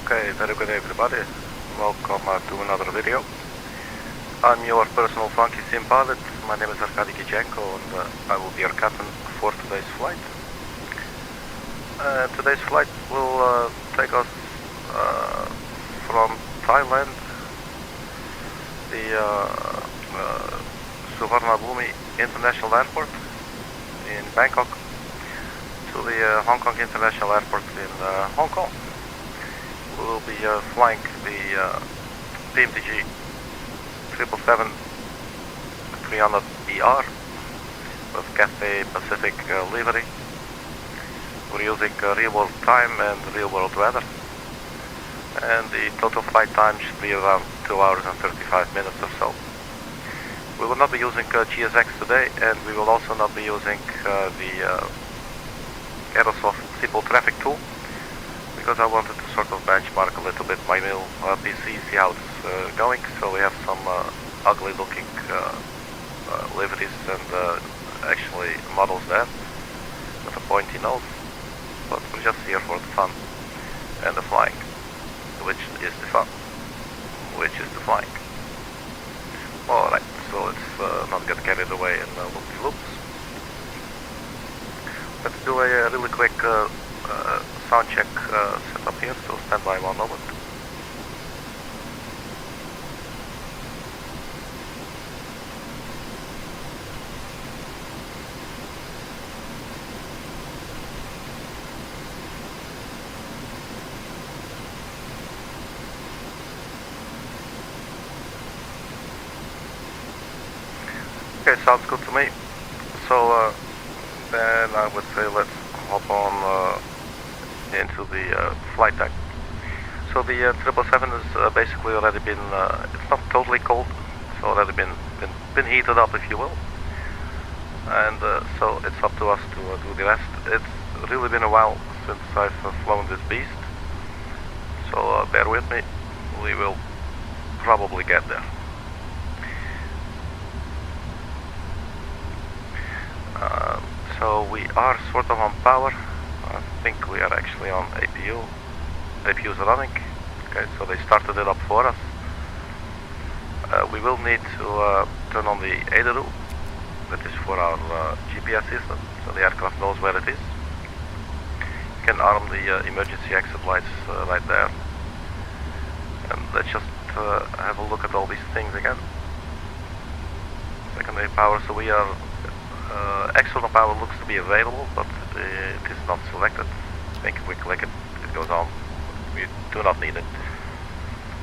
Okay, very good everybody. Welcome to another video. I'm your personal funky sim pilot. My name is Arkady Gidzenko and I will be your captain for today's flight. Today's flight will take us from Thailand, the Suvarnabhumi International Airport in Bangkok, to the Hong Kong International Airport in Hong Kong. We will be flying the PMDG 777-300ER with Cathay Pacific livery. We're using real-world time and real-world weather, and the total flight time should be around 2 hours and 35 minutes or so. We will not be using GSX today, and we will also not be using the Aerosoft simple traffic tool, because I wanted to sort of benchmark a little bit my new PC, see how it's going. So we have some ugly looking liveries and actually models there with a pointy nose, but we're just here for the fun and the flying, which is the fun, which is the flying. Alright, so let's not get carried away in loop-de-loops. Let's do a really quick sound check setup here, so stand by 1 moment. Okay, sounds good to me. So then I would say let's hop on into the flight deck. So the 777 has basically already been, it's not totally cold, it's already been heated up, if you will. And so it's up to us to do the rest. It's really been a while since I've flown this beast, so bear with me, we will probably get there. So we are sort of on power. I think we are actually on APU. APU is running. Okay, so they started it up for us. We will need to turn on the Itinerary. That is for our GPS system, so the aircraft knows where it is. You can arm the emergency exit lights right there. And let's just have a look at all these things again. Secondary power, so we are external power looks to be available, but it is not selected. I think if we click it, it goes on. We do not need it.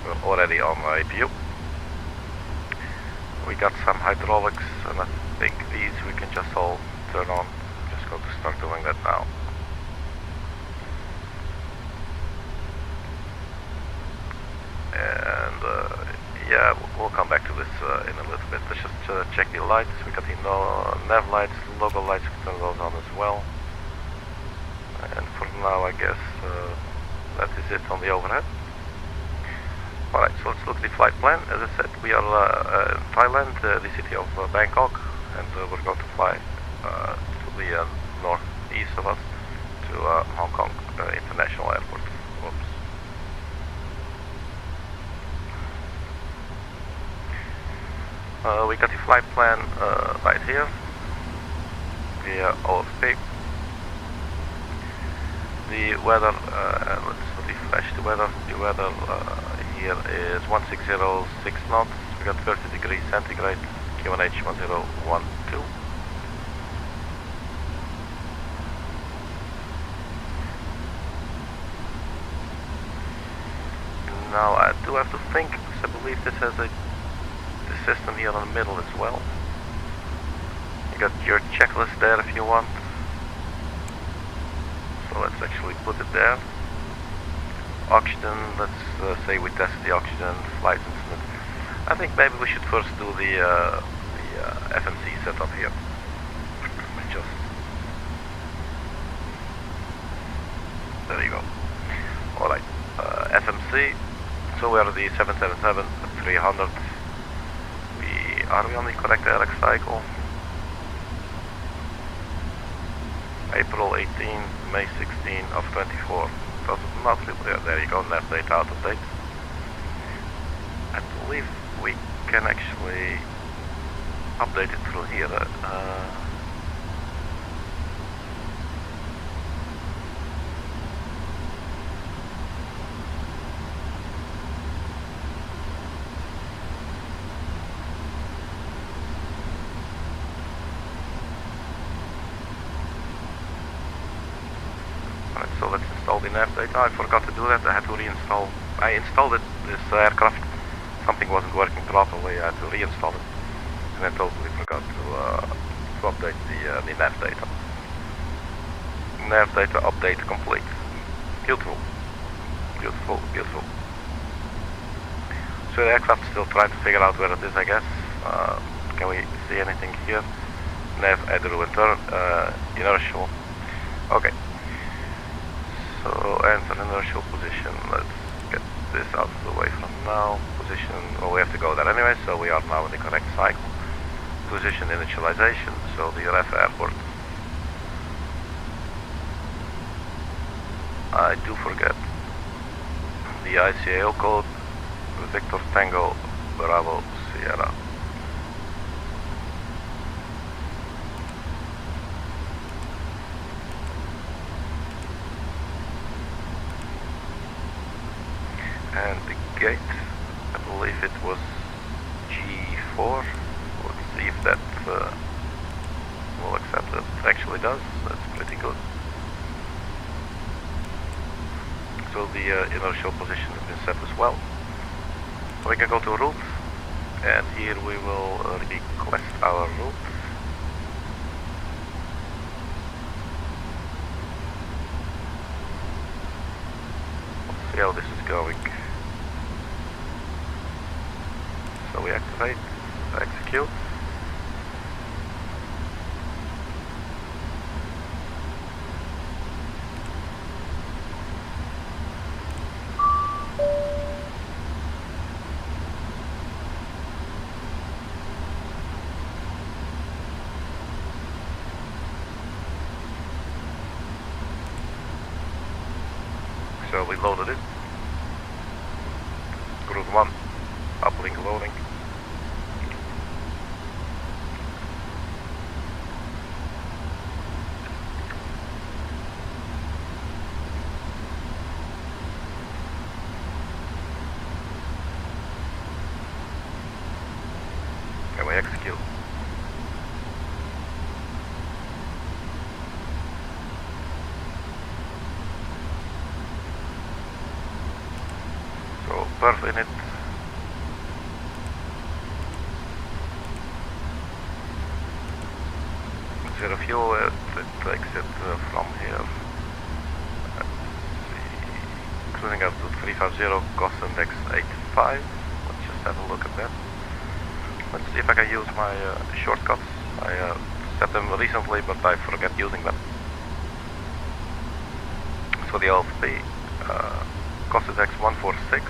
We're already on APU. We got some hydraulics, and I think these we can just all turn on. Just going to start doing that now. And yeah, we'll come back to this in a little bit. Let's just check the lights. We got the nav lights, logo lights, we can turn those on as well. And for now, I guess that is it on the overhead. Alright, so let's look at the flight plan. As I said, we are in Thailand, the city of Bangkok, and we're going to fly to the northeast of us to Hong Kong International Airport. Whoops. We got the flight plan right here, the OFP. The weather, let's refresh the weather. The weather here is 160.6 knots. We got 30 degrees centigrade, QNH 1012. Now I do have to think, because I believe this has a system here in the middle as well. You got your checklist there if you want. So let's actually put it there. Oxygen, let's say we test the oxygen flight instrument. I think maybe we should first do the FMC setup here. Just there you go. Alright, FMC. So we are the 777-300. Are we on the correct Alex cycle? April 18, May 16 of 24. does not really, yeah, there you go, nav data out of date. I believe we can actually update it through here. So let's install the nav data. I forgot to do that. I had to reinstall. I installed it, this aircraft. Something wasn't working properly. I had to reinstall it, and I totally forgot to update the nav data. Nav data update complete. Beautiful, beautiful, beautiful. So the aircraft still trying to figure out where it is, I guess. Can we see anything here? Nav aileron turn, inertial. Okay. So enter inertial position. Let's get this out of the way from now. Position, well, we have to go there anyway, so we are now in the correct cycle. Position initialization, so the ref airport. I do forget the ICAO code, Victor Tango Bravo Sierra. And the gate, I believe it was G4. Let's see if that will accept it. It actually does. That's pretty good. So the inertial position has been set as well. So we can go to route, and here we will request our route. Let's see how this is going. So we activate, execute. So we loaded it. Group 1, uplink loading. And we execute. So perf in it. Zero fuel, it takes it from here. Let's see. Cruising altitude 350, cost index 85. Let's just have a look at that. Let's see if I can use my shortcuts. I set them recently, but I forget using them. So the LFP, cost index 146.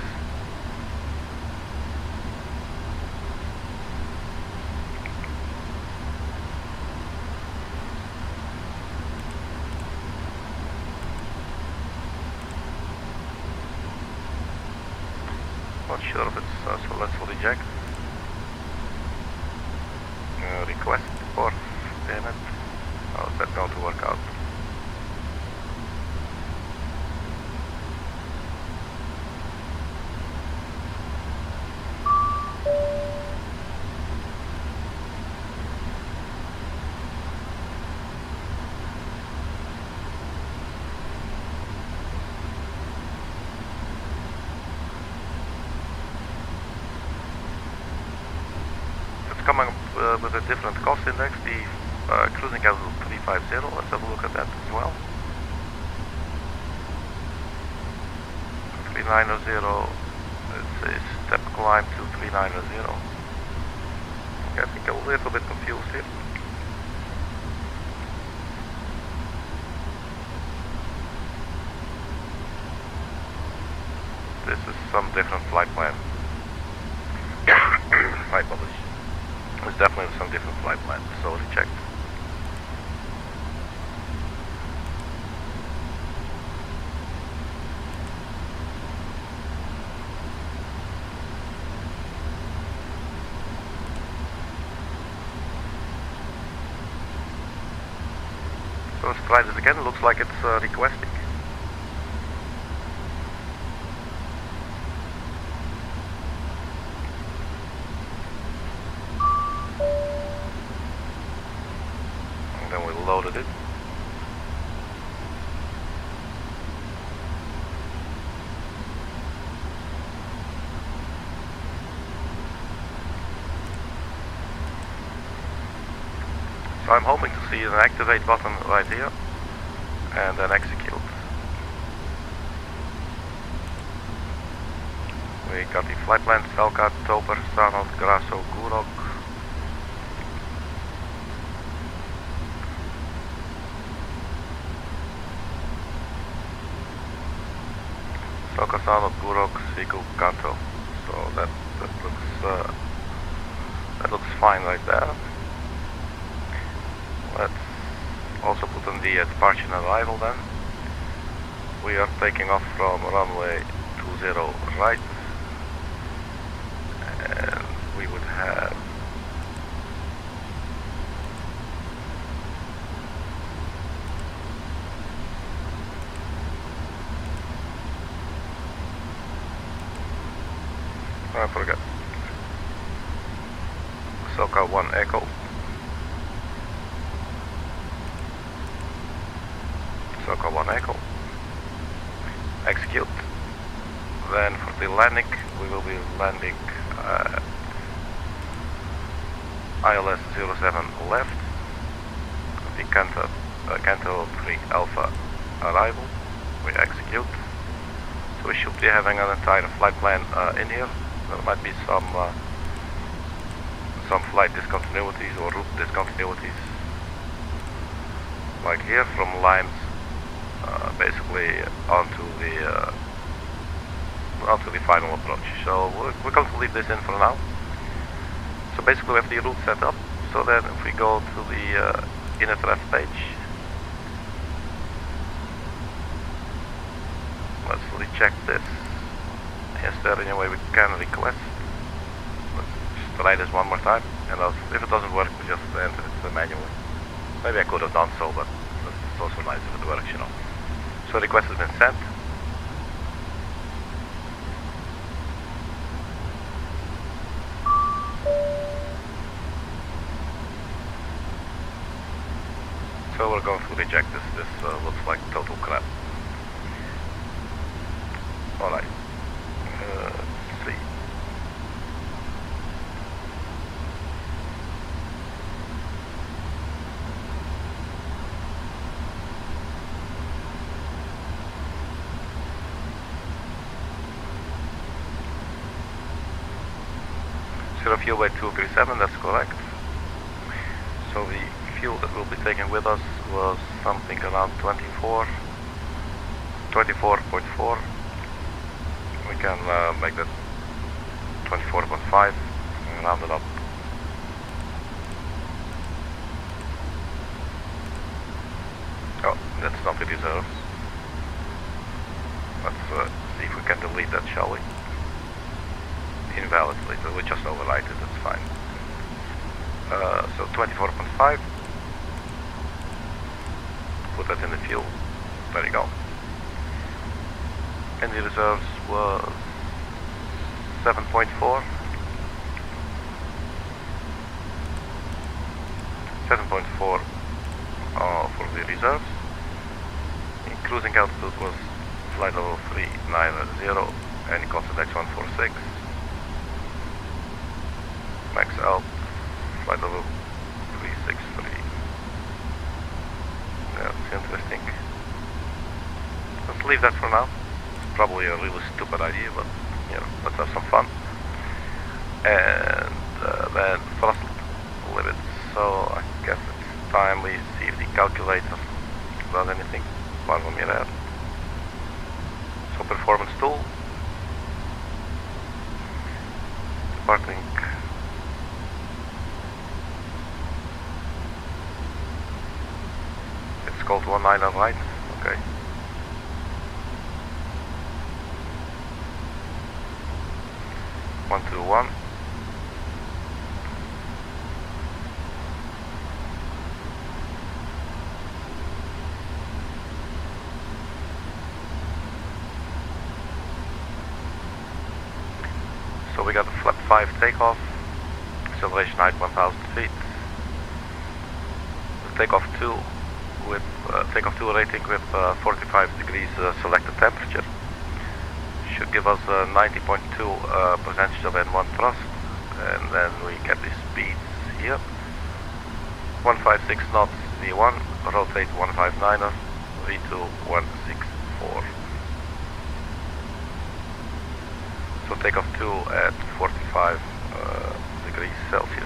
Not sure if it's so let's reject. Request or payment. How is that going to work out? Coming up with a different cost index, the cruising altitude 350. Let's have a look at that as well. 390, it's a step climb to 390. Okay, I think I'm a little bit confused here. This is some different flight plan. Flight publish. It's definitely some different flight plan, so checked. So let's try this again. Looks like it's requesting. And then we loaded it. So I'm hoping to see an activate button right here, and then execute. We got the flight plan, SELKA, Toper, SANOT, Grasso, GUROK. SELKA, SANOT, GUROK, SIKOU, CANTO. So that looks fine right there. Let's also put on the departure and arrival then. We are taking off from runway 20 right, and we would have I forgot. SELKA 1 Echo. SELKA 1 Echo. Execute. Then for the landing, we will be landing ILS 07 left. The CANTO 3 Alpha arrival. We execute. So we should be having an entire flight plan in here. There might be some flight discontinuities or route discontinuities, like here from Limes basically onto the final approach. So we're going to leave this in for now. So basically we have the route set up, so then if we go to the INETREF page, let's recheck this. Is there any way we can request? Let's just try this one more time, and if it doesn't work, we just enter it manually. Maybe I could have done so, but it's also nice if it works, you know. So the request has been sent. So we're going to reject this. This looks like total crap. Alright. Let's see. Zero fuel by 237, that's correct. So the fuel that we'll be taking with us was something around 24.4. We can make that 24.5 and round it up. Oh, that's not the reserves. Let's see if we can delete that, shall we? Invalidly, so we just overwrite it, that's fine. So 24.5. Put that in the fuel. There you go. And the reserves was 7.4. 7.4 for the reserves. The cruising altitude was flight level 390 and constant X146. Max out flight level 363. Yeah, it's interesting. Let's leave that for now. It's probably a really stupid idea, but you know, let's have some fun. And then thrust limits. So I guess it's time we see if the calculator does anything. Pardon me there. So performance tool. Departing. It's called 19 right. Okay. One, two, one. we got a flap 5 takeoff, acceleration height 1000 feet. Takeoff 2 with takeoff 2 rating with 45 degrees selected temperature. Should give us 90.2 percentage of N1 thrust, and then we get the speeds here. 156 knots V1, rotate 159er, V2 164. So takeoff 2 at 45 degrees Celsius.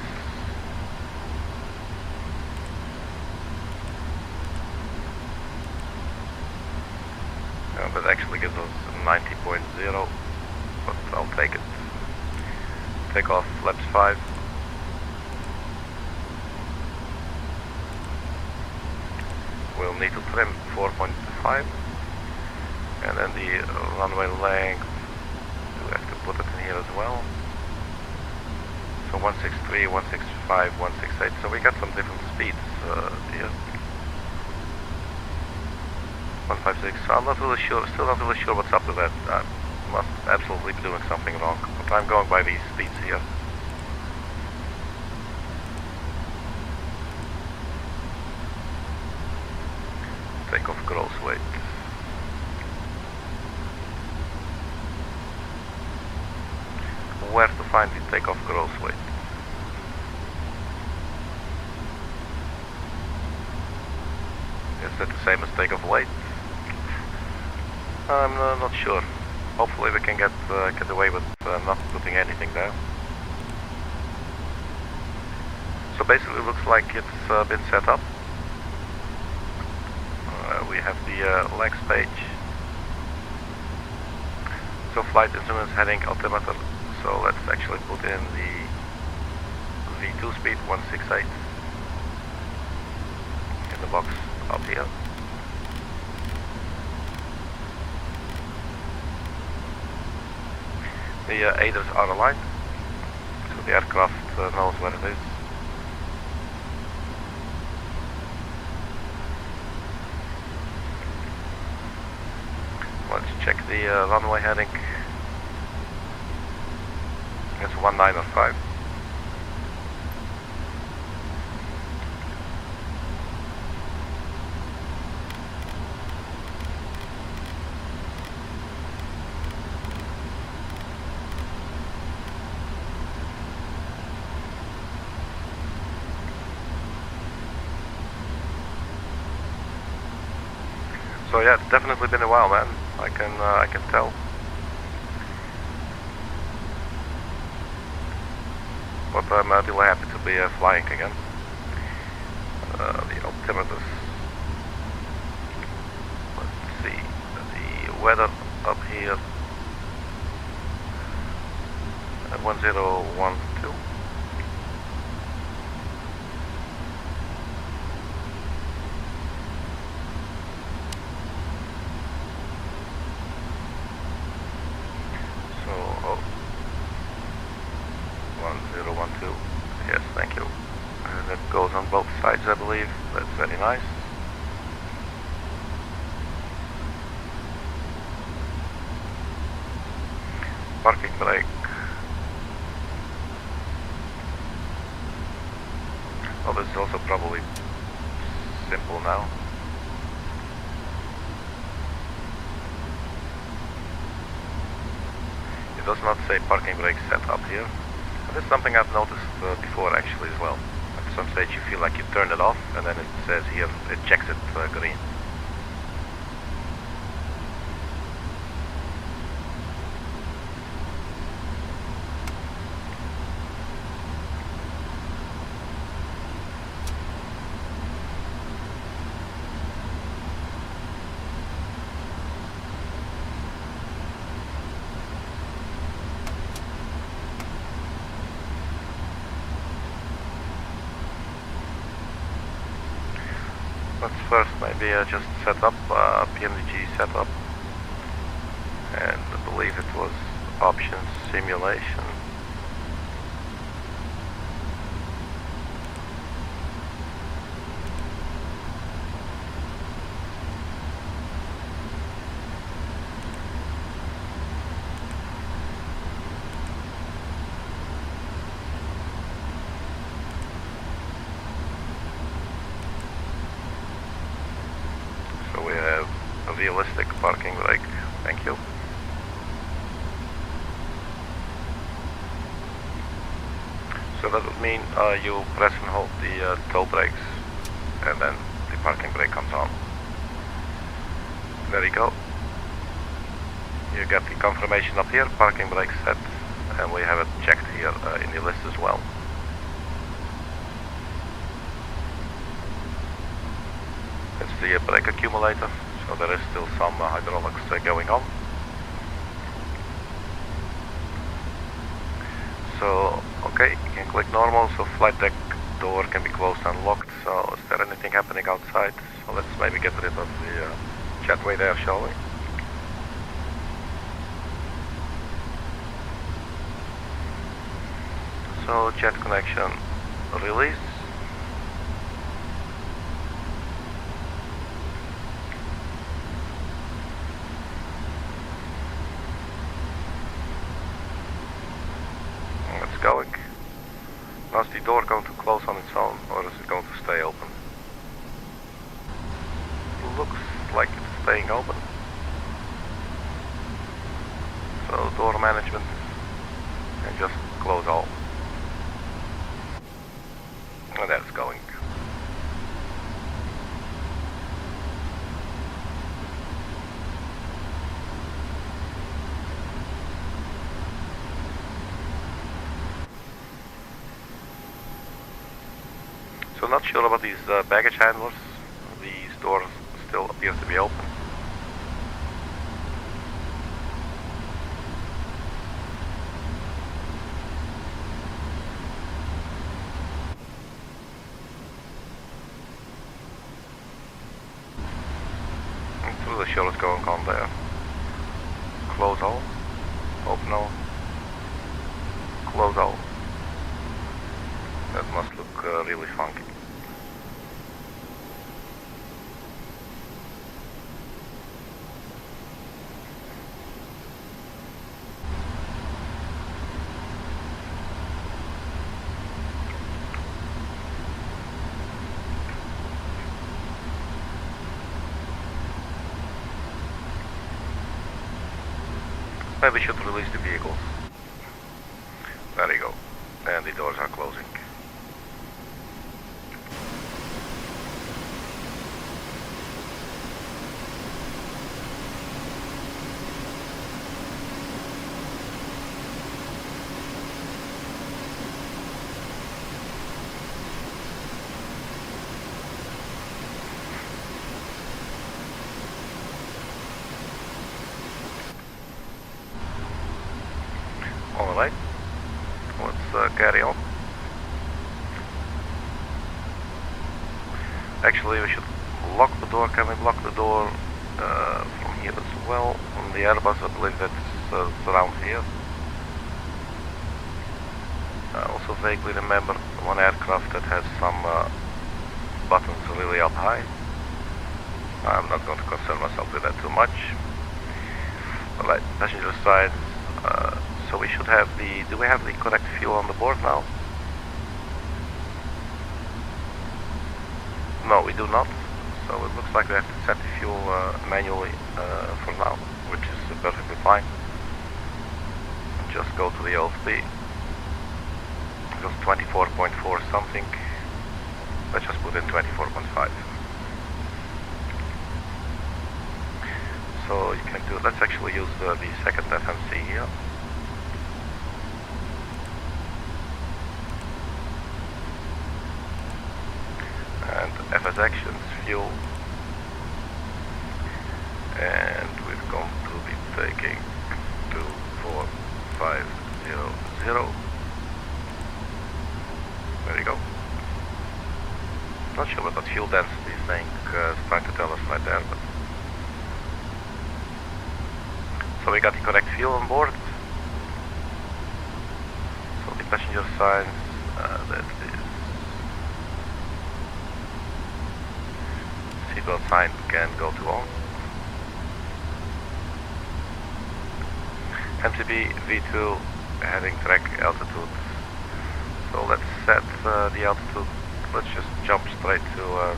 That actually gives us 90.0, but I'll take it. Take off flaps 5. We'll need to trim 4.5, and then the runway length, we have to put it in here as well. So 163, 165, 168, so we got some different speeds here. 156, I'm not really sure, still not really sure what's up with that. I must absolutely be doing something wrong, but I'm going by these speeds here. Takeoff gross weight. Where to find the takeoff gross weight? Is that the same as takeoff weight? I'm not sure. Hopefully we can get away with not putting anything there. So basically it looks like it's been set up. We have the legs page. So flight instruments, heading, altimeter. So let's actually put in the V2 speed 168 in the box up here. The aiders are aligned, so the aircraft knows where it is. Let's check the runway heading. It's 195. So yeah, it's definitely been a while, man. I can tell. But I'm really happy to be flying again. The altimeters. Let's see. The weather up here at 1012. Yes, thank you. That goes on both sides, I believe. That's very nice. Parking brake. Oh, this is also probably simple now. It does not say parking brake set up here. This is something I've noticed before actually as well. At some stage you feel like you turn it off and then it says here, it checks it green. Let's first maybe just set up PMDG setup, and I believe it was options simulation. realistic parking brake. Thank you. So that would mean you press and hold the toe brakes, and then the parking brake comes on. There you go. You get the confirmation up here, parking brake set, and we have it checked here in the list as well. It's the brake accumulator, so there is still some hydraulics going on. So, okay, you can click normal, so flight deck door can be closed and locked. So is there anything happening outside? So let's maybe get rid of the jetway there, shall we? So jet connection release. It's going. Now is the door going to close on its own, or is it going to stay open? Looks like it's staying open. So door management and just close all. And that's going. So not sure about these baggage handlers. These doors still appear to be open. Not really sure what's going on there. Close all. Open all. Close all. That must look really funky. Maybe we should release the vehicles. There you go. And the doors are closing. Alright, let's carry on. Actually, we should lock the door. Can we block the door from here as well? On the Airbus, I believe it's around here. I also vaguely remember one aircraft that has some buttons really up high. I'm not going to concern myself with that too much. Alright, passenger side. So we should have do we have the correct fuel on the board now? No, we do not. So it looks like we have to set the fuel manually for now, which is perfectly fine. Just go to the LFP. It was 24.4 something. Let's just put in 24.5. So you can do. Let's actually use the second FMC here. And FS actions, fuel, and we're going to be taking 24500. There you go. Not sure what that fuel density is saying, it's trying to tell us right there, but so we got the correct fuel on board. So the passenger signs, that is seatbelt sign can go to on. MTB V2 heading track altitude. So let's set the altitude. Let's just jump straight to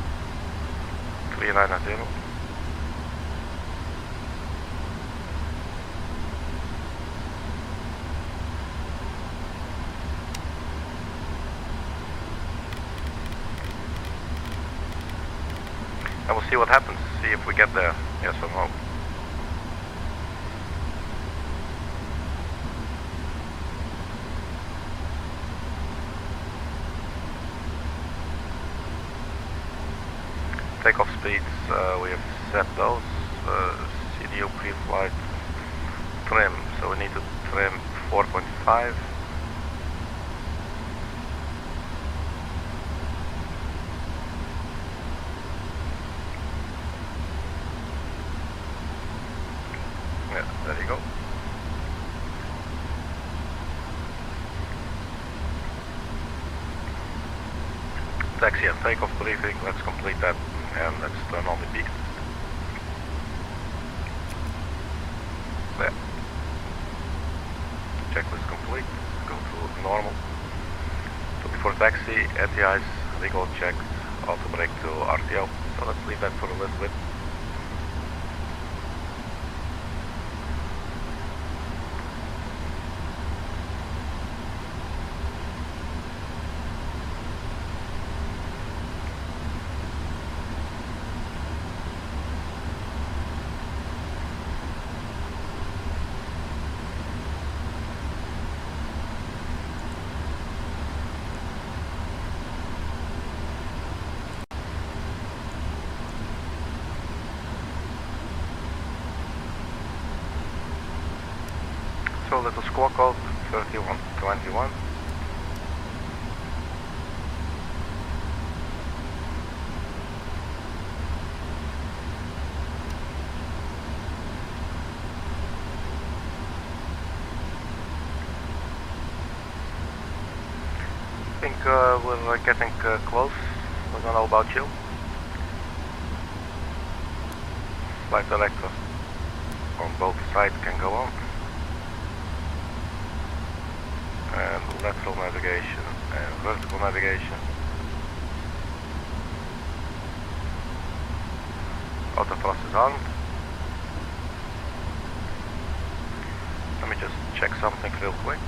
390. And we'll see what happens, see if we get there, yes or no. Takeoff speeds, we have set those. CDO pre-flight trim, so we need to trim 4.5. Yeah, there you go. Taxi and takeoff briefing, let's complete that and let's turn on the beacon. There. Checklist complete, go to normal. So before taxi, anti-ice, recall check, auto brake to RTO. So let's leave that for a little bit. So little squawk code 3121. I think we're getting close. I don't know about you. Flight director on both sides can go on. And lateral navigation and vertical navigation. Autothrust is armed. Let me just check something real quick.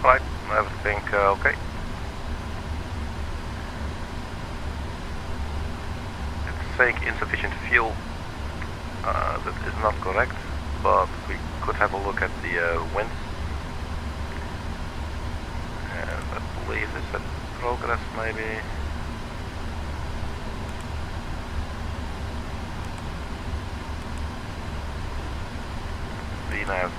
Right, everything okay. It's saying insufficient fuel. That is not correct, but we could have a look at the winds. And I believe it's at progress maybe. VNav.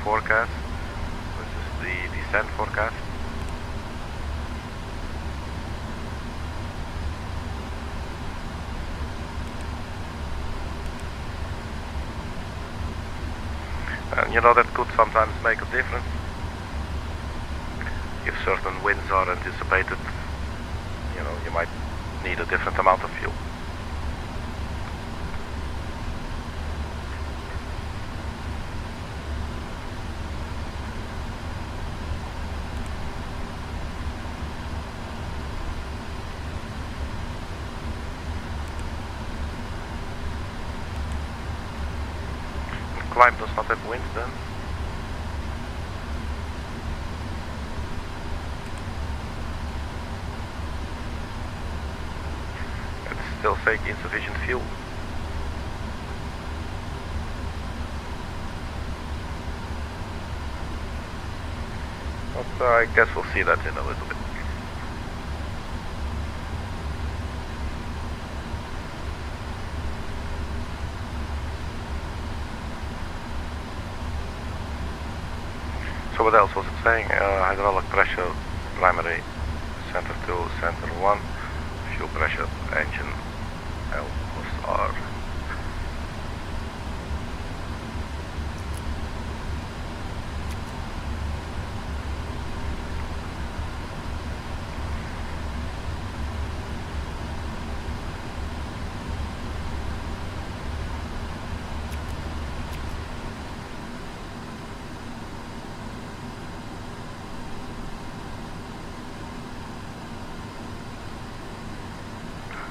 Forecast. This is the descent forecast. And you know, that could sometimes make a difference. If certain winds are anticipated, you know, you might need a different amount of fuel. Climb does not have winds then. It's still saying insufficient fuel. But I guess we'll see that in a little bit. So what else was it saying? Hydraulic pressure, primary, center 2, center 1, fuel pressure, engine, L plus R.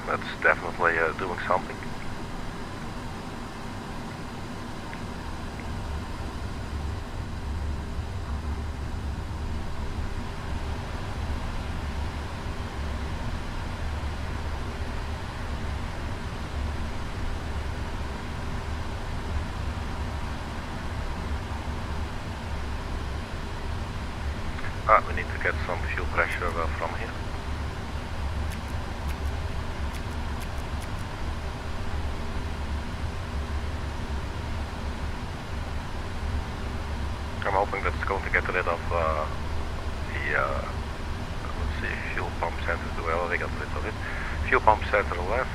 That's definitely doing something. We need to get some fuel pressure from here. I'm hoping that's going to get rid of let's see, fuel pump center. Do we already got rid of it? Fuel pump center left.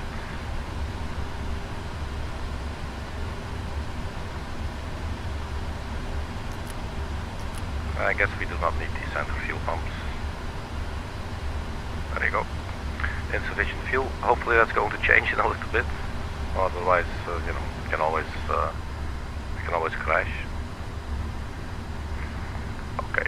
I guess we do not need the center fuel pumps. There you go. Insufficient fuel. Hopefully that's going to change in a little bit. Otherwise, you know, we can always crash. Okay.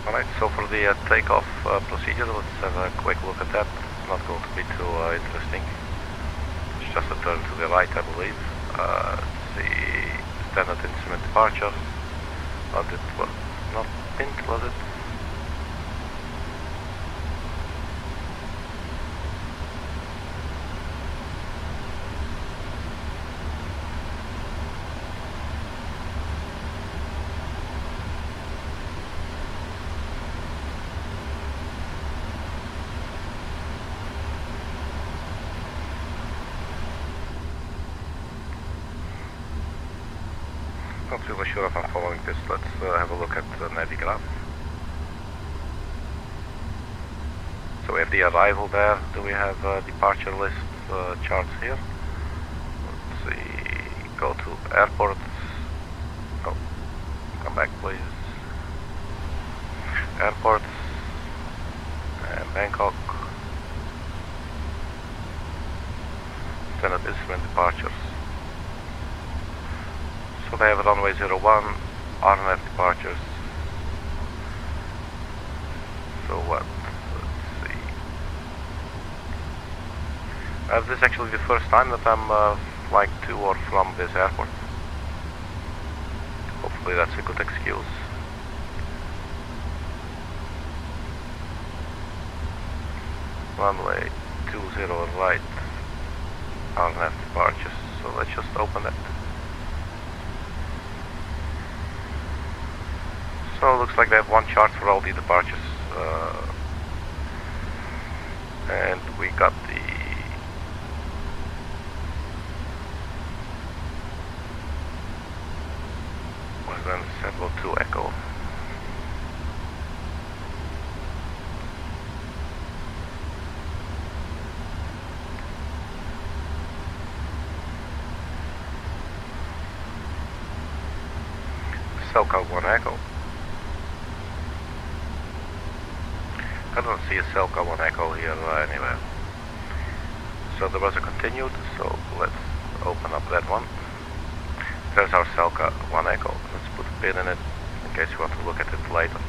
Alright, so for the takeoff procedure, let's have a quick look at that. It's not going to be too interesting. It's just a turn to the right, I believe. Let's see, standard instrument departure. But it was not pinned, was it? Not really sure if I'm following this. Let's have a look at the Navigraph. So we have the arrival there. Do we have departure list charts here? Let's see. Go to airports. Oh, come back please. Airports and Bangkok. Standard instrument departures. So they have runway 01, RNF departures. So what? Let's see. This is actually the first time that I'm flying to or from this airport. Hopefully that's a good excuse. Runway 20 right, RNF departures. So let's just open it. So it looks like they have one chart for all the departures, and we got the was then Settle 2 Echo. SELKA 1 Echo. I don't see a SELKA 1 Echo here anywhere. So there was a continued, so let's open up that one. There's our SELKA 1 Echo. Let's put a pin in it in case you want to look at it later.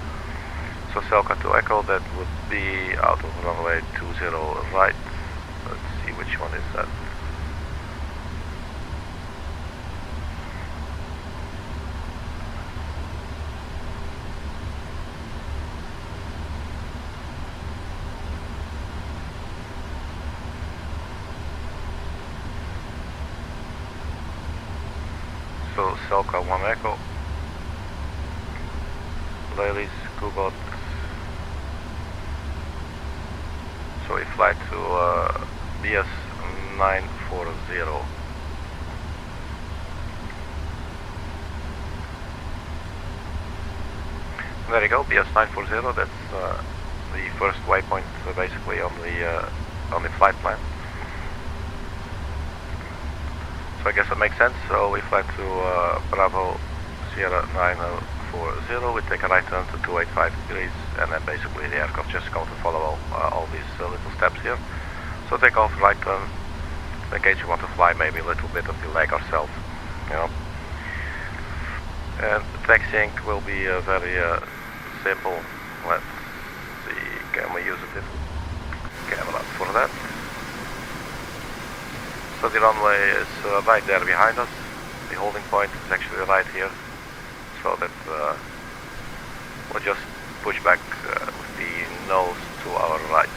So SELKA 2 Echo, that would be out of runway 20 right. Let's see which one is that. So SELKA 1 Echo. Ladies, Google. So we fly to BS 940. There you go, BS 940. That's the first waypoint, basically on the flight plan. So I guess it makes sense. So we fly to Bravo Sierra 940, we take a right turn to 285 degrees, and then basically the aircraft just going to follow all these little steps here. So take off, right turn, in case you want to fly maybe a little bit of the leg ourselves, you know. And taxiing will be very simple. Let's see, can we use a different camera for that? So the runway is right there behind us. The holding point is actually right here, so that we'll just push back with the nose to our right.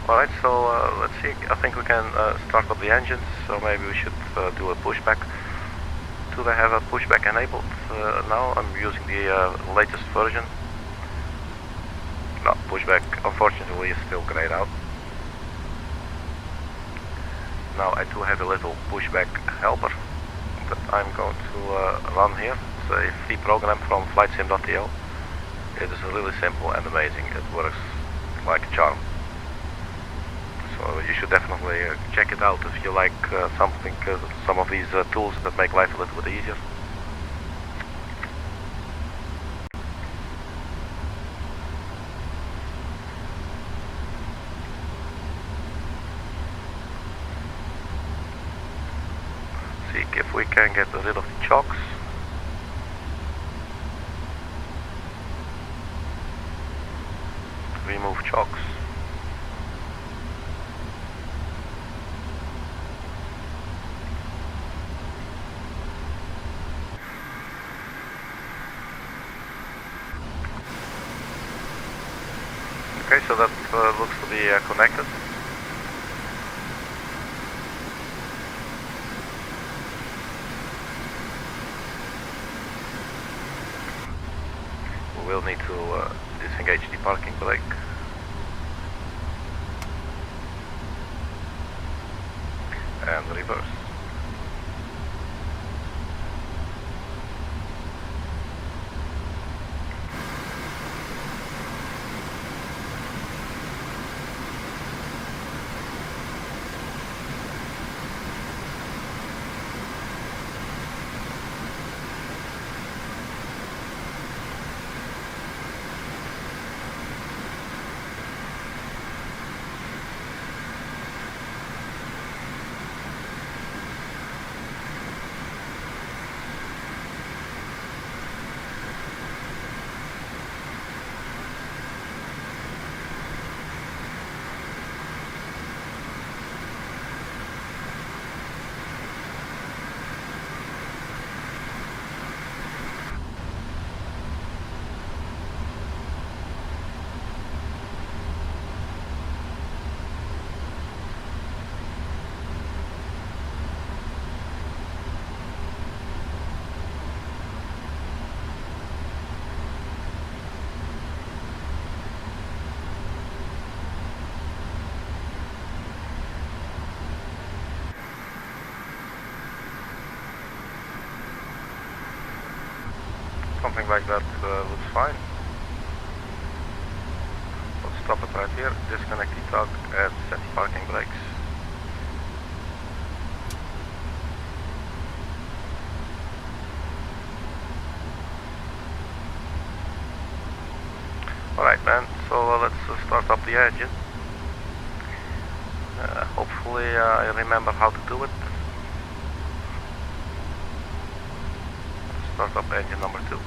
Alright, so let's see, I think we can start up the engines, so maybe we should do a pushback. Do they have a pushback enabled now? I'm using the latest version. No, pushback unfortunately is still grayed out. Now I do have a little pushback helper that I'm going to run here. It's a free program from flightsim.to. It is really simple and amazing. It works like a charm. So you should definitely check it out if you like some of these tools that make life a little bit easier. See if we can get rid of the chocks. Remove chocks. Okay, so that looks to be connected. We will need to disengage the parking brake. And reverse. Something like that looks fine. Let's stop it right here, disconnect the tug and set the parking brakes. Alright man, so let's start up the engine. Hopefully I remember how to do it. Start up engine number 2.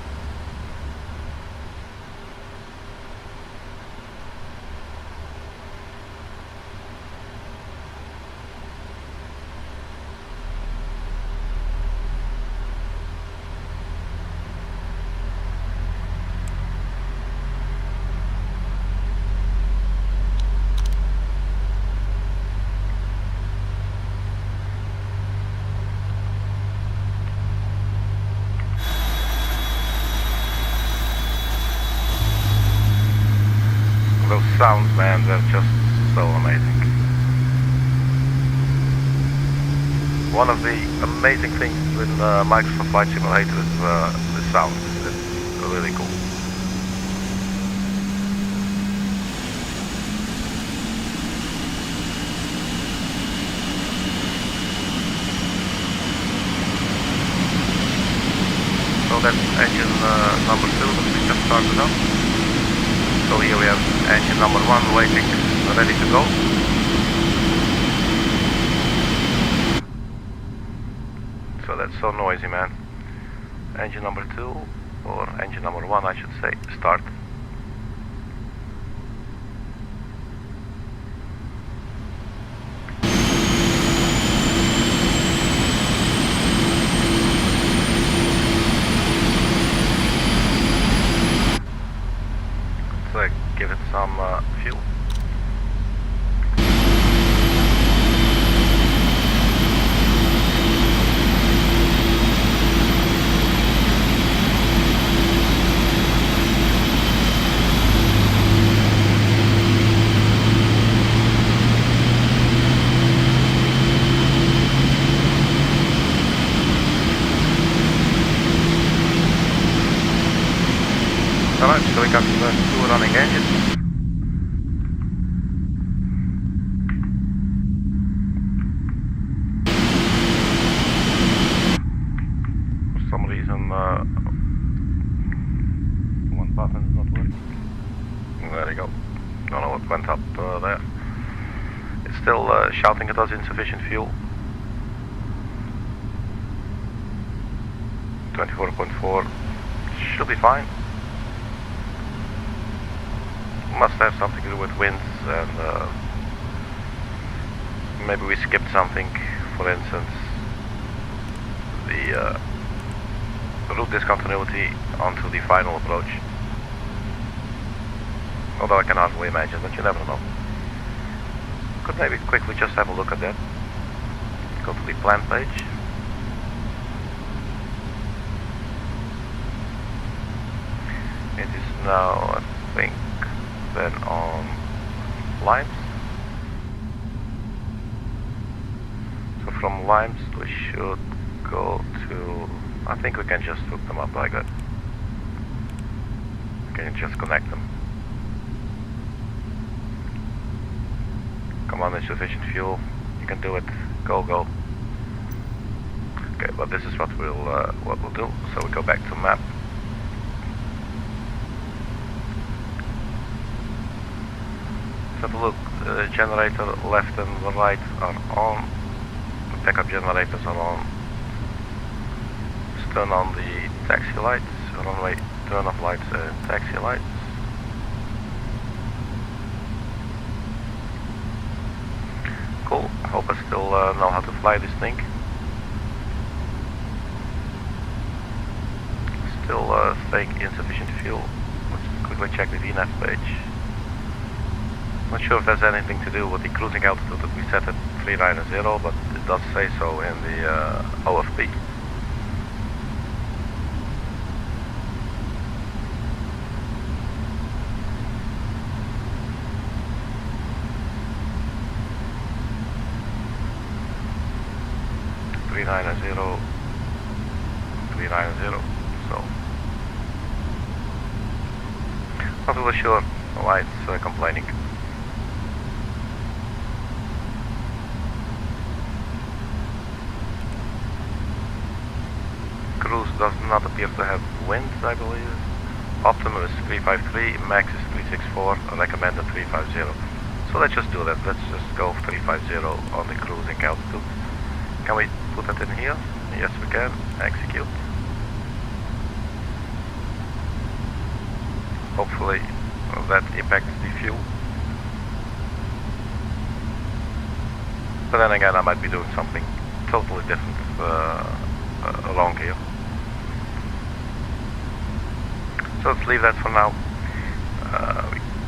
Those sounds, man, they're just so amazing. One of the amazing things with Microsoft Flight Simulator is the sound. It's really cool. So that's engine number 2 that we just started up. So here we have engine number 1 waiting, ready to go. So that's so noisy, man. Engine number 2, or engine number 1 I should say, start. So give it some fuel. Alright, so we got 2 running engines. For some reason, one button is not working. There you go. Don't know what went up there. It's still shouting at us insufficient fuel. 24.4 should be fine. Must have something to do with winds, and maybe we skipped something. For instance, the route discontinuity onto the final approach. Although I can hardly imagine, but you never know. Could maybe quickly just have a look at that. Go to the plan page. It is now, I think, then on Limes. So from Limes we should go to, I think we can just hook them up like that. We can just connect them. Come on, insufficient fuel. You can do it. Go, go. Okay, but this is what we'll do. So we go back to map. Have a look, the generator left and the right are on, the backup generators are on. Let's turn on the taxi lights, runway turn off lights and taxi lights. Cool, I hope I still know how to fly this thing. Still staying insufficient fuel. Let's quickly check the VNAV page. Not sure if there's anything to do with the cruising altitude that we set at 390, but it does say so in the OFP. So not really sure why it's complaining. Cruise does not appear to have winds, I believe. Optimum is 353, max is 364, recommended 350. So let's just do that. Let's just go 350 on the cruising altitude. Can we put that in here? Yes, we can. Execute. Hopefully that impacts the fuel. But then again, I might be doing something totally different along here. So let's leave that for now.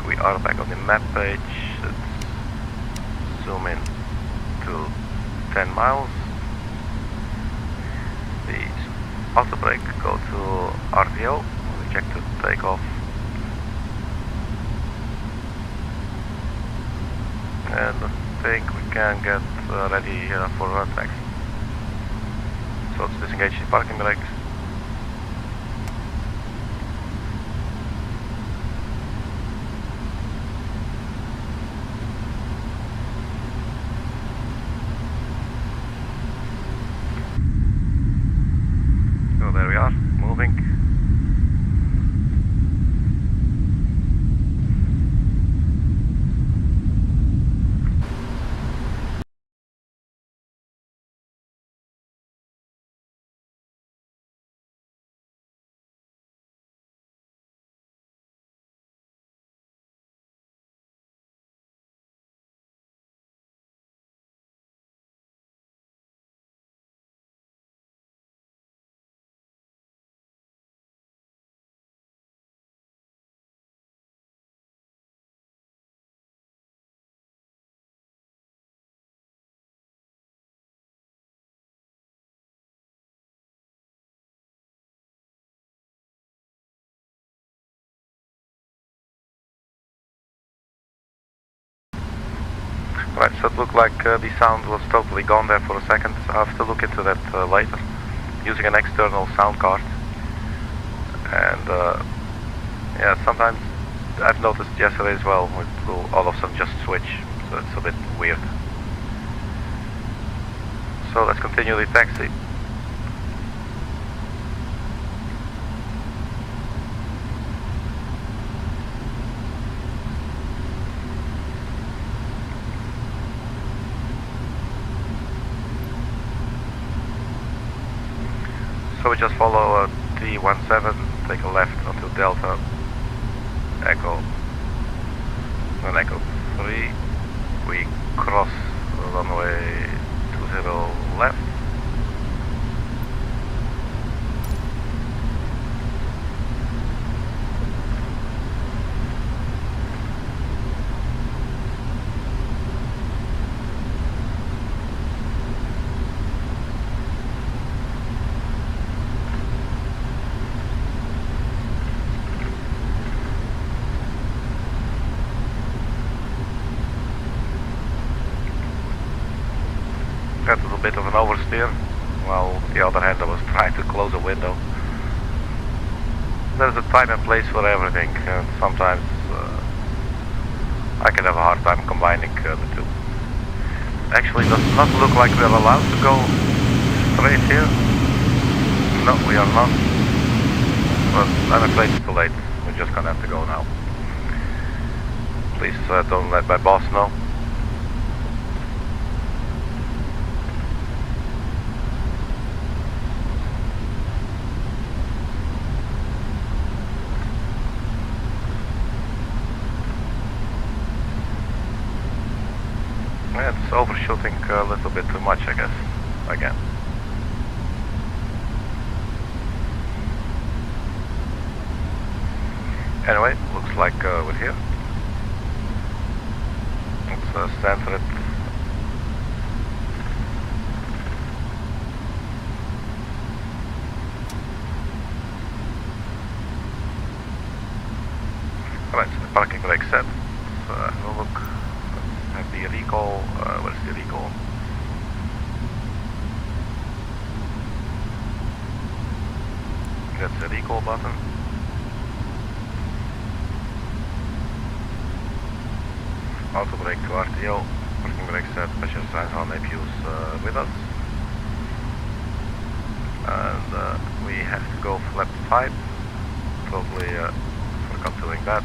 We are back on the map page. Let's zoom in to 10 miles. The auto brake, go to RTO, reject to takeoff. And I think we can get ready for taxi. So let's disengage the parking brakes. So there we are, moving. Right, so it looked like the sound was totally gone there for a second. I'll have to look into that later, using an external sound card. And yeah, sometimes I've noticed yesterday as well, it will all of a sudden just switch, so it's a bit weird. So let's continue the taxi. So we just follow T17, take a left onto Delta, Echo, and Echo 3. We cross runway 20 left. That was a bit of an oversteer, while on the other hand I was trying to close a window. There's a time and place for everything, and sometimes I can have a hard time combining the two. Actually, it does not look like we are allowed to go straight here. No, we are not. But I'm afraid it's too late. We're just gonna have to go now. Please don't let my boss know. It's overshooting a little bit too much, I guess, again. Anyway, looks like we're here. Let's center it. Alright, so the parking brake set. So have a look. Have the recall. Where's the recall? That's the recall button. Auto brake to RTO. Parking brake set. Pressure signs on APUs with us. And we have to go flap 5. Totally forgot doing that.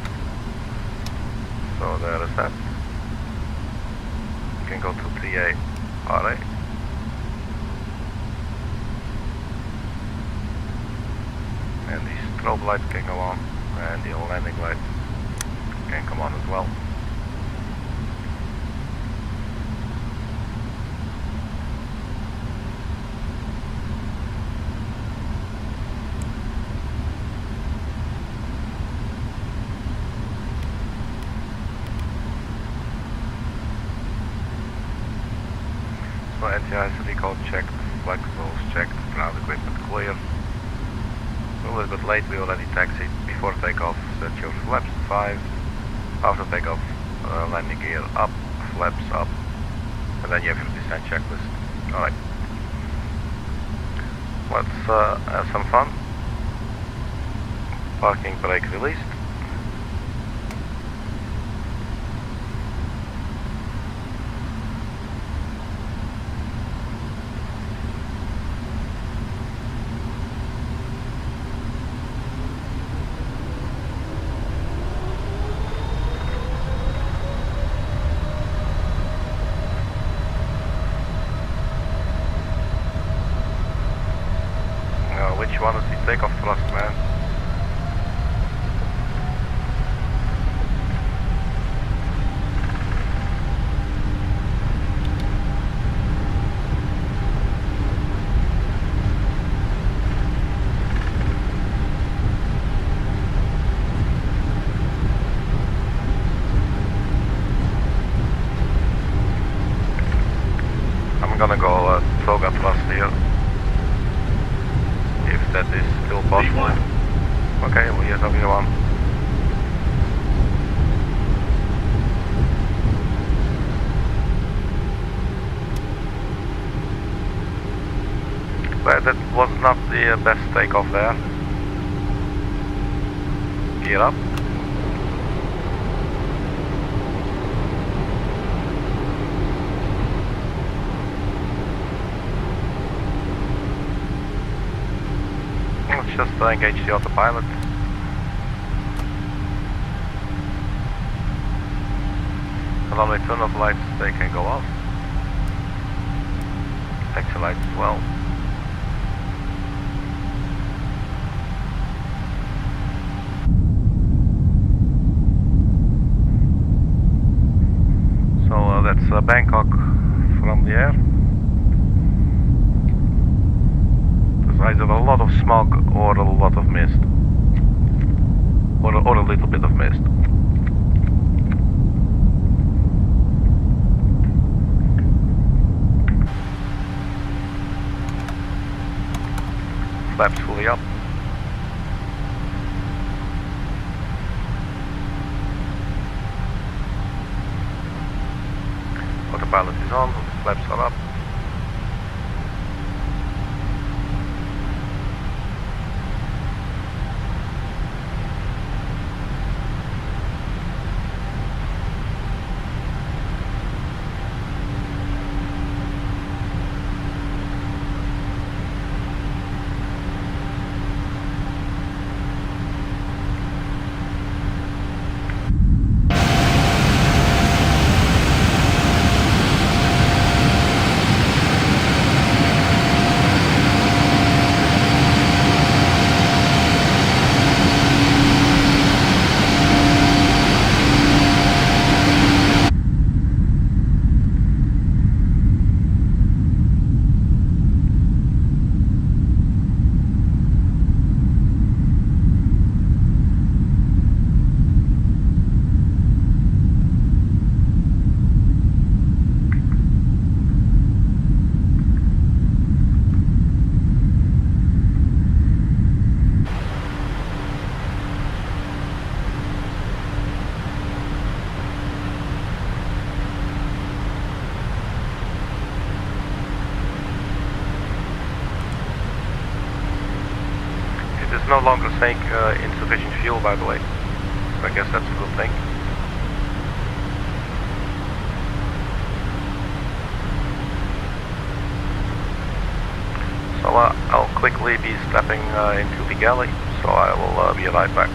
So there is that. You can go to TA RA. And the strobe light can go on, and the landing light can come on as well. So NTI's recall checked, flexibles checked, ground equipment clear. A little bit late, we already taxied before takeoff. Set your flaps 5. After takeoff, landing gear up, flaps up, and then you have your descent checklist. Alright. Let's have some fun. Parking brake released. Which one is the takeoff thrust, man? I'm gonna go toga thrust here. That is still possible. Okay, well, yes, everyone. But that was not the best takeoff there. Gear up. Let's just engage the autopilot. And on return of lights they can go off. Taxi lights as well. So that's Bangkok from the air. There's either a lot of smog or a lot of mist. Or a little bit of mist. Flaps fully up. Autopilot is on, flaps are up. No longer saying insufficient fuel, by the way, so I guess that's a good thing. So I'll quickly be stepping into the galley, so I will be right back.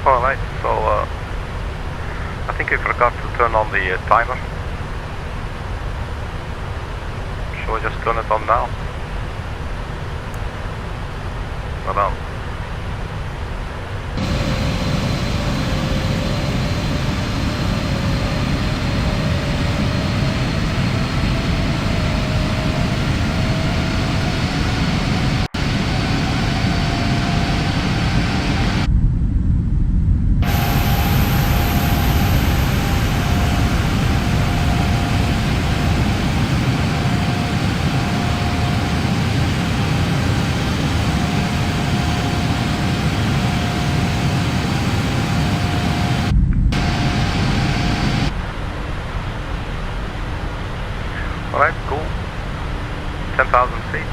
Alright, so I think I forgot to turn on the timer. Shall I just turn it on now? Not on. 11,000 feet.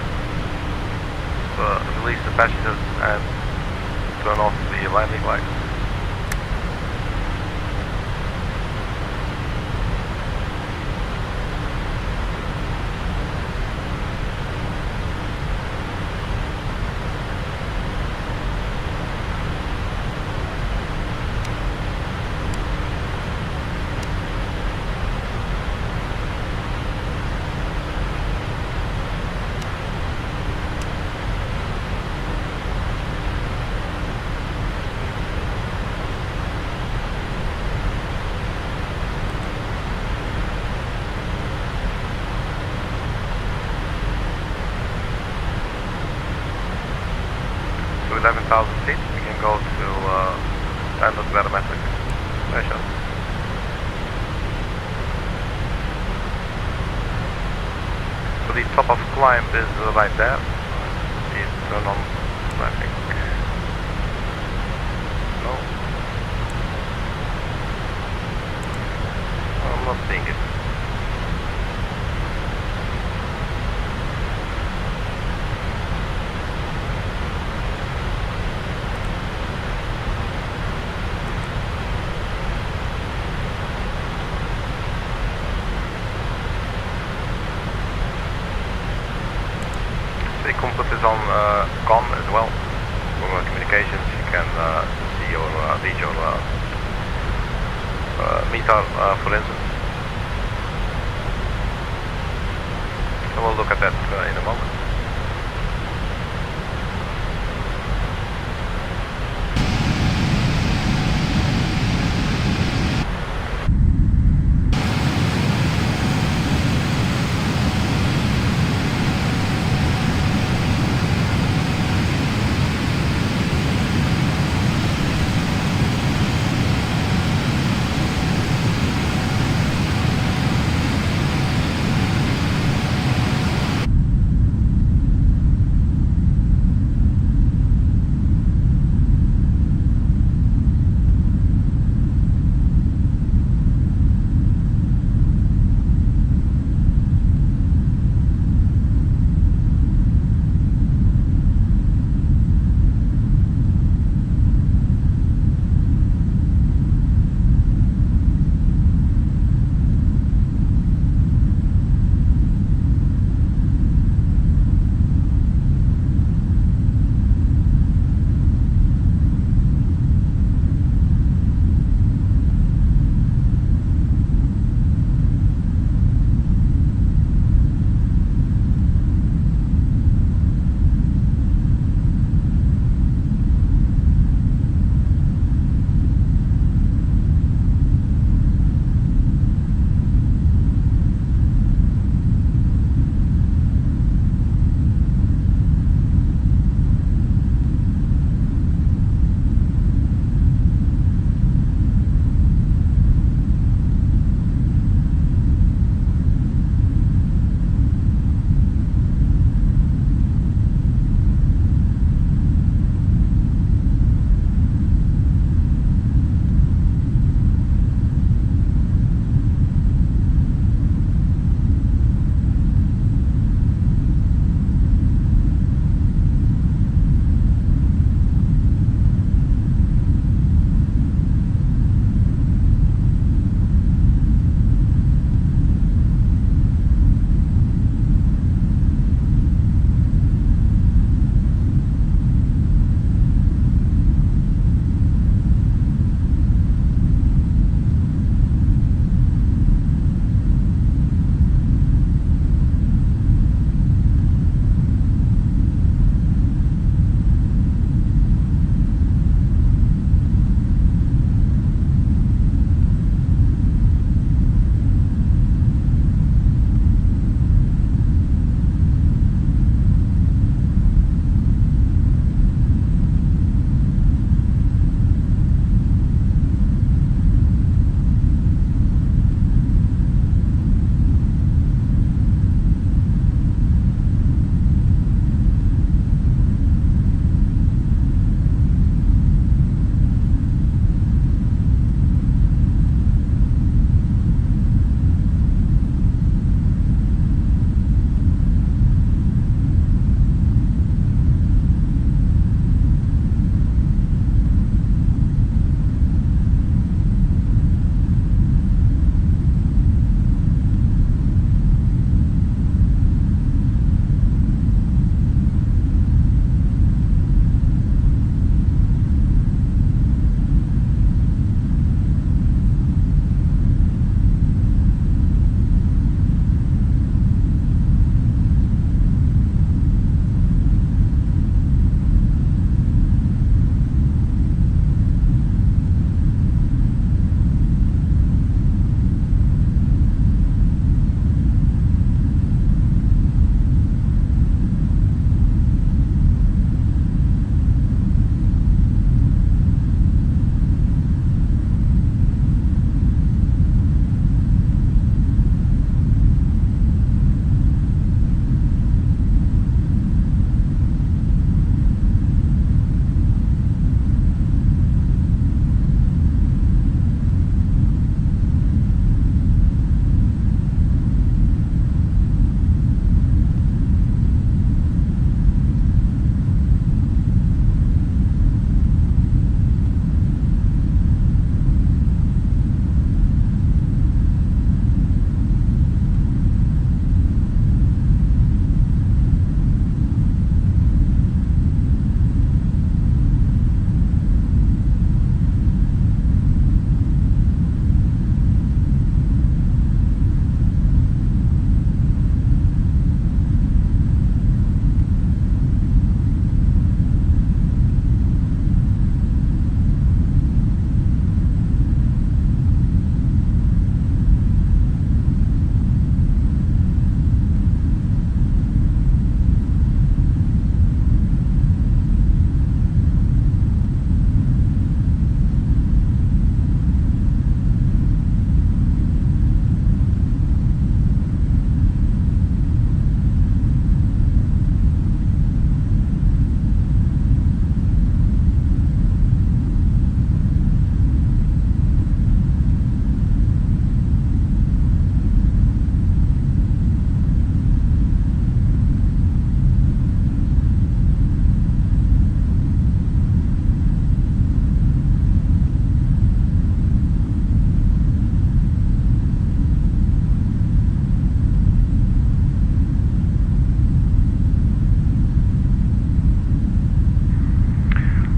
Release the passengers and turn off the landing lights. To 11,000 feet, we can go to standard barometric pressure. So the top of climb is right there. See it turn on, I think. No. I'm not seeing it. The compass is on COM as well. For communications, you can see your read your meter, for instance. So we'll look at that in a moment.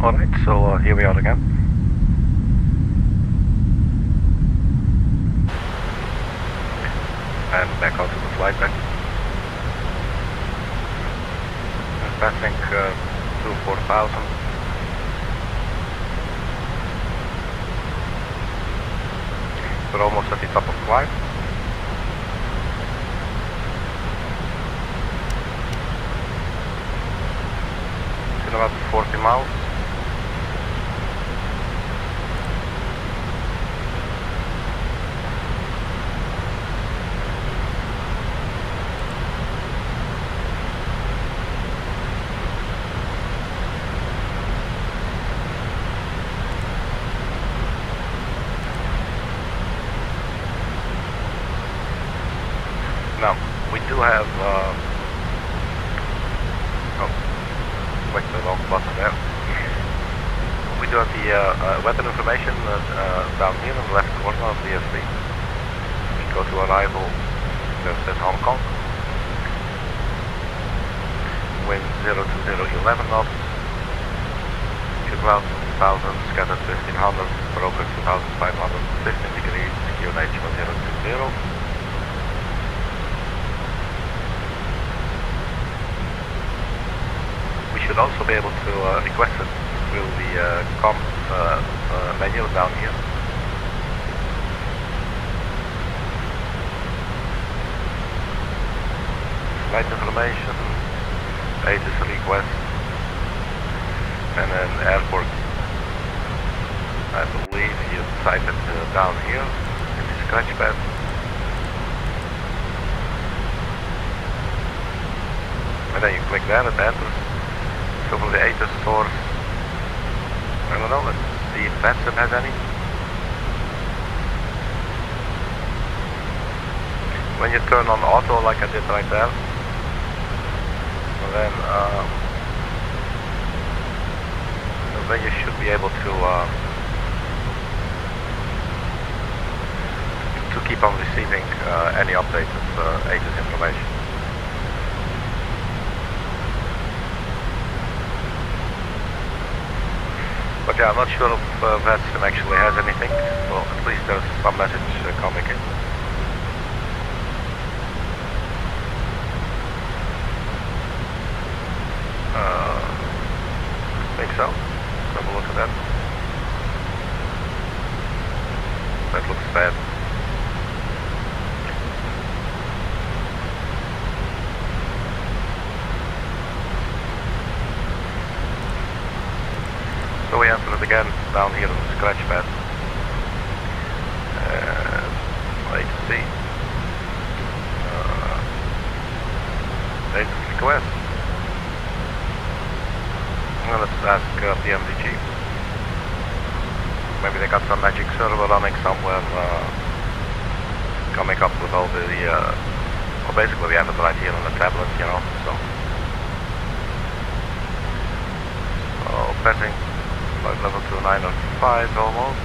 Alright, so here we are again. And back onto the flight deck. And passing through 4,000. We're almost at the top of climb. It's in about 40 miles. Now, we do have, click the wrong button there. We do have the weather information down here in the left corner of the S3. We go to arrival, that says Hong Kong. Wind 020 11 knots. Fuel cloud 1000, scattered 1500, broken 2515 degrees, QNH 1020. Should also be able to request it through the comp menu down here. Flight information, status request, and then airport. I believe you type it down here in the scratch pad. And then you click there, it enters. So from the ATIS source, I don't know, let's see if Betsson has any. When you turn on auto like I did right there, then you should be able to keep on receiving any updated ATIS information. But yeah, I'm not sure if Betsson actually has anything. Well, at least there's some message coming in. I think so. Let's have a look at that. That looks bad. So we enter it again down here on the scratch pad. Wait to see. Status request. Well, let's ask PMDG. Maybe they got some magic server running somewhere, coming up with all the, well, basically we have it right here on the tablet, you know, so passing flight level 2905 almost.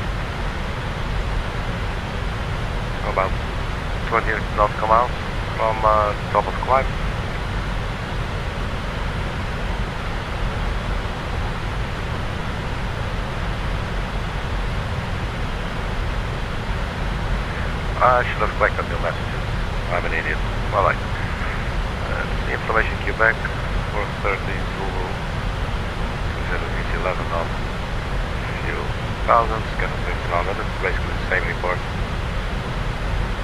About 20 knots come out from top of climb. I should have collected new messages. I'm an idiot. Well, the information Quebec 430 Zulu 11 knots. Fuel 1000, schedule 1500. It's basically the same report.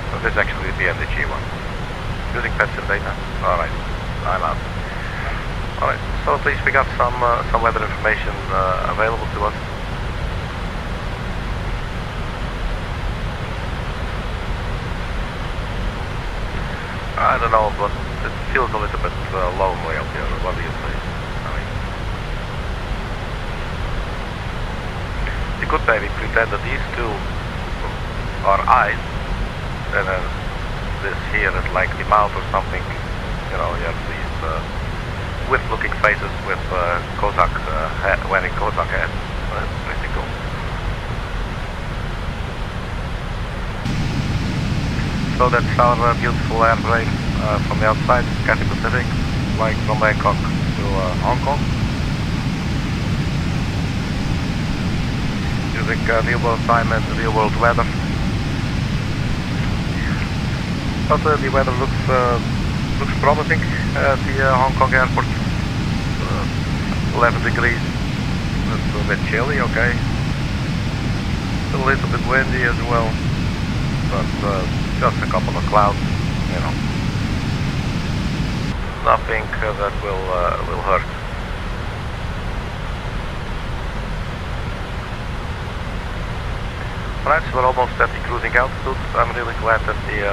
So this is actually the PMDG one. Using Betsson data. Alright, I'm out. Alright, so at least we got some weather information available to us. I don't know, but it feels a little bit lonely up here. What do you say? I mean, you could maybe pretend that these two are eyes, and then this here is like the mouth or something. You know, you have these whip-looking faces with Cossack wearing Cossack hats. That's pretty cool. So that's our beautiful airplane from the outside, Cathay Pacific, flying from Bangkok to Hong Kong. using real world time and real world weather. But the weather looks promising at the Hong Kong airport. 11 degrees. It's a bit chilly, okay. A little bit windy as well, but just a couple of clouds, you know. Nothing that will hurt. Alright, so we're almost at the cruising altitude. I'm really glad that the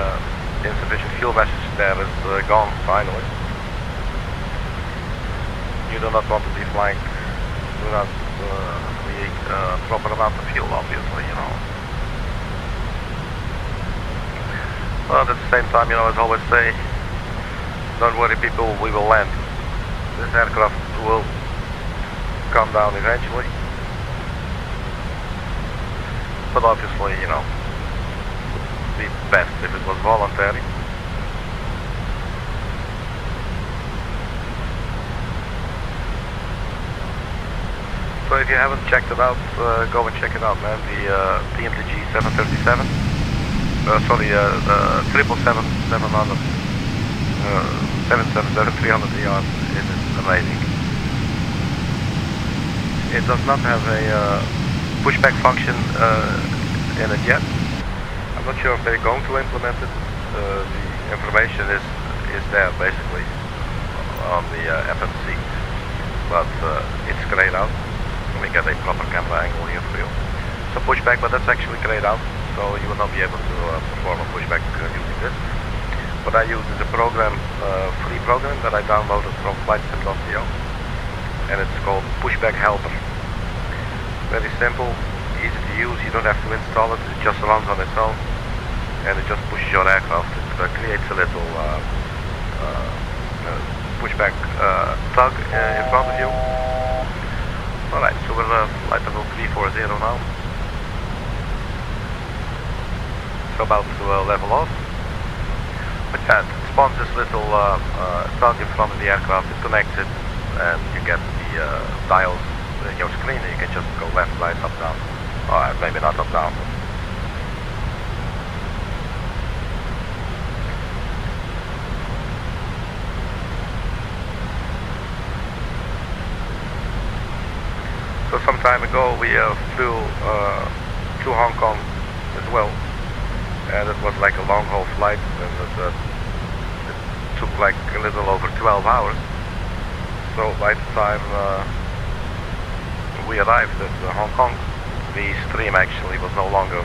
insufficient fuel message there is gone finally. You do not want to be flying, do not the proper amount of fuel, obviously, you know. But at the same time, you know, as I always say, don't worry people, we will land. This aircraft will come down eventually. But obviously, you know, it'd be best if it was voluntary. So if you haven't checked it out, go and check it out, man. The PMDG 737, sorry, 777-700, 777-300ER is amazing. It does not have a pushback function in it yet. I'm not sure if they're going to implement it. The information is there basically on the FMC, but it's grayed out. We get a proper camera angle here for you. So pushback, but that's actually grayed out, so you will not be able to perform a pushback using this. What I use is a program, free program that I downloaded from flightsim.co, and it's called Pushback Helper. Very simple, easy to use, you don't have to install it, it just runs on its own, and it just pushes your aircraft. It creates a little pushback tug in front of you. Alright, so we're flight level 340 now. So about to level off. But yeah, it spawns this little tug in front of the aircraft, it connects it, and you get the dials in your screen, and you can just go left, right, up, down. Alright, maybe not up, down. So some time ago we flew to Hong Kong as well, and it was like a long haul flight, and it took like a little over 12 hours. So by the time we arrived at Hong Kong, the stream actually was no longer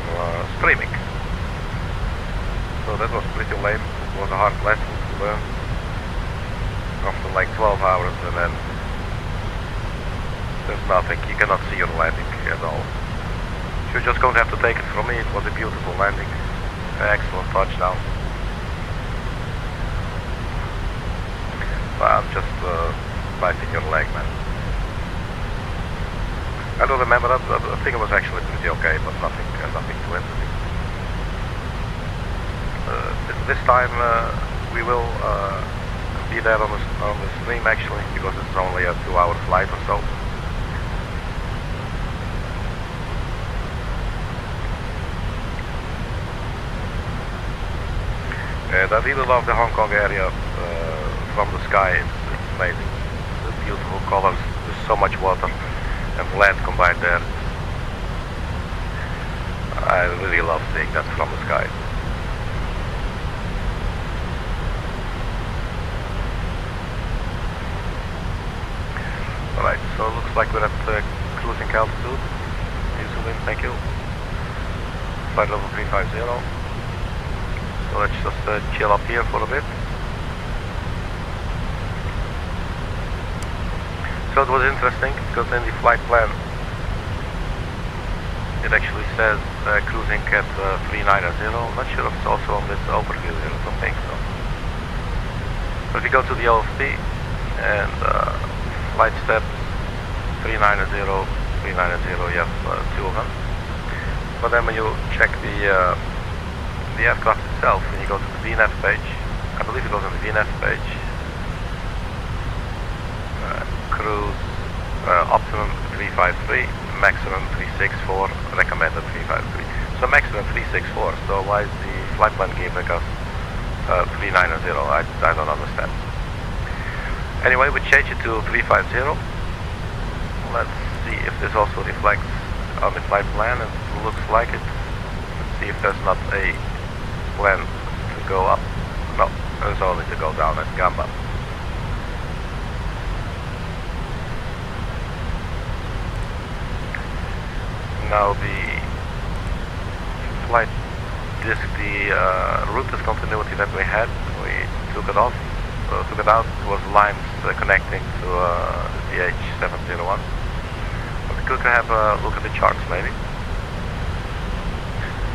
streaming. So that was pretty lame. It was a hard lesson to learn after like 12 hours, and then there's nothing, you cannot see your landing at all. So you're just going to have to take it from me. It was a beautiful landing, an excellent touchdown. But I'm just biting your leg, man. I don't remember that, I think it was actually pretty okay, but nothing too interesting. This time we will be there on the stream actually, because it's only a 2-hour flight or so. And I really love the Hong Kong area from the sky. It's amazing. The beautiful colors. There's so much water and land combined there. I really love seeing that from the sky. Alright, so it looks like we're at cruising altitude. Easily, thank you. Flight level 350. So let's just chill up here for a bit. So it was interesting because in the flight plan it actually says cruising at 390. I'm not sure if it's also on this overview here, I don't think so. But if you go to the OFP and flight steps 390, 390, you have two of them. But then when you check the aircraft itself, when you go to the VNAV page, I believe it goes on the VNAV page, cruise optimum 353, maximum 364, recommended 353. So maximum 364, so why is the flight plan giving us 390? I don't understand. Anyway, we change it to 350. Let's see if this also reflects on the flight plan. It looks like it. Let's see if there's not a plan to go up. No, there's only to go down at Gamba. Now the flight disk, the route discontinuity that we had, we took it off, took it out. It was lines connecting to the VHHH. But we could have a look at the charts maybe.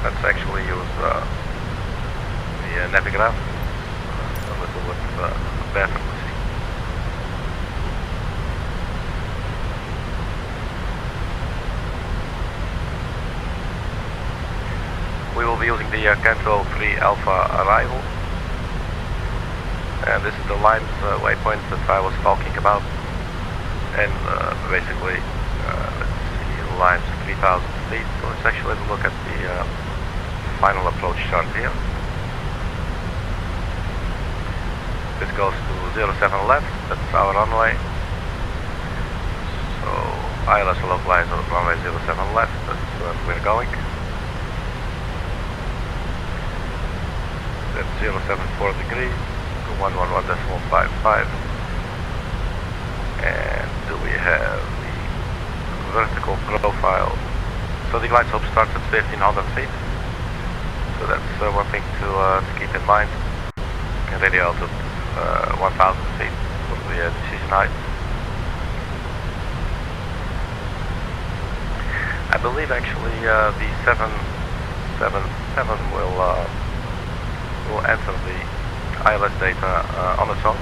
Let's actually use the Navigraph a little bit better. We will be using the CANTO 3 Alpha arrival, and this is the lines waypoint that I was talking about, and basically let's see, lines 3000 feet. So let's actually look at the final approach chart here. This goes to 07 left, that's our runway. So ILS localize on runway 07 left, that's where we're going. That's 074 degrees, 111.55. And do we have the vertical profile? So the glide slope starts at 1500 feet. So that's one thing to keep in mind. And radio altitude 1000 feet for the decision height. I believe actually the 777 will enter the ILS data on its own.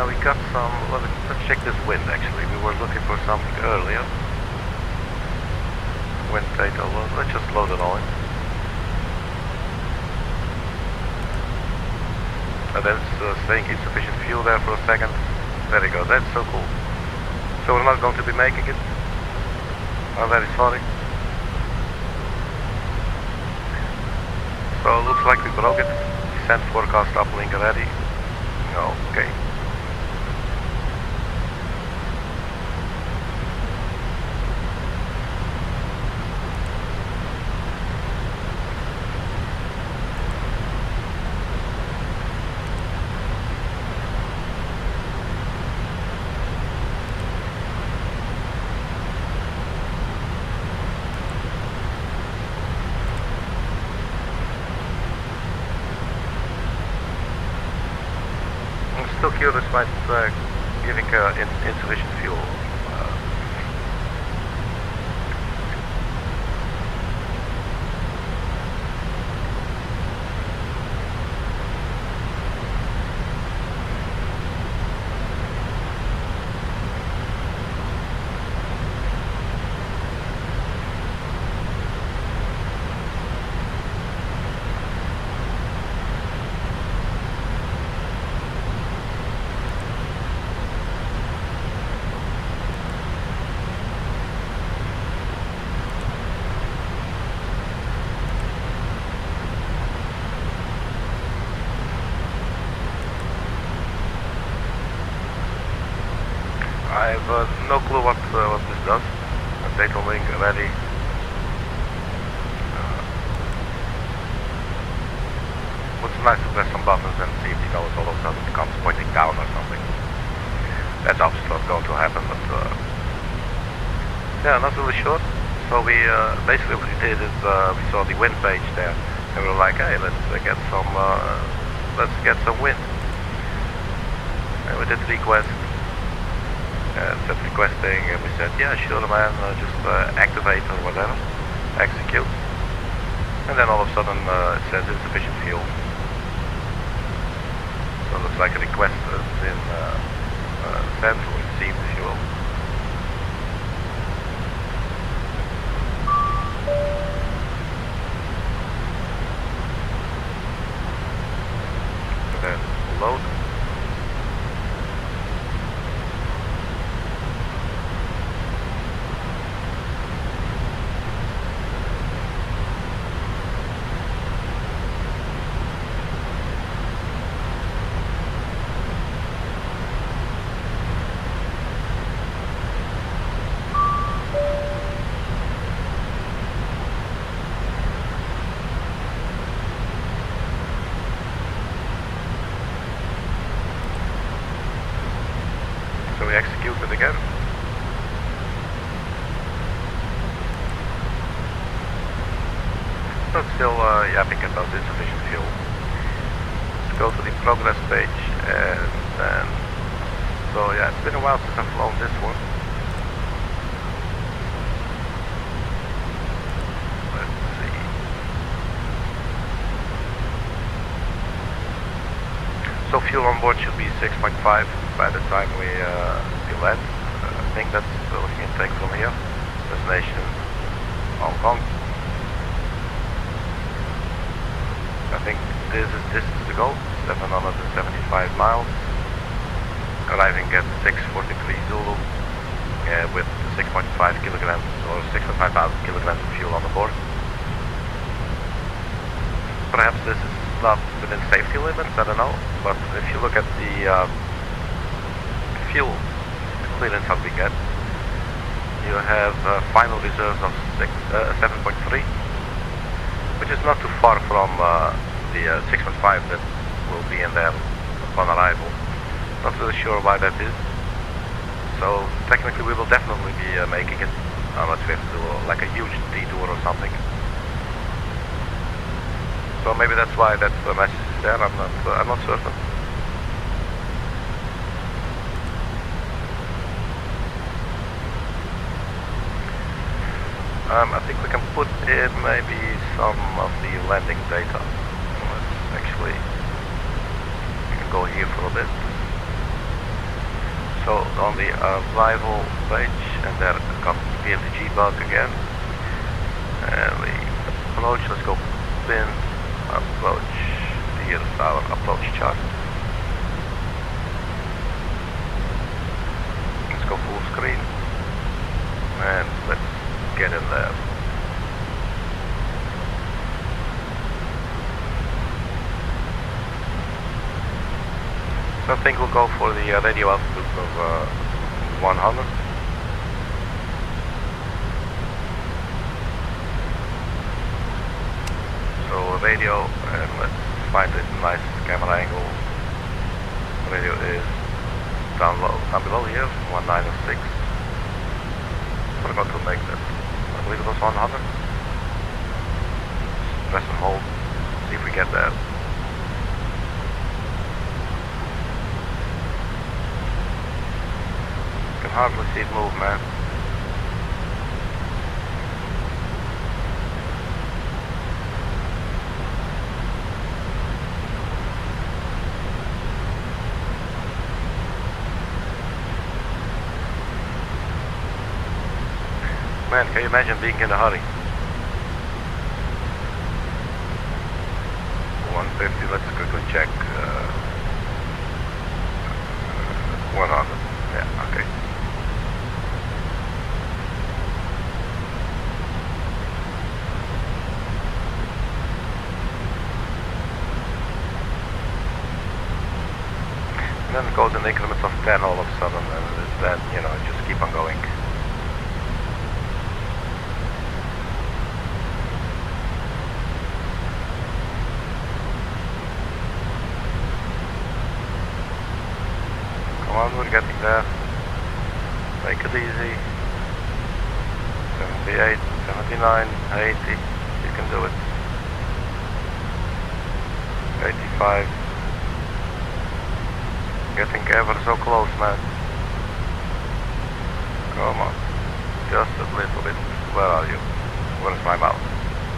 We got some, let's check this wind actually. We were looking for something earlier. Wind data, let's just load it all in. And then it's saying insufficient fuel there for a second. There you go, that's so cool. So we're not going to be making it. I'm very sorry. So it looks like we broke it. Descent forecast uplink ready. Okay. Still curious about giving insufficient fuel. I have no clue what this does. Data link ready. It's nice to press some buttons and see if the nose all of a sudden comes pointing down or something. That's obviously not going to happen, but yeah, not really sure. So we basically what we did is we saw the wind page there, and we were like, hey, let's get some wind. And we did request. Said requesting, and we said, yeah, sure, man, just activate or whatever, execute. And then all of a sudden it says insufficient fuel. So it looks like a request has been sent to receive the fuel. And then load. So we execute it again. But still yapping about insufficient fuel. Let's go to the progress page and then... So yeah, it's been a while since I've flown this one. Let's see. So fuel on board should be 6.5 by the time we land. I think that's what we can take from here. Destination Hong Kong. I think this is distance to go, 775 miles. Arriving at 643 Zulu with 6.5 kilograms or 6.5 thousand kilograms of fuel on the board. Perhaps this is not within safety limits, I don't know, but if you look at the fuel clearance that we get, you have final reserves of 7.3, which is not too far from the 6.5 that will be in there upon arrival. Not really sure why that is. So technically we will definitely be making it, unless we have to do like a huge detour or something. So maybe that's why that message is there. I'm not certain. I think we can put in maybe some of the landing data. Let's actually, we can go here for a bit. So on the arrival page, and there comes PMDG bug again. And we approach, let's go pin, approach, here's our approach chart. Let's go full screen. And let's get in there. So I think we'll go for the radio altitude of 100. So radio, and let's find a nice camera angle. Radio is down below here, 1906. Forgot to make that. I believe it was 100. Press and hold, see if we get there. Can hardly see it move, man. Man, can you imagine being in a hurry? 150, let's quickly check. 100, yeah, okay. And then it goes in increments of 10 all of a sudden, and then, you know, just keep on going. Come on, we're getting there. Take it easy. 78, 79, 80. You can do it. 85. Getting ever so close, man. Come on. Just a little bit. Where are you? Where's my mouse?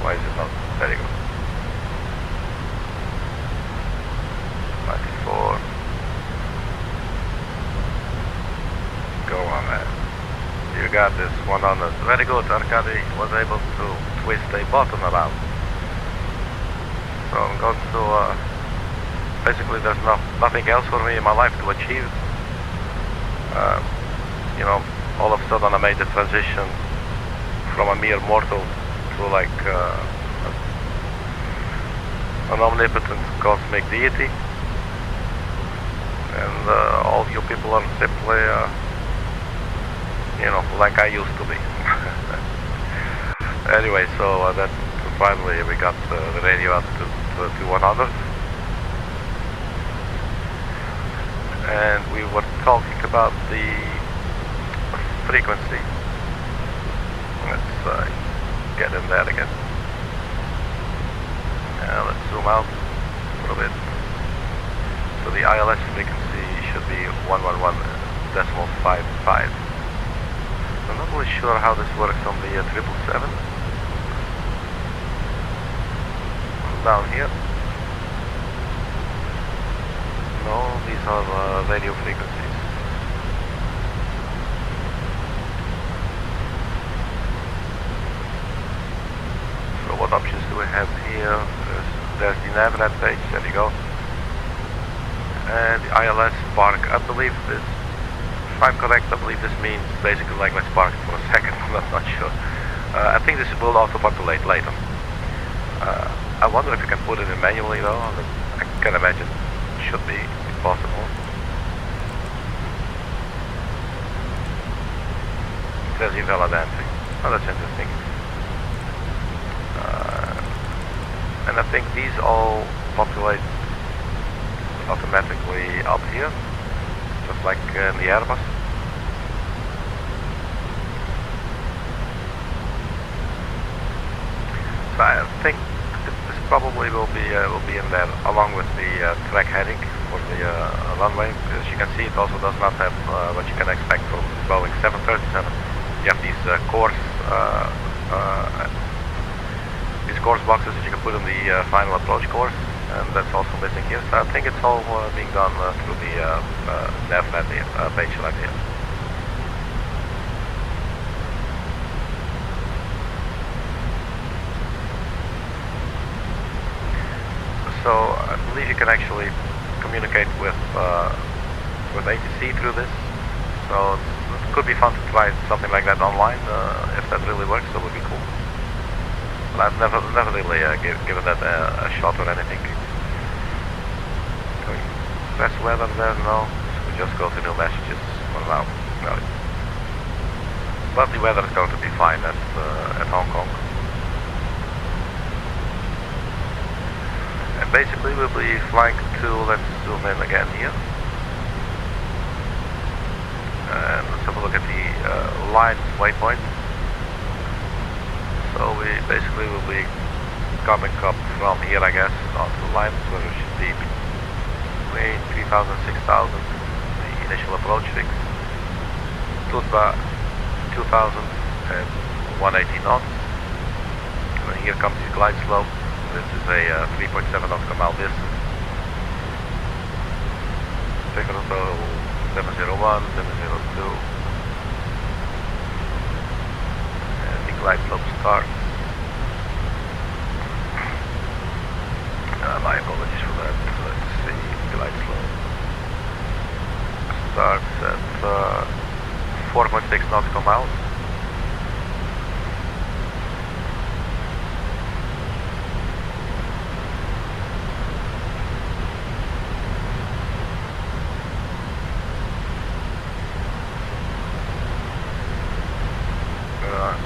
Why is it not? Very good. 94. Go on, man. You got this 100. Very good. Arkady was able to twist a button around. So I'm going to, basically there's nothing else for me in my life to achieve. You know, all of a sudden I made the transition from a mere mortal to like an omnipotent cosmic deity. And all you people are simply, you know, like I used to be. Anyway, so that finally we got the radio up to 100. And we were talking about the frequency. Let's get in there again. Let's zoom out a little bit. So the ILS frequency should be 111.55. I'm not really sure how this works on the 777. Down here. No, these are radio frequencies. So what options do we have here? There's the Navnet page, there you go. And the ILS park, I believe this, if I'm correct, I believe this means basically like let's park for a second, I'm not sure. I think this will auto-populate later. I wonder if you can put it in manually though, I can imagine it should be possible. It says invalid entry. Oh, that's interesting. And I think these all populate automatically up here, just like in the Airbus. So I think this probably will be in there along with the track heading for the runway. As you can see, it also does not have what you can expect from Boeing 737. You have these course boxes that you can put in the final approach course, and that's also missing here. So I think it's all being done through the NavNet page right here. So I believe you can actually communicate with ATC through this. So it could be fun to try something like that online. If that really works, that would be cool. But I've never really given that a shot or anything. Can we press weather there? No. So we just go to new messages for now. No. But the weather is going to be fine at Hong Kong. And basically we'll be flying to, let's zoom in again here. And let's have a look at the line waypoint. So we basically will be coming up from here, I guess, onto the lines where it should be between 3,000 and 6,000, the initial approach fix. Tutba 2,000 and 180 knots. And here comes the glide slope. This is a 3.7 nautical mile distance. Piccolo 701, 702. And the glide slope starts. My apologies for that. Let's see, glide slope starts at 4.6 nautical miles.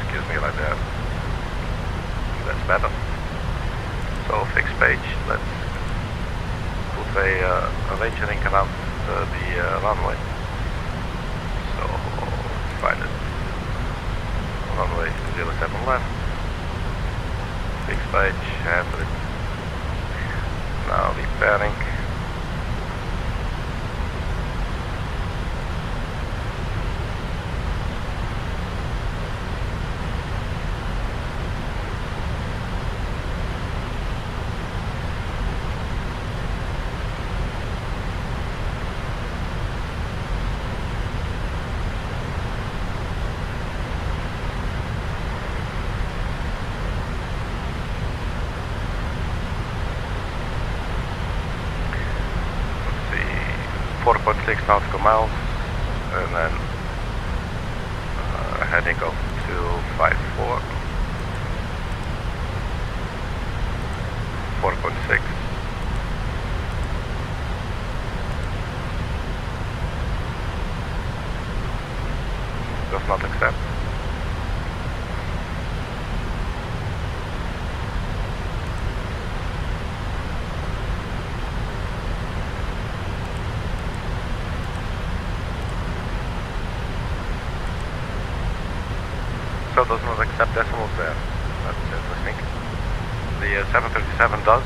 Excuse me, like that. That's better. So fixed page. Let's put a range link around the runway. So let's find it. Runway 07 left. Fixed page. Handle it. Now the pairing. 4.6 nautical miles, and then heading of 254, 4.6. Does not accept. So does not accept decimals there. That's interesting. The 737 does.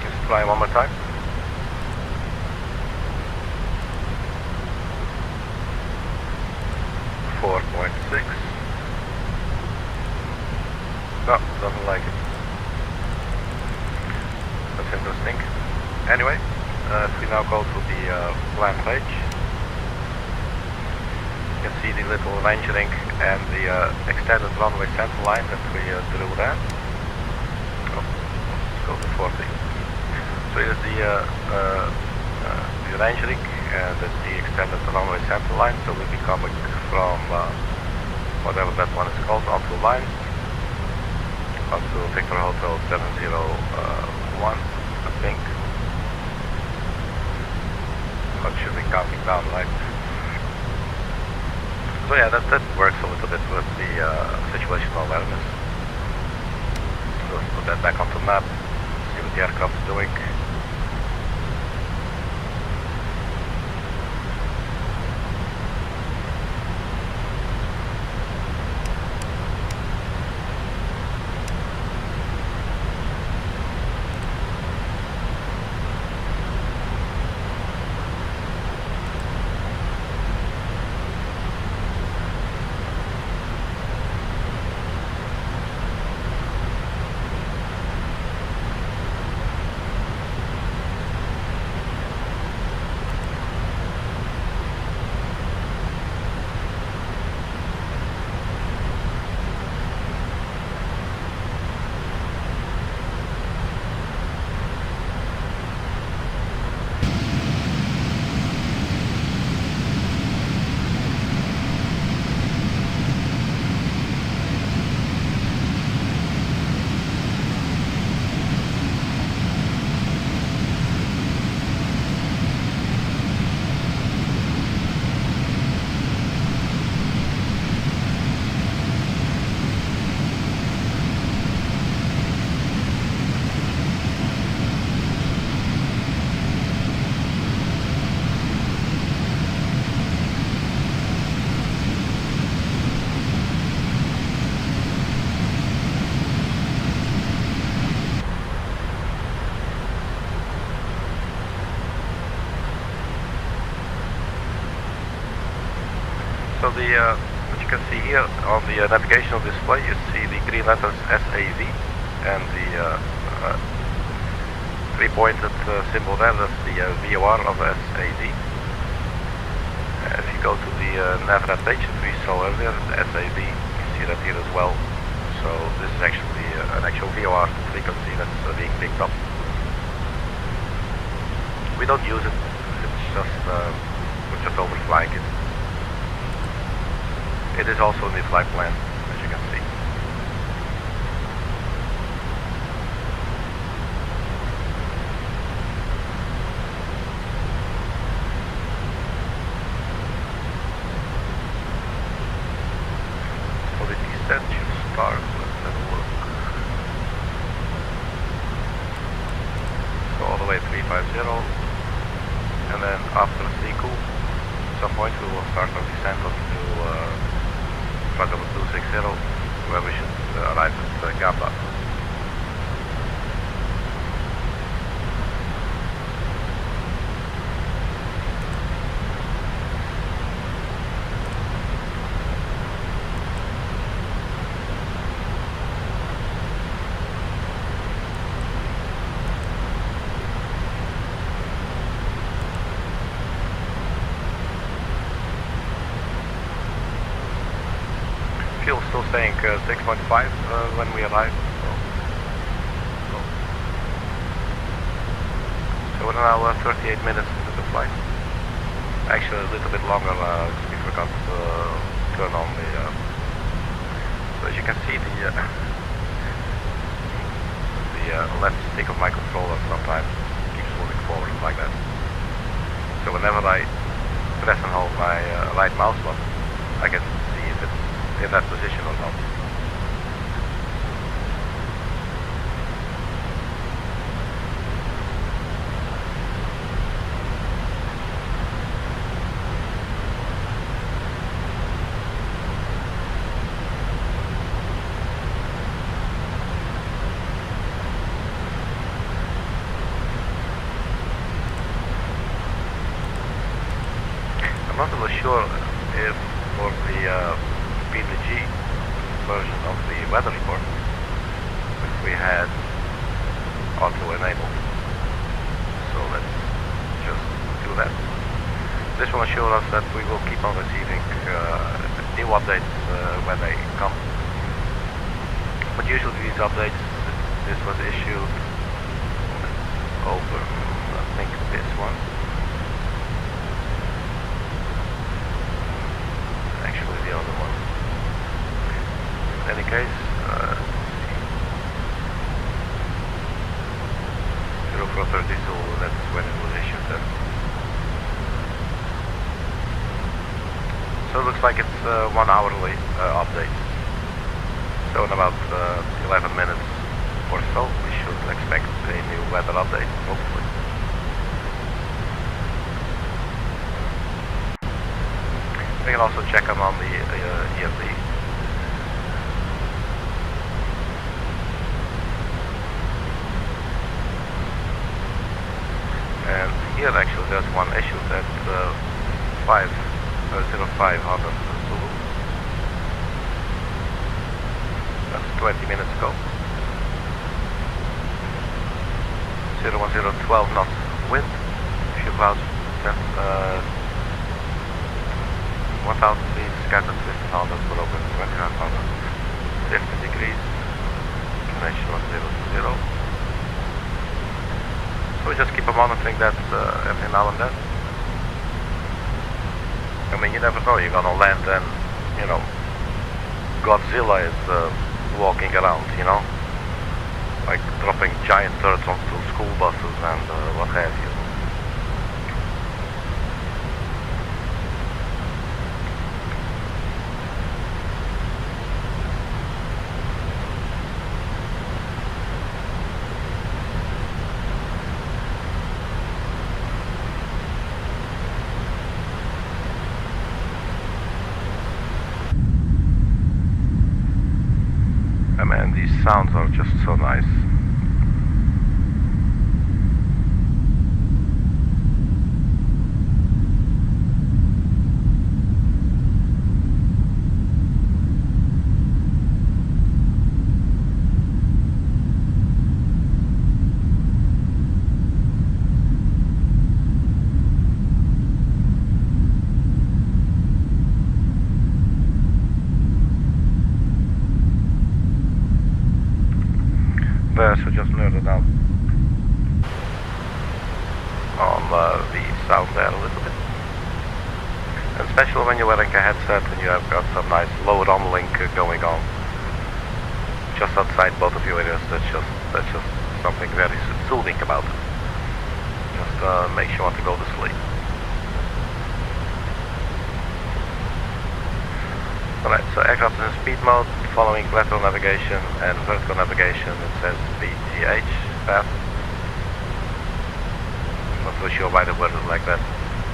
Just try one more time. No, doesn't like it. That's interesting. Anyway, if we now go to the plan page, you can see the little range-ring and the extended runway center line that we drew there. Oh, let's go to 40. So here's the range-ring and that's the extended runway center line. So we'll be coming from whatever that one is called onto line, onto Victor Hotel 701, I think. What should be counting down, right? So yeah, that works a little bit with the situational awareness. So let's put that back onto the map, see what the aircraft is doing. So what you can see here on the navigational display, you see the green letters SAV and the three-pointed symbol there, that's the VOR of SAD. If you go to the Navrat page that we saw earlier, the SAV, you see that here as well. So this is actually an actual VOR frequency that's being picked up. We don't use it, it's just we're just overflying it. It is also in the flight plan, as you can see. So the descent should start, let's have a look. So all the way 350, and then after SIKOU, at some point we will start our descent up to flight number 260, where we should arrive at Gapa. Fuel still saying 6.5 when we arrive. So So we're now 38 minutes into the flight. Actually a little bit longer because we forgot to turn on the... so as you can see the left stick of my controller sometimes keeps moving forward like that. So whenever I press and hold my right mouse button, I can see if it's in that position or not. I'm not really sure if for the PMDG version of the weather report, if we had auto enabled. So let's just do that. This will assure us that we will keep on receiving new updates when they come. But usually these updates, this was issued over, I think, this one. Actually the other one. In any case, 0432, that's when it was issued then. So it looks like it's 1 hourly update. So in about 11 minutes or so we should expect a new weather update, hopefully. We can also check them on the EFD. And here actually there's one issue at 0500 Zulu. That's 20 minutes ago. 01012 knots wind, few clouds, 1000 feet, scattered 1500, broken 2500, 50 degrees, inclination 1020. So we just keep on monitoring that every now and then. I mean, you never know, you're gonna land and, you know, Godzilla is walking around, you know, like dropping giant turrets onto school buses and what have you. Man, these sounds are just so nice. So just nerded out on the sound there a little bit. And especially when you're wearing a headset and you have got some nice low rumbling going on just outside both of your ears, that's just something very soothing about it. Just makes you want to go to sleep. Alright, so aircraft is in speed mode, following lateral navigation and vertical navigation. It says VHHH path. I'm not so sure why they worded it like that.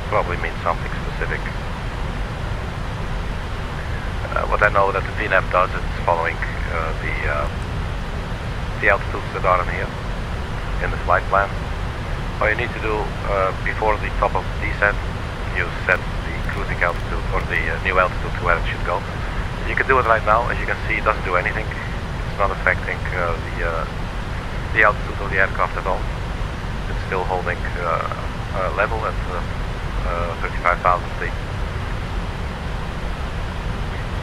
Probably means something specific. What I know that the VNAV does, it's following the altitudes that are in here in the flight plan. All you need to do before the top of descent, you set the cruising altitude or the new altitude to where it should go. You can do it right now. As you can see, it doesn't do anything. It's not affecting the altitude of the aircraft at all. It's still holding level at 35,000 feet.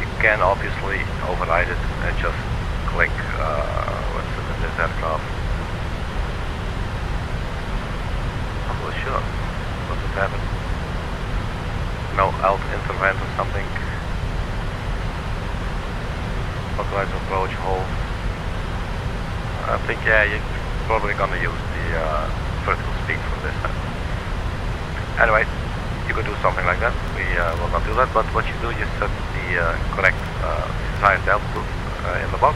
You can obviously override it and just click what's it in this aircraft? approach hole. I think, yeah, you're probably gonna use the vertical speed for this time. Anyway, you could do something like that. We will not do that, but what you do, you set the correct desired altitude in the box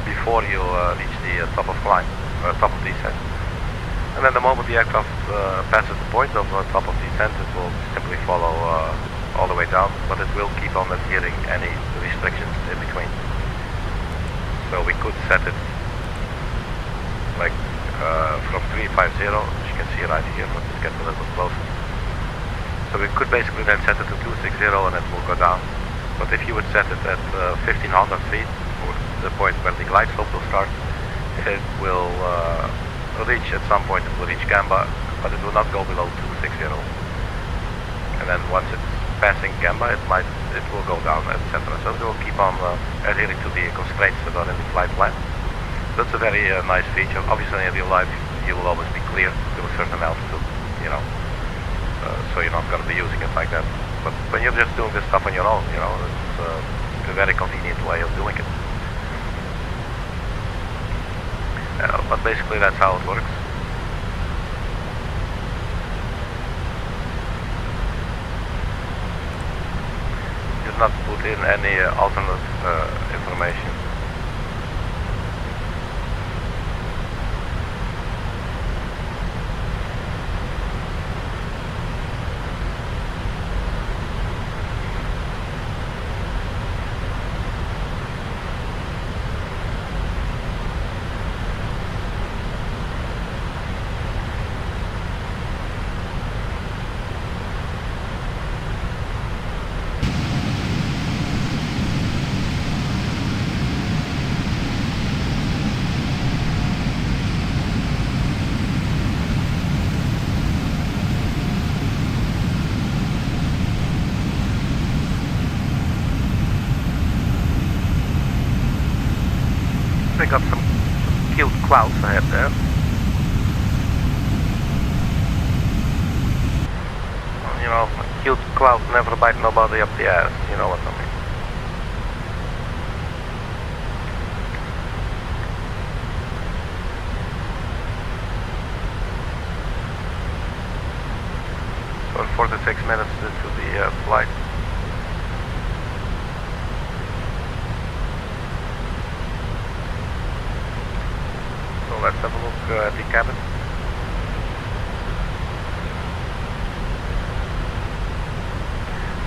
before you reach the top of climb, or top of descent. And then the moment the aircraft passes the point of top of descent, it will simply follow all the way down, but it will keep on adhering any restrictions in between. So we could set it like from 350, as you can see right here. Let's get a little bit closer. So we could basically then set it to 260 and it will go down. But if you would set it at 1500 feet, or the point where the glide slope will start, it will reach at some point, it will reach Gamba, but it will not go below 260. And then once it's passing Gamba, it will go down, etc. So it will keep on adhering to the constraints that are in the flight plan. That's a very nice feature. Obviously in real life you will always be clear to a certain altitude, you know. So you're not going to be using it like that. But when you're just doing this stuff on your own, you know, it's a very convenient way of doing it. But basically that's how it works. You did not put in any alternate information. We got some cute clouds ahead there. You know, cute clouds never bite nobody up the ass, you know what I mean. So 46 minutes into the flight. Let's have a look at the cabin.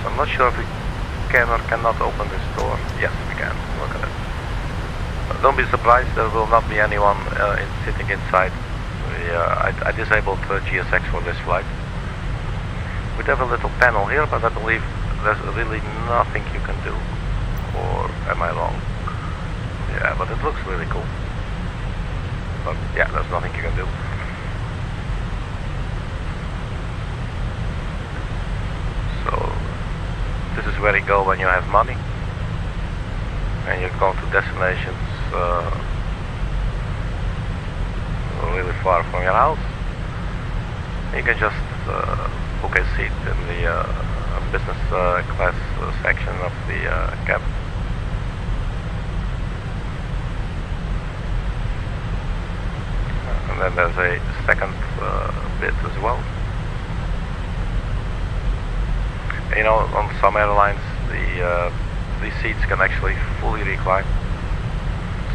So I'm not sure if we can or cannot open this door. Yes, we can. Look at it. But don't be surprised, there will not be anyone sitting inside. I disabled GSX for this flight. We have a little panel here, but I believe there's really nothing you can do. Or am I wrong? Yeah, but it looks really cool. But yeah, there's nothing you can do. So this is where you go when you have money and you're going to destinations really far from your house. You can just book a seat in the business class section of the cabin. And then there's a second bit as well. And, you know, on some airlines, these seats can actually fully recline,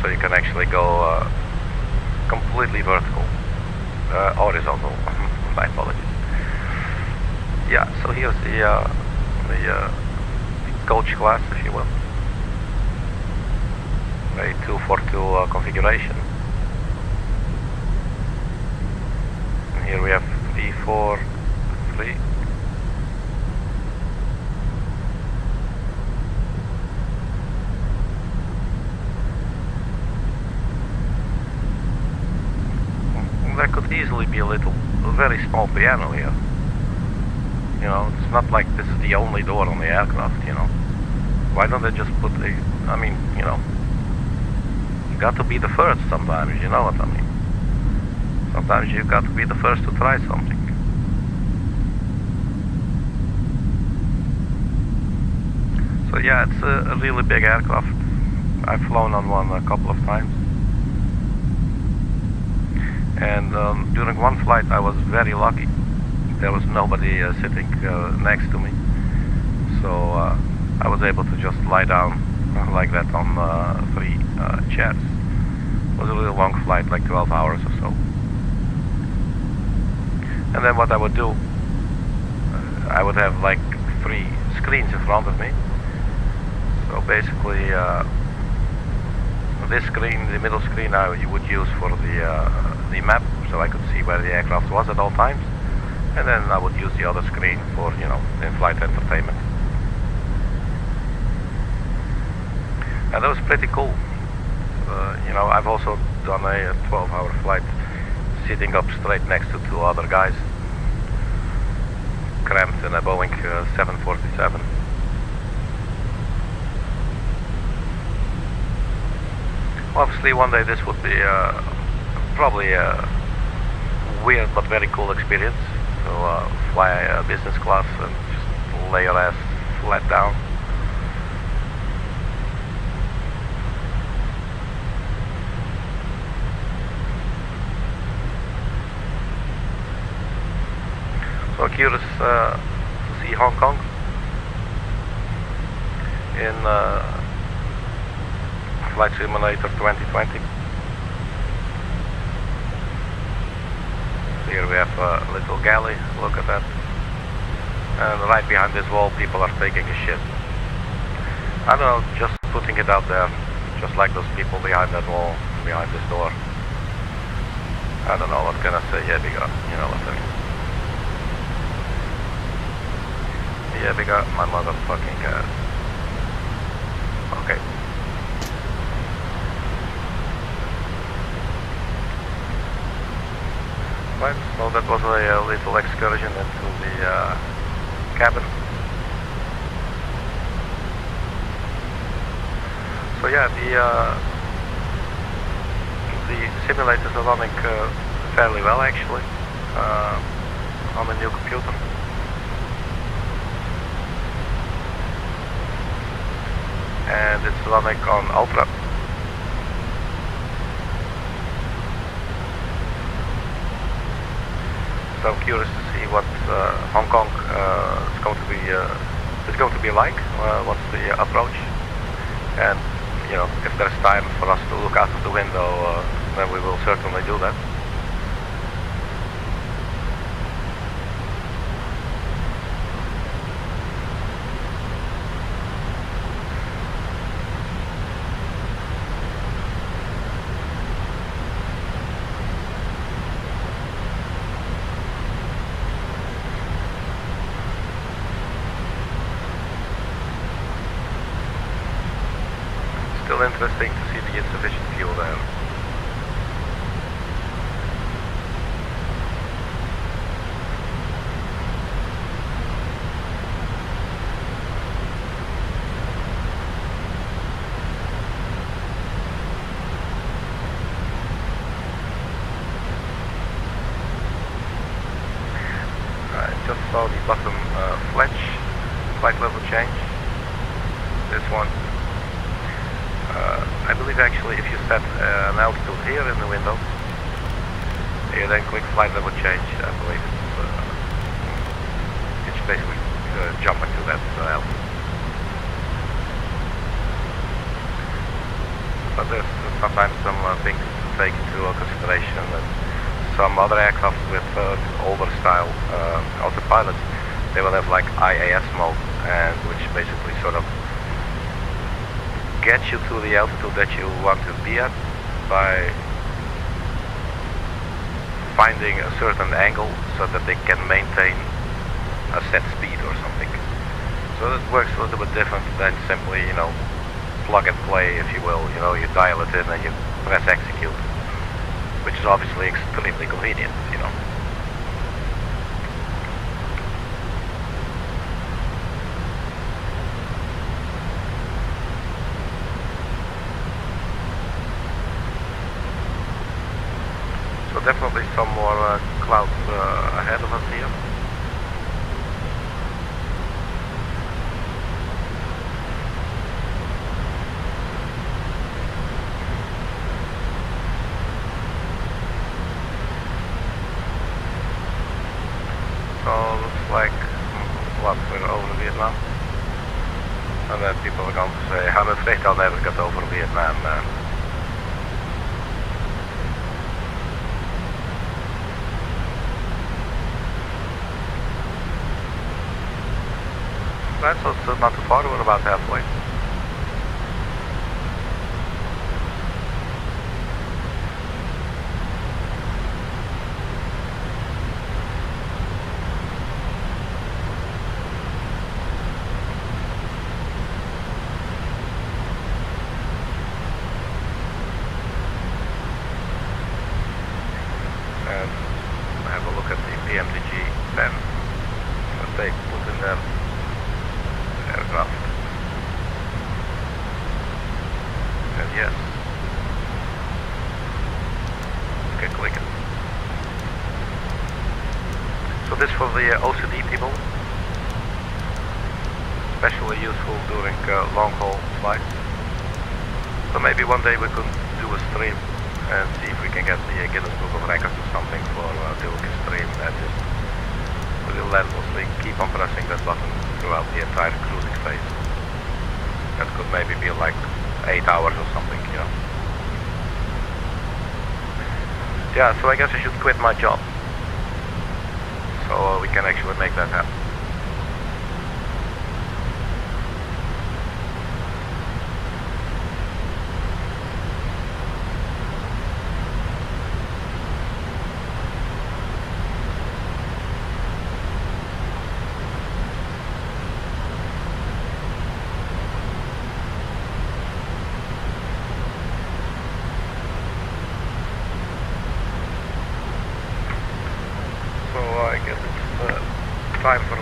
so you can actually go completely vertical, horizontal. My apologies. Yeah, so here's the coach class, if you will, a 242 configuration. Here we have 343. There could easily be a very small piano here. You know, it's not like this is the only door on the aircraft, you know. Why don't they just put a, I mean, you know, you got to be the first sometimes, you know what I mean. Sometimes you've got to be the first to try something. So yeah, it's a really big aircraft. I've flown on one a couple of times. And during one flight I was very lucky. There was nobody sitting next to me. So I was able to just lie down like that on 3 chairs. It was a really long flight, like 12 hours or so. And then what I would do, I would have like 3 screens in front of me. So basically, this screen, the middle screen, you would use for the map, so I could see where the aircraft was at all times. And then I would use the other screen for, in-flight entertainment. And that was pretty cool. I've also done a 12-hour flight sitting up straight next to 2 other guys, cramped in a Boeing 747. Obviously one day this would be probably a weird but very cool experience. So fly business class and just lay your ass flat down. So curious to see Hong Kong in Flight Simulator 2020. Here we have a little galley, look at that. And right behind this wall people are taking a shit. I don't know, just putting it out there, just like those people behind that wall, behind this door. I don't know, what can I say? Yeah, bigger, you know what I mean. Yeah, bigger, my motherfucking ass. Okay. Right, so that was a little excursion into the cabin. So yeah, the simulators are running fairly well actually on the new computer. And it's running on Ultra. So I'm curious to see what Hong Kong is going to be like. What's the approach? And if there's time for us to look out of the window, then we will certainly do that. Still interesting to see the insufficient fuel there. I just saw the bottom flight level change. This one. I believe actually if you set an altitude here in the window, you then click flight level change, I believe it's basically jumping to that altitude. But there's sometimes some things to take into consideration. And some other aircraft with older style autopilots, they will have like IAS mode, and which basically sort of get you to the altitude that you want to be at by finding a certain angle so that they can maintain a set speed or something. So that works a little bit different than simply, plug and play, if you will. You dial it in and you press execute, which is obviously extremely convenient, So definitely some more clouds ahead of us here. So we're going to say, I'm afraid I'll never get over Vietnam, man. Right, so it's not too far, we're about halfway. And have a look at the PMDG pen that they put in their aircraft. And yes, get clicking. So this for the OCD people, especially useful during long haul flights. So maybe one day we could do a stream and see if we can get the Guinness Book of Records or something for the stream and just relentlessly keep on pressing that button throughout the entire cruising phase. That could maybe be like 8 hours or something, you know. Yeah, so I guess I should quit my job so we can actually make that happen. Time for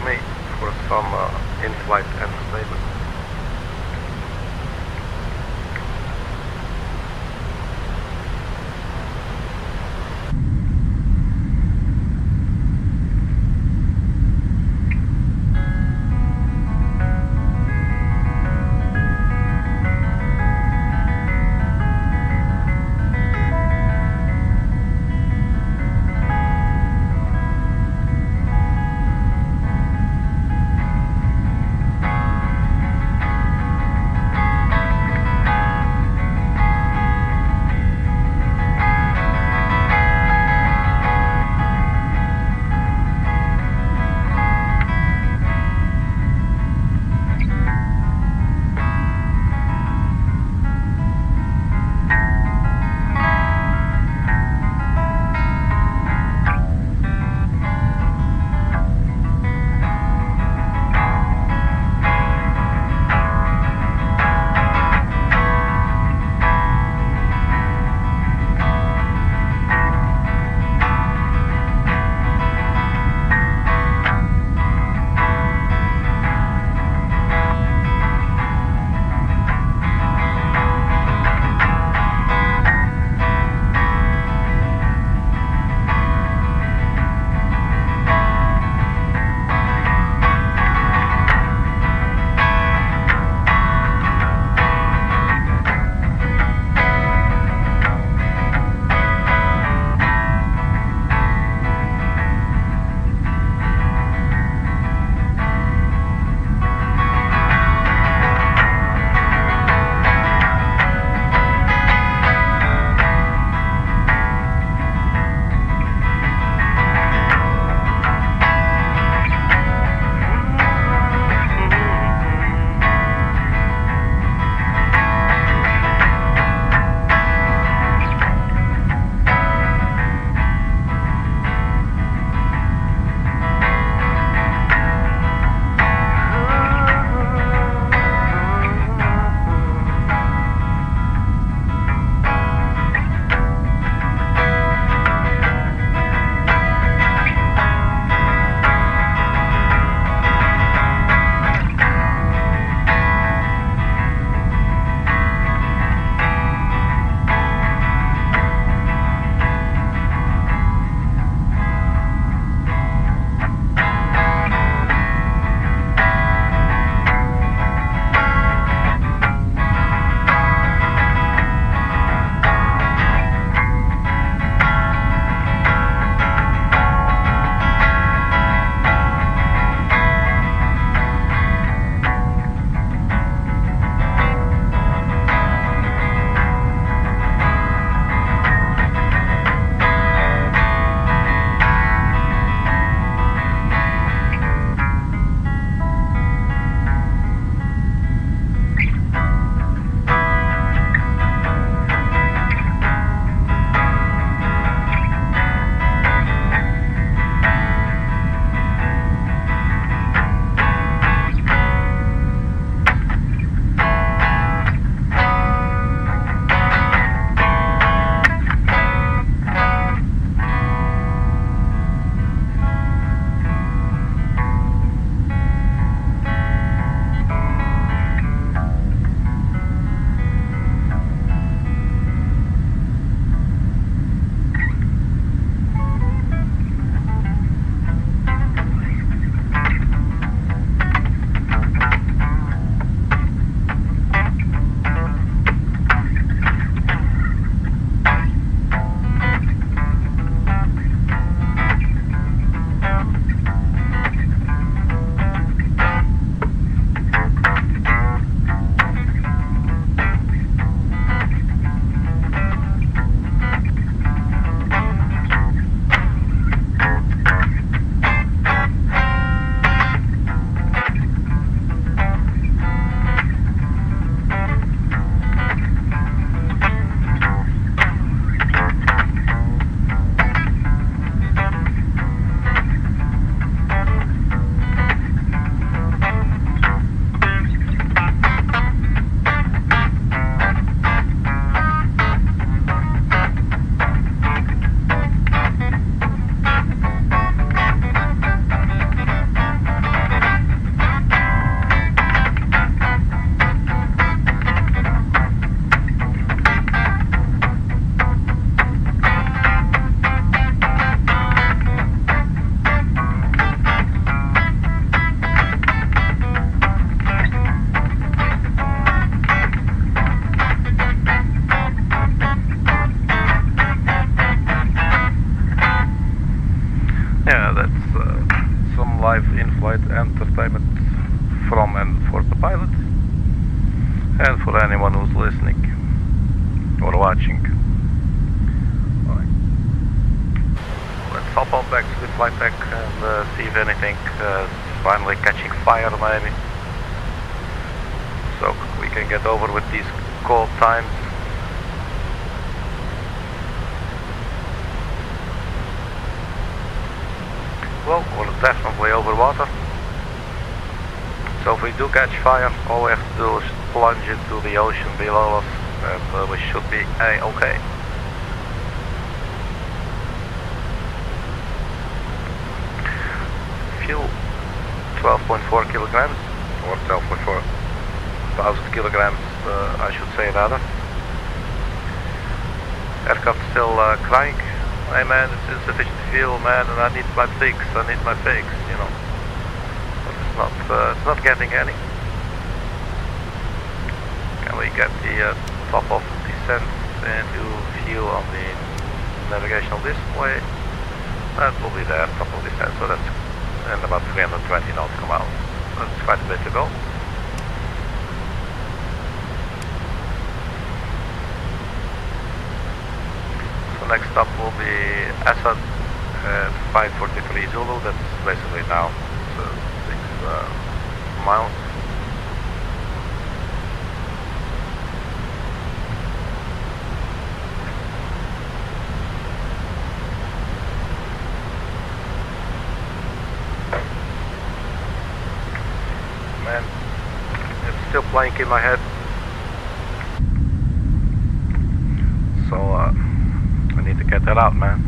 provide entertainment from and for the pilot and for anyone who's listening or watching. Alright. Let's hop on back to the flight deck and see if anything is finally catching fire maybe, so we can get over with these cold times. Well, we're definitely over water, so if we do catch fire, all we have to do is plunge into the ocean below us and we should be A-okay. Fuel 12.4 kilograms, or 12.4 thousand kilograms, I should say rather. Aircraft still crying. Hey man, it's insufficient fuel, man, and I need my fix, you know. But it's not getting any. Can we get the top of descent into fuel on the navigational display? That will be there, top of descent, so that's in about 320 nautical miles. That's quite a bit to go. Next stop will be ASSAD at 543 Zulu. That's basically now 6 miles. Man, it's still playing in my head. So I need to get that out, man.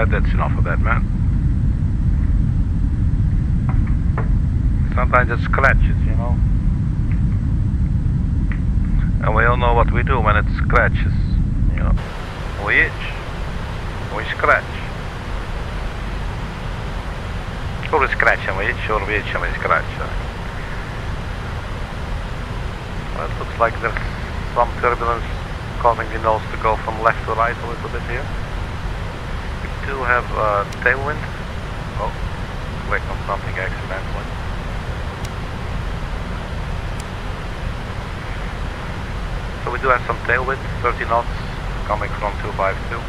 Alright, that's enough of that, man. Sometimes it scratches, you know. And we all know what we do when it scratches, you know. We itch, we scratch. Or we scratch and we itch, or we itch and we scratch. Well, it looks like there's some turbulence causing the nose to go from left to right a little bit here. We do have tailwind. Oh, clicked on something accidentally. So we do have some tailwind, 30 knots, coming from 252.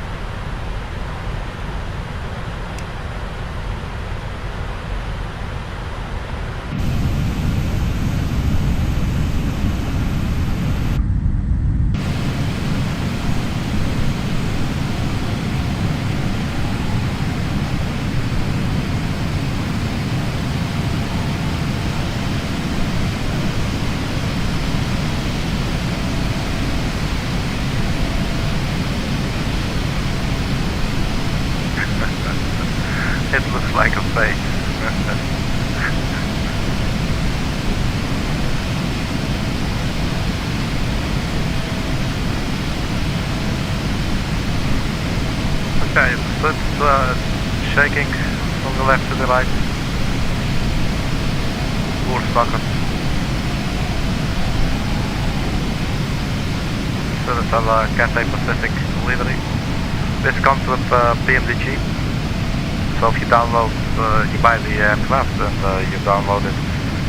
It looks like a fake. Okay, so it's shaking from the left to the right. Poor sucker. So that's our Cathay Pacific livery. This comes with PMDG. So if you download, you buy the aircraft and you download it,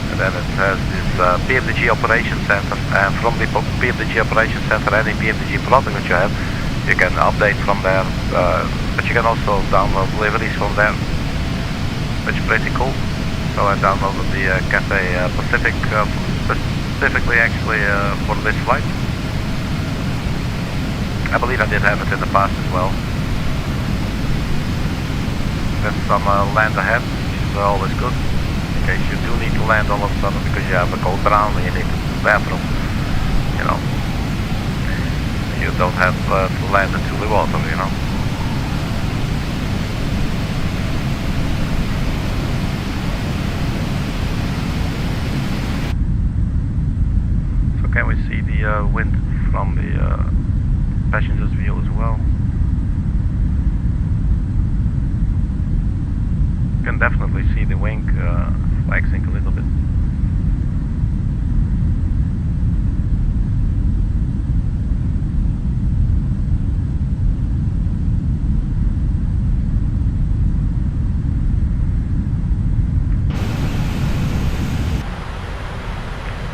and then it has this PMDG Operations Center, and from the PMDG Operations Center, any PMDG product that you have, you can update from there, but you can also download liveries from there, which is pretty cool. So I downloaded the Cathay Pacific specifically actually for this flight. I believe I did have it in the past as well. There's some land ahead, which is always good, in case you do need to land all of a sudden because you have a cold ground and you need to use the bathroom, you know. You don't have to land into the water, you know. So can we see the wind from the passenger's view as well? You can definitely see the wing flexing a little bit.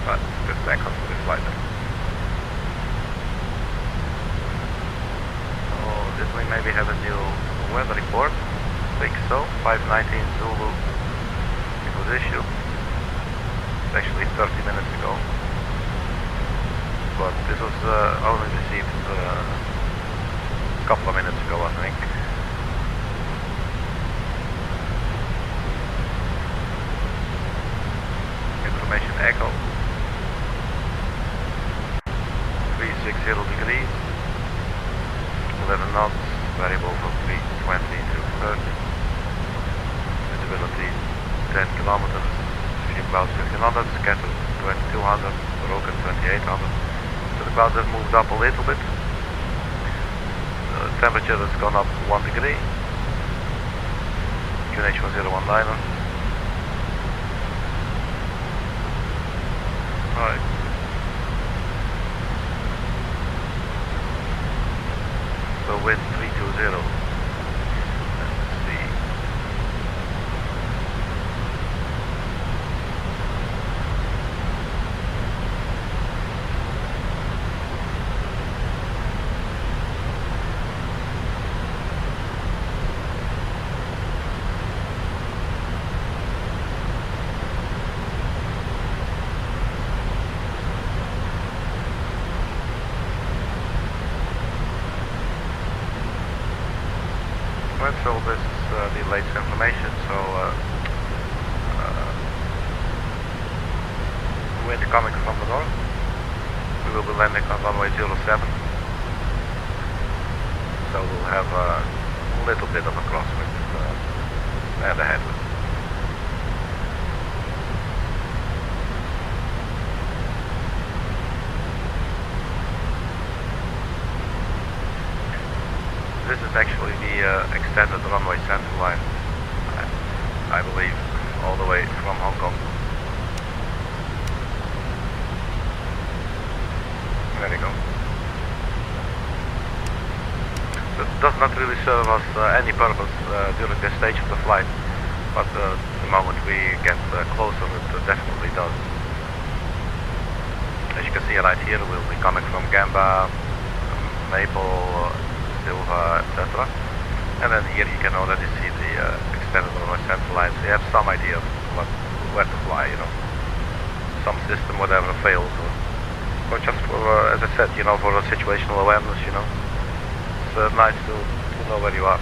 But just back up to the flight. So this we maybe have a new weather report. I think so, 519 Zulu, it was issued, it's actually 30 minutes ago, but this was only received a couple of minutes ago, I think. Information echo, 360 degrees, 11 knots, variable from 320 to 30. Visibility 10 kilometers, stream clouds 1500, scatter 2200, broken 2800. So the clouds have moved up a little bit. The temperature has gone up 1 degree. QNH 1019. Alright. So wind 320. So this is the latest information. So wind coming from the north. We will be landing on runway 07. So we'll have little bit of a crosswind and a headwind. This is actually the extended runway center line, I believe, all the way from Hong Kong. There you go. It does not really serve us any purpose during this stage of the flight, but the moment we get closer, it definitely does. As you can see right here, we'll be coming from Gamba, Maple, Silva, etc. And then here you can already see the extended runway center line, so you have some idea of where to fly, you know. Some system, whatever, fails, or just for, as I said, you know, for situational awareness, you know. It's nice to know where you are.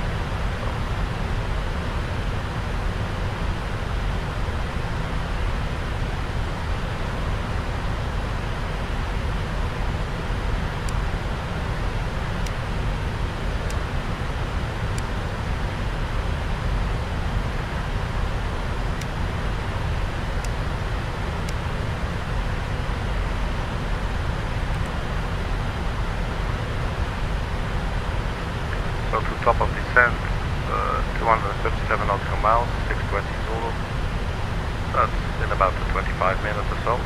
So to top of descent, 237 nautical miles, 620 Zulu. That's in about 25 minutes or so.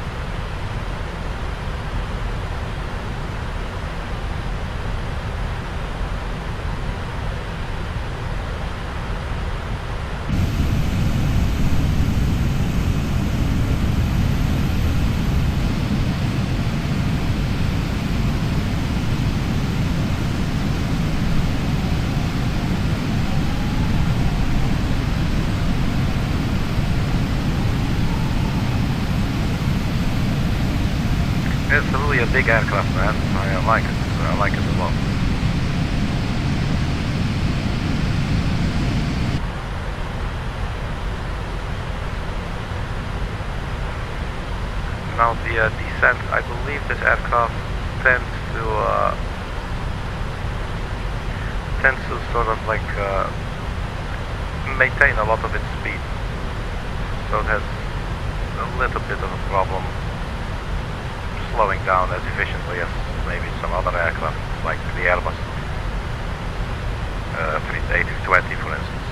It's really a big aircraft, man. I like it. I like it a lot. Now the descent, I believe this aircraft tends to sort of like maintain a lot of its speed. So it has a little bit of a problem slowing down as efficiently as maybe some other aircraft, like the Airbus A320, for instance.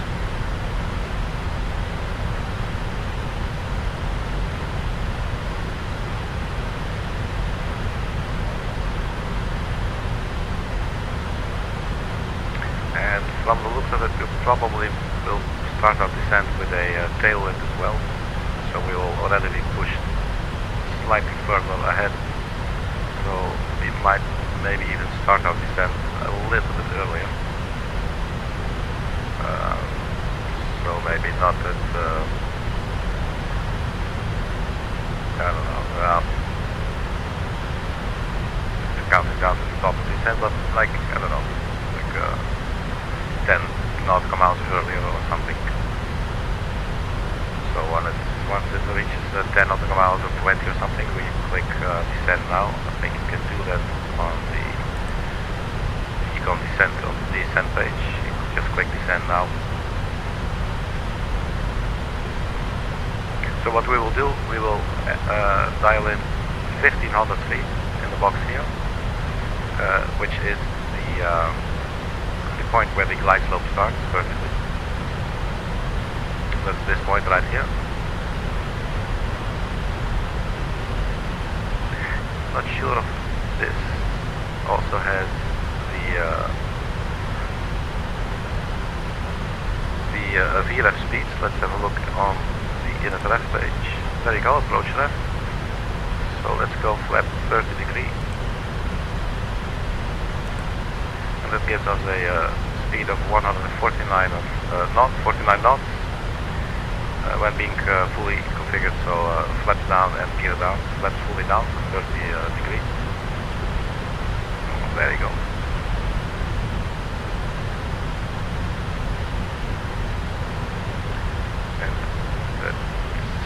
And from the looks of it, we probably will start our descent with a tailwind as well, so we will already be pushed slightly further ahead. So we might maybe even start our descent a little bit earlier. So maybe not at, I don't know, counting down to the top of the descent, but like, I don't know, like 10 nautical miles earlier or something. So once it reaches 10 nautical miles or 20 or something, we click descend now. I think you can do that on the econ descent on the descent page. You just click descend now. So what we will do, we will dial in 1500 feet in the box here, which is the point where the glide slope starts vertically. That's this point right here. Not sure if this also has the VREF speeds. Let's have a look on the inner ref page. There you go, approach ref. So let's go flap 30 degrees. And that gives us a speed of 149 knots when being fully configured. So flaps down and gear down. Flaps fully down, 30 degrees. There you go. And that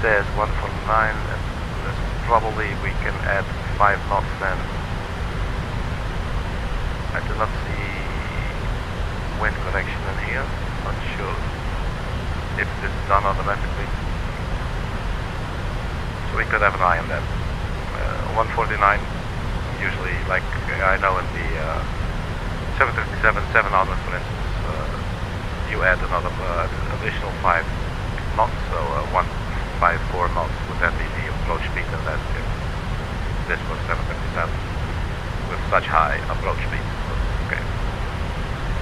says 149, and probably we can add 5 knots then. I do not see wind correction in here. Not sure if this is done automatically. So we could have an eye on that. 149, usually, like I know in the 757-700 for instance, you add another additional 5 knots, so 154 knots would then be the approach speed, and that if this was 757 with such high approach speed. Okay.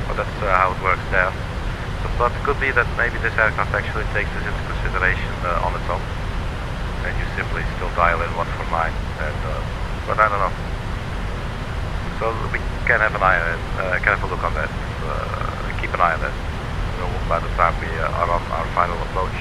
Well, that's how it works there. So, but it could be that maybe this aircraft actually takes this into consideration on its own, and you simply still dial in 149, and but I don't know. So we can have an eye on it, can have a look on that, keep an eye on that, by the time we are on our final approach.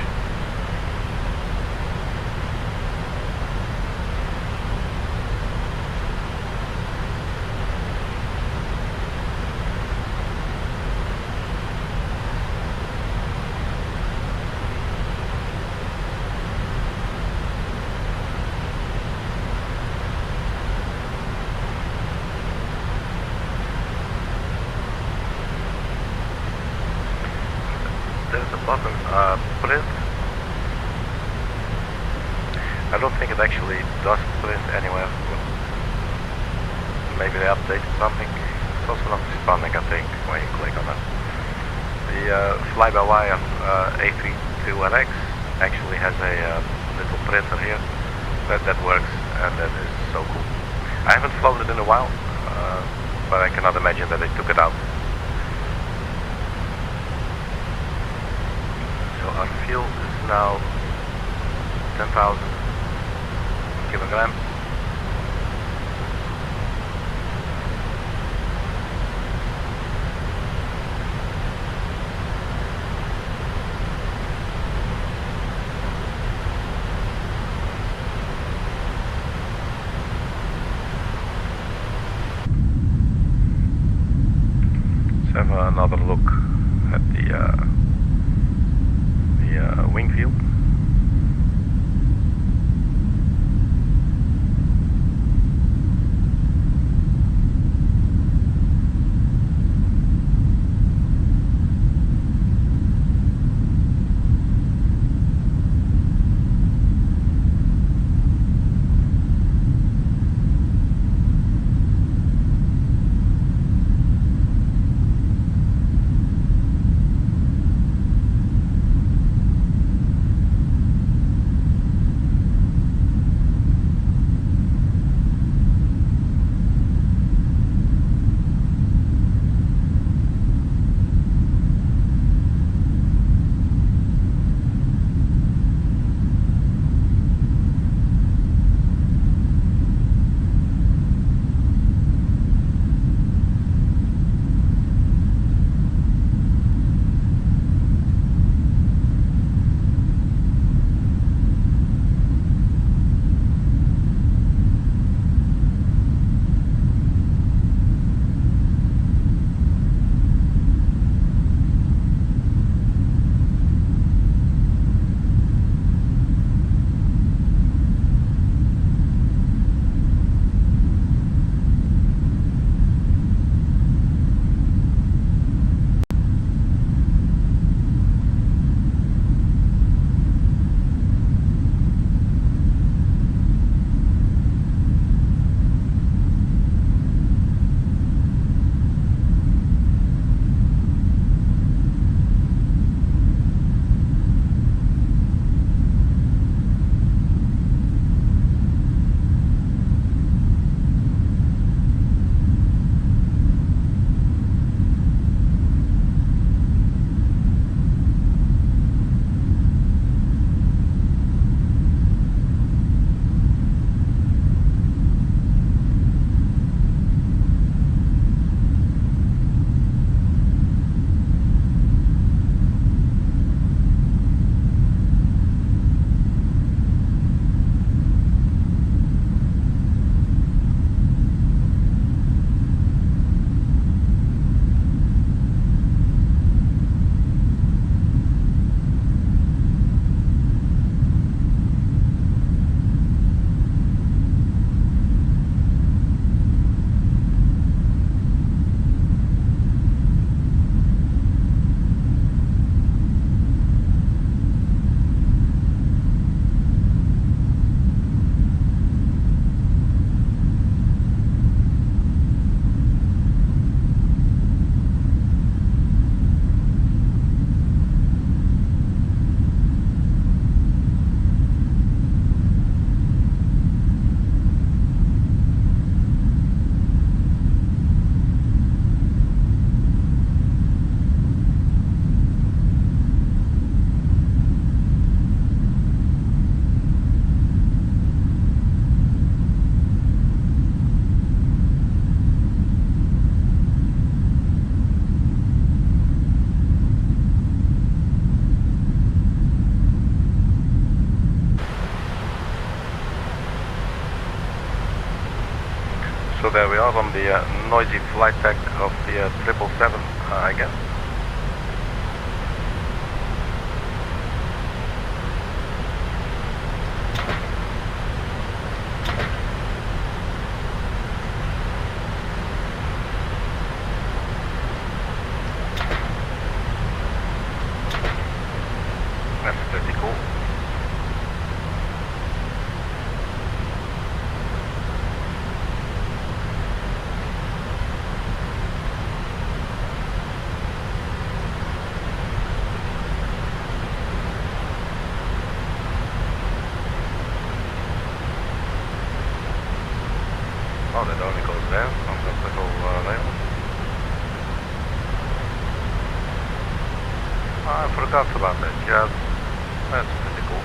Button, print. I don't think it actually does print anywhere. Maybe they updated something. It's also not responding, I think, when you click on it. The fly-by-wire A32LX actually has a little printer here that works, and that is so cool. I haven't flown it in a while, but I cannot imagine that they took it out. Our fuel is now 10,000 kilograms. Let's have another look at the wing field. the noisy flight deck of the 777, I guess. That's pretty cool. Oh, that only goes there on the little rail. I forgot about that. Yeah, that's pretty cool.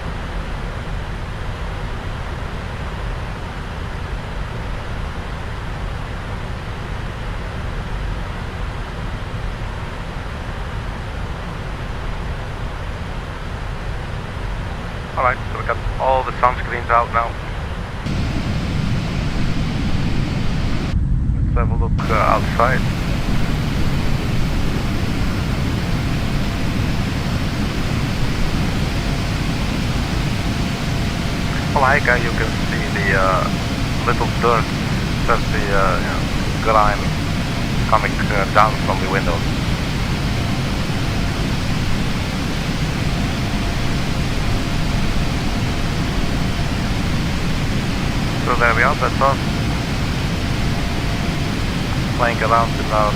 Alright, so we got all the sunscreens out now. Let's have a look outside. Like you can see the little dirt, that's the grime coming down from the windows. So there we are, that's us. Playing around in our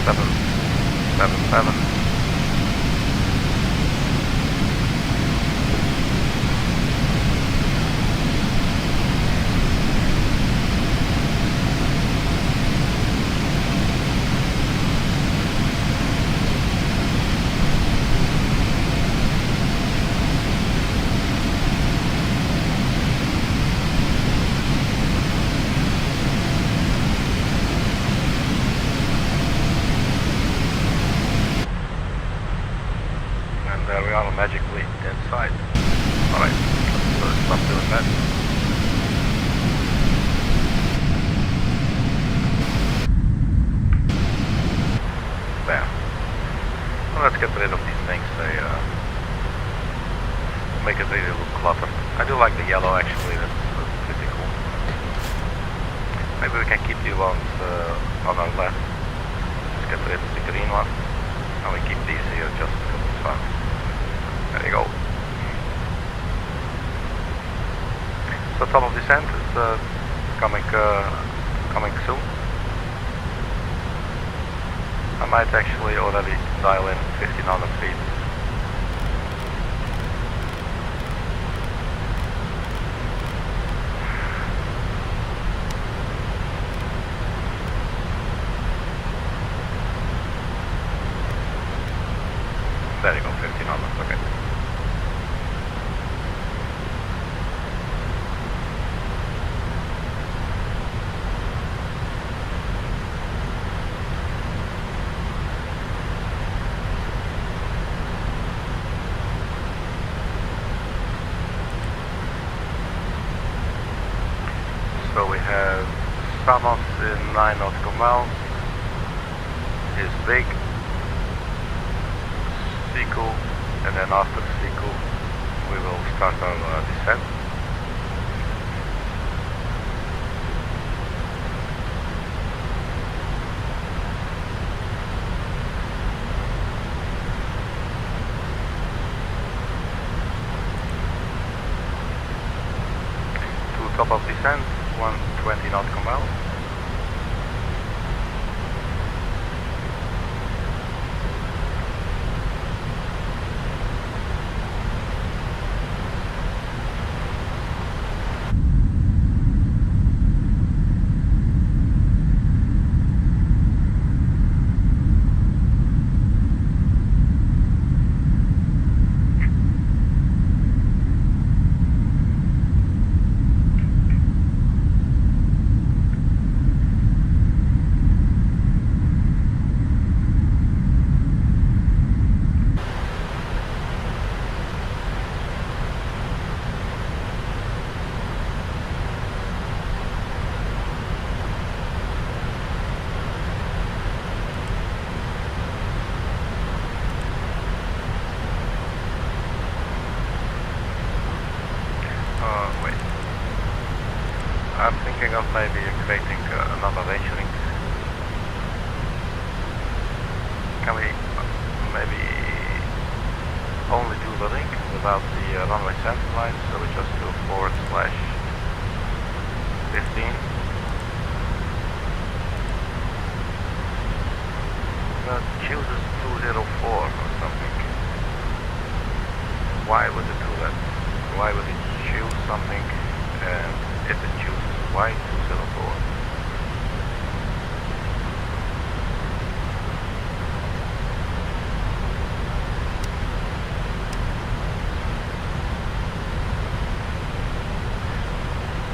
777. There we are, magically inside. Alright, let's stop doing that. There. Well, let's get rid of these things. They make it really look cluttered. I do like the yellow actually, that's pretty cool. Maybe we can keep the ones on our left. Let's get rid of the green one. And we keep these here just because it's fun. There you go. So top of descent is coming soon. I might actually already dial in 1500 feet. There you go, 1500, okay. So we have SANOT in 9 nautical miles, is big, SIKOU, and then after SIKOU we will start our descent. To top of descent, 120 nautical miles. maybe creating another range link. Can we maybe only do the link without the runway center line, so we just do /15. That chooses 204 or something. Why would it do that? Why would it choose something, and if it chooses why 204?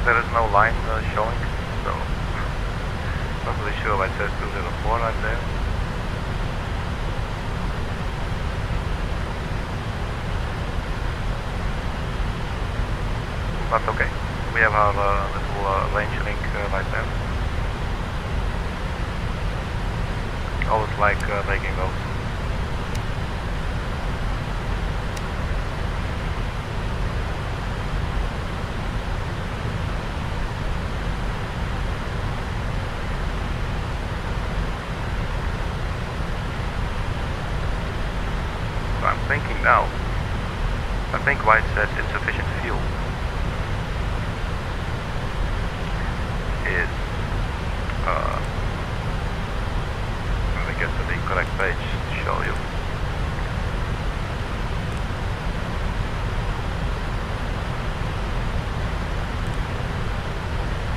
There is no line showing, so not really sure why it says 204 right there. But okay, we have our little range link right there. Always like making those. So I'm thinking now, I think why it says insufficient fuel is, let me get to the correct page to show you.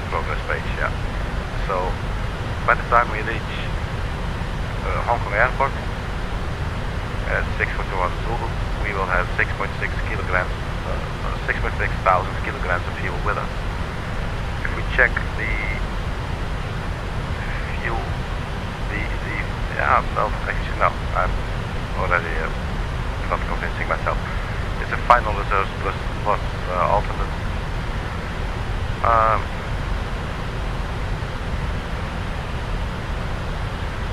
Progress page, yeah. So, by the time we reach Hong Kong Airport at 6:41 Zulu, we will have 6.6 kilograms, 6.6 thousand kilograms of fuel with us. If we check the fuel, well, actually no, I'm already not convincing myself. It's a final reserves plus alternate.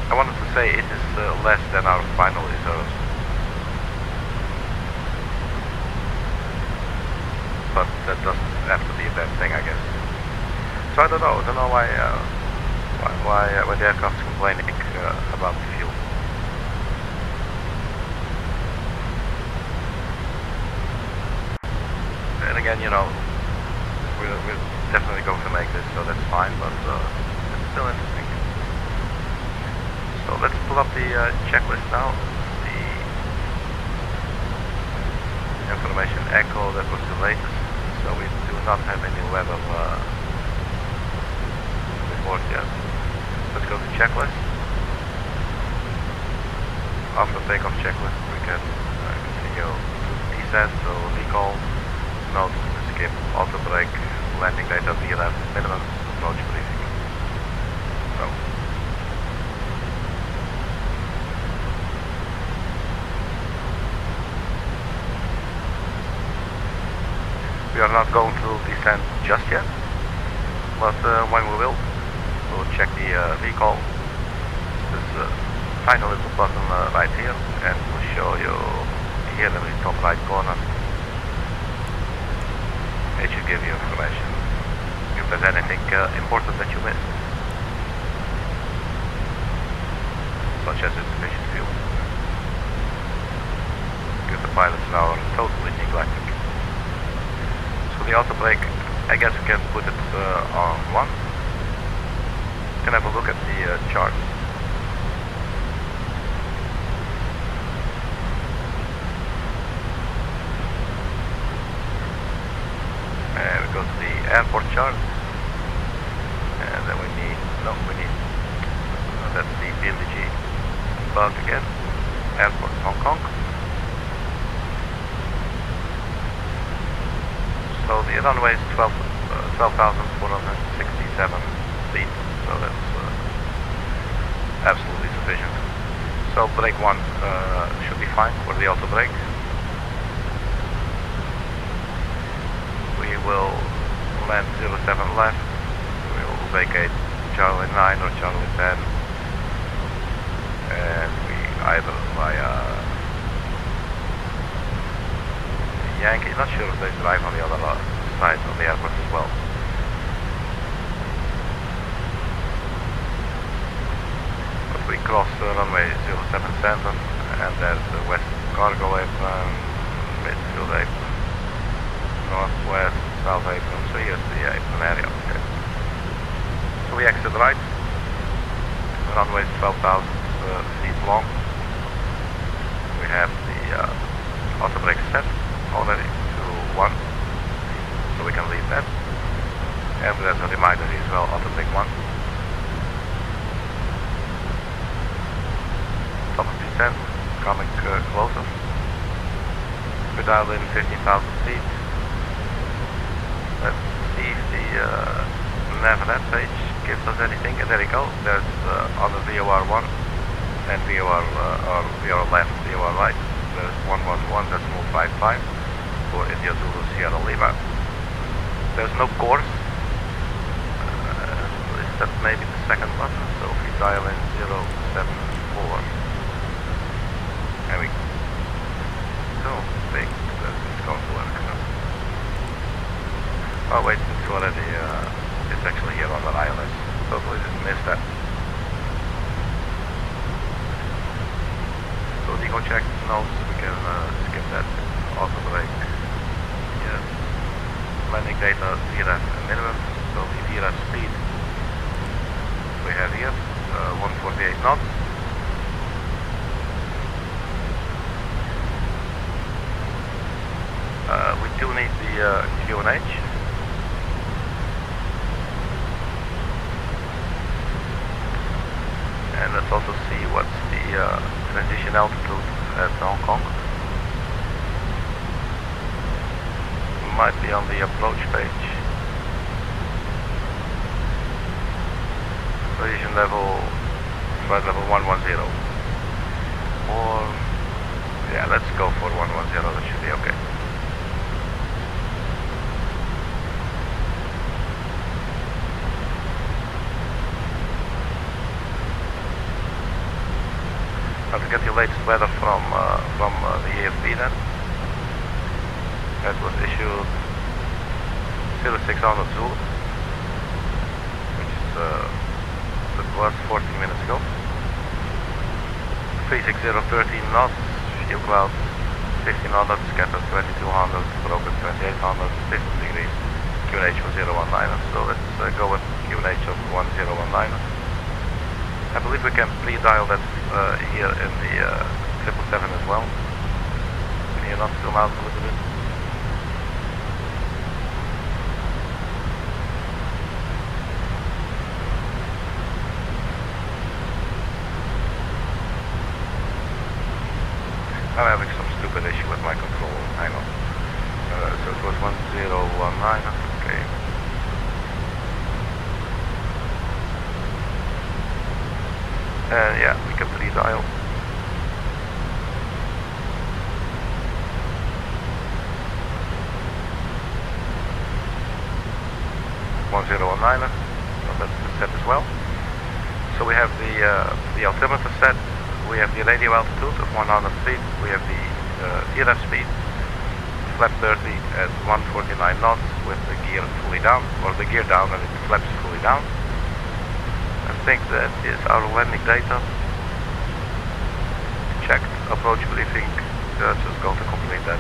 I wanted to say it is less than our final reserves, but that doesn't have to be a bad thing, I guess. So I don't know why the aircraft is complaining about the fuel. And again, you know, we're definitely going to make this, so that's fine, but it's still interesting. So let's pull up the checklist now. The information echo, that was the latest, so we do not have any weather report yet. Let's go to checklist. After takeoff checklist, we can continue to descent, so recall, note, skip, auto brake, landing data VLAN, minimum approach briefing. So. We are not going to descend just yet, but when we will, we'll check the recall. This tiny little button right here, and we'll show you here in the top right corner. It should give you information if there's anything important that you missed, such as insufficient fuel, because the pilots now are totally neglecting. So the auto brake, I guess we can put it on 1. You can have a look at the chart. And we go to the airport chart. And then we need, that's the PMDG bug again. Airport Hong Kong. So the runway is 12,467 feet, so that's absolutely sufficient. So brake 1 should be fine for the auto brake. We will land 07 left, we will vacate Charlie 9 or Charlie 10, and we either via Yankee, not sure if they drive on the other side of the airport as well. runway 07 center, and there's the west cargo apron, midfield apron, northwest, south apron, so here's the apron area. Okay. So we exit right, the runway is 12,000 feet long. We have the auto brake set already to 1, so we can leave that. And there's a reminder here as well, auto brake 1. Top of descent, coming closer. We dialed in 15,000 feet. Let's see if the Navnet page gives us anything. And there you go, there's on the VOR 1 and VOR, or VOR left, VOR right. There's 111, that's move 55 for India Zulu Sierra Lima. There's no course. Is that maybe the second button? So if we dial in 074, and we don't think that it's going to work. Oh wait, it's already, it's actually here on the ILS. Totally didn't miss that. So the check notes, we can skip that. Auto brake. Yes. Landing data VRAF minimum. So the VRAF speed we have here 148 knots. We do need the QNH. And let's also see what's the transition altitude at Hong Kong. Might be on the approach page. Transition level, flight level 110. Or, yeah, let's go for 110, that should be okay. Now to get the latest weather from the AFB then. That was issued 0600 Zulu, which is, that was 14 minutes ago. 36013 knots, fuel cloud 1500, scatter 2200, broken 2800, 15 degrees, QNH was 019. So let's go with QNH of 1019. I believe we can pre-dial that here in the 777 as well. Can you not zoom out a little bit? I'm having some stupid issue with my control. Hang on. So it was 1019. Okay. Yeah, we can pre-dial. So that's the set as well. So we have the altimeter set. We have the radio altitude of 100 feet. We have the VRF speed, flap 30 at 149 knots with the gear fully down, or the gear down and the flaps fully down. I think that is our landing data. Checked approach briefing. Just going to complete that.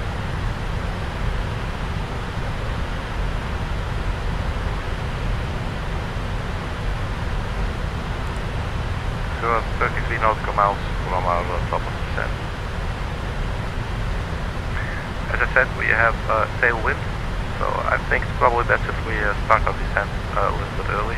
So 33 nautical miles from our top of descent. As I said, we have tailwind, so I think it's probably best if we start our descent a little bit early.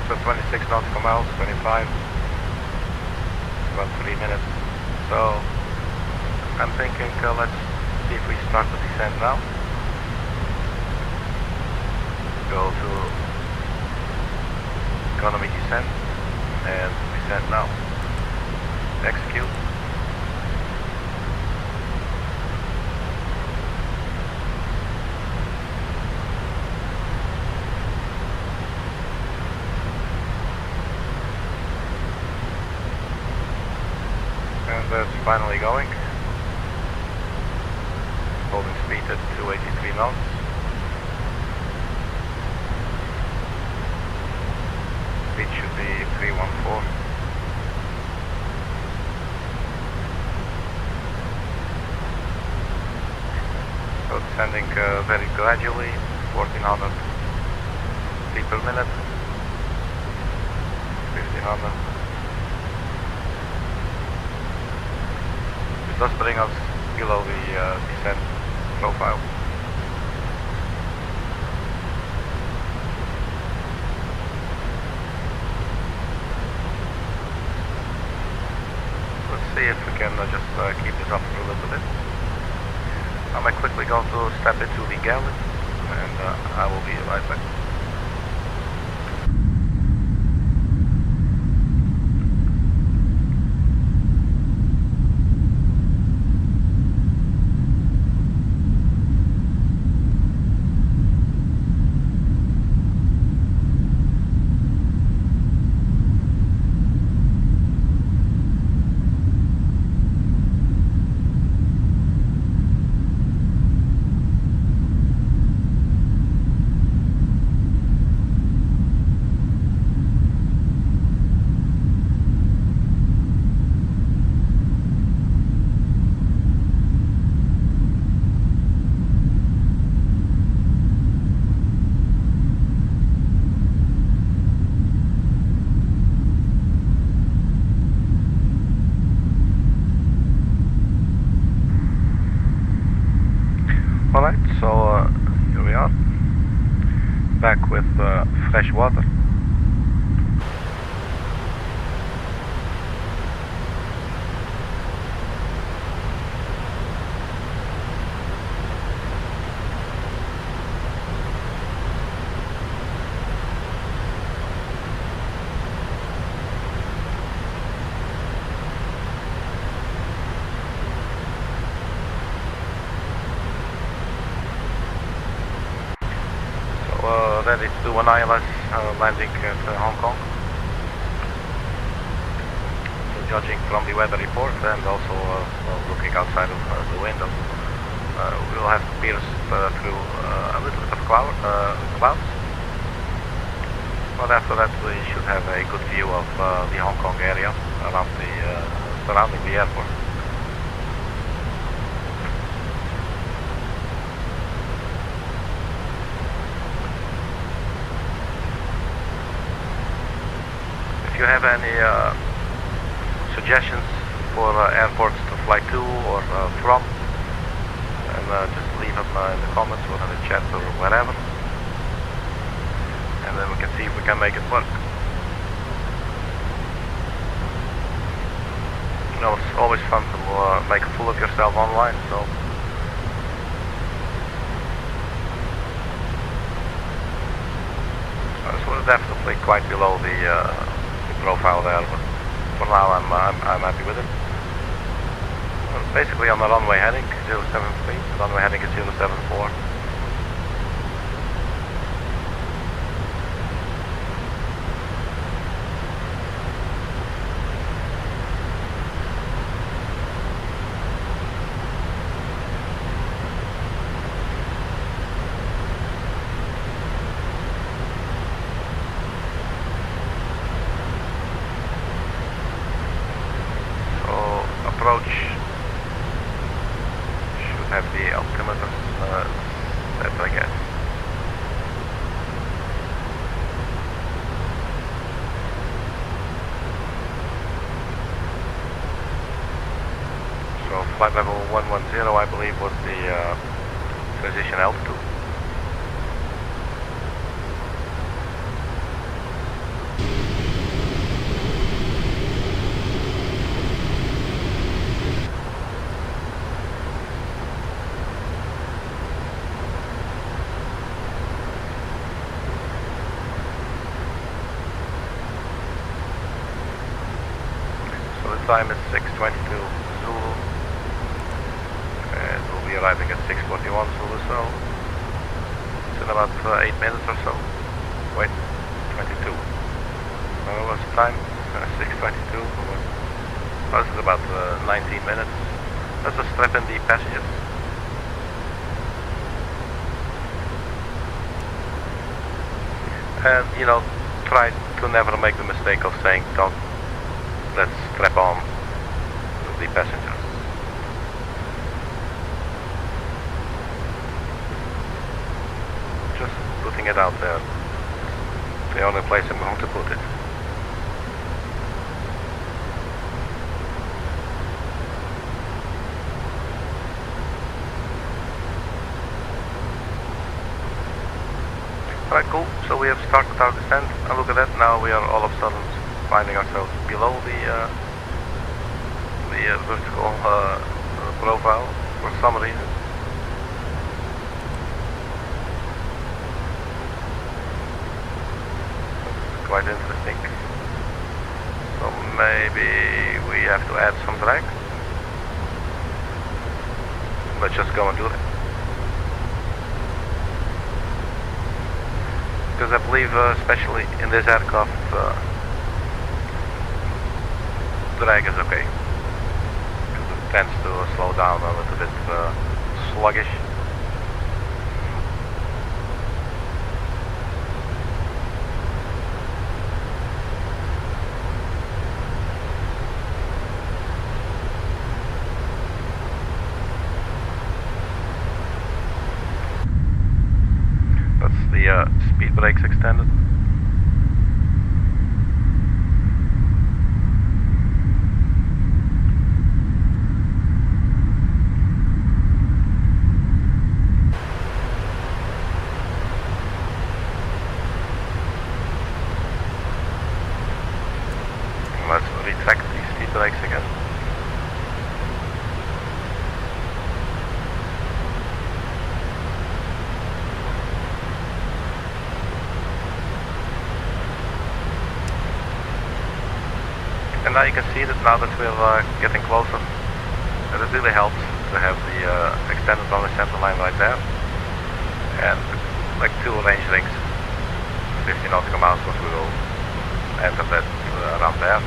So 26 nautical miles, 25, about 3 minutes. So I'm thinking let's see if we start the descent now. Go to economy descent, and descent now. Execute. And that's finally going. Holding speed at 283 knots. Speed should be 314. So descending very gradually, 1400 feet per minute, 1500. It does bring us below the descent profile. Let's see if we can just keep this up for a little bit. I might quickly go to step into the galley, and I will be right back. Alright, so here we are, back with fresh water. Ready to do an ILS landing at Hong Kong. So judging from the weather report and also looking outside of the window, we'll have to pierce through a little bit of clouds. But after that we should have a good view of the Hong Kong area around the surrounding the airport. If you have any suggestions for airports to fly to or from, and just leave them in the comments or in the chat or wherever, and then we can see if we can make it work. You know, it's always fun to make a fool of yourself online, so this was definitely quite below the profile there, but for now I'm happy with it. Well, basically on the runway heading 073, runway heading is 074. Approach should have the altimeter set, I guess. So flight level 110 I believe was the transition altitude. time is 6:22 Zulu, and we'll be arriving at 6:41 Zulu, so it's in about 8 minutes or so. Wait, 22. What's the time? 6:22. Well, this is about 19 minutes. Let's just strap in the passengers. And, you know, try to never make the mistake of saying, let's strap on the passengers. Just putting it out there. The only place I'm going to put it. Alright, cool. So we have started our descent, and look at that, now we are all of a sudden finding ourselves below the vertical profile for some reason. It's quite interesting. So maybe we have to add some drag. Let's just go and do that. Because I believe, especially in this aircraft, drag is okay. Because it tends to slow down a little bit sluggish. That's the speed brakes extended. Let's retract these speed brakes again. And now you can see that now that we're getting closer, that it really helps to have the extended runway center line right there. And like 2 range rings, 50 nautical miles, because we will enter that around there.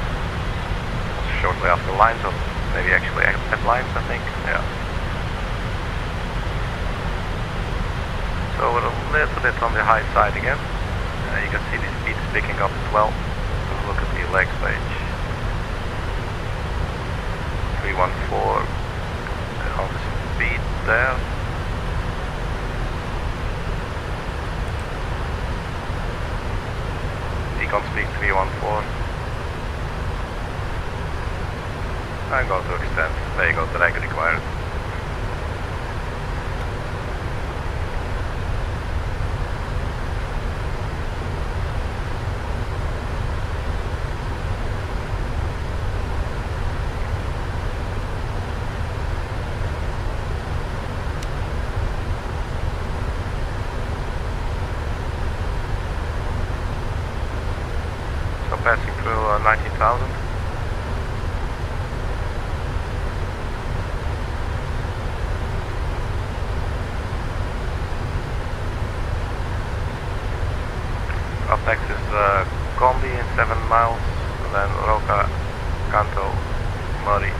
Shortly after lines, or maybe actually at lines, I think. Yeah. So we're a little bit on the high side again. You can see the speed is picking up as well. Look at the leg stage. 314 on the speed there. Econ speed 314. I'm going to extend. There you go, drag required. So passing through 19,000. Up next is Combi in 7 miles, then Roka, Canto, Murray.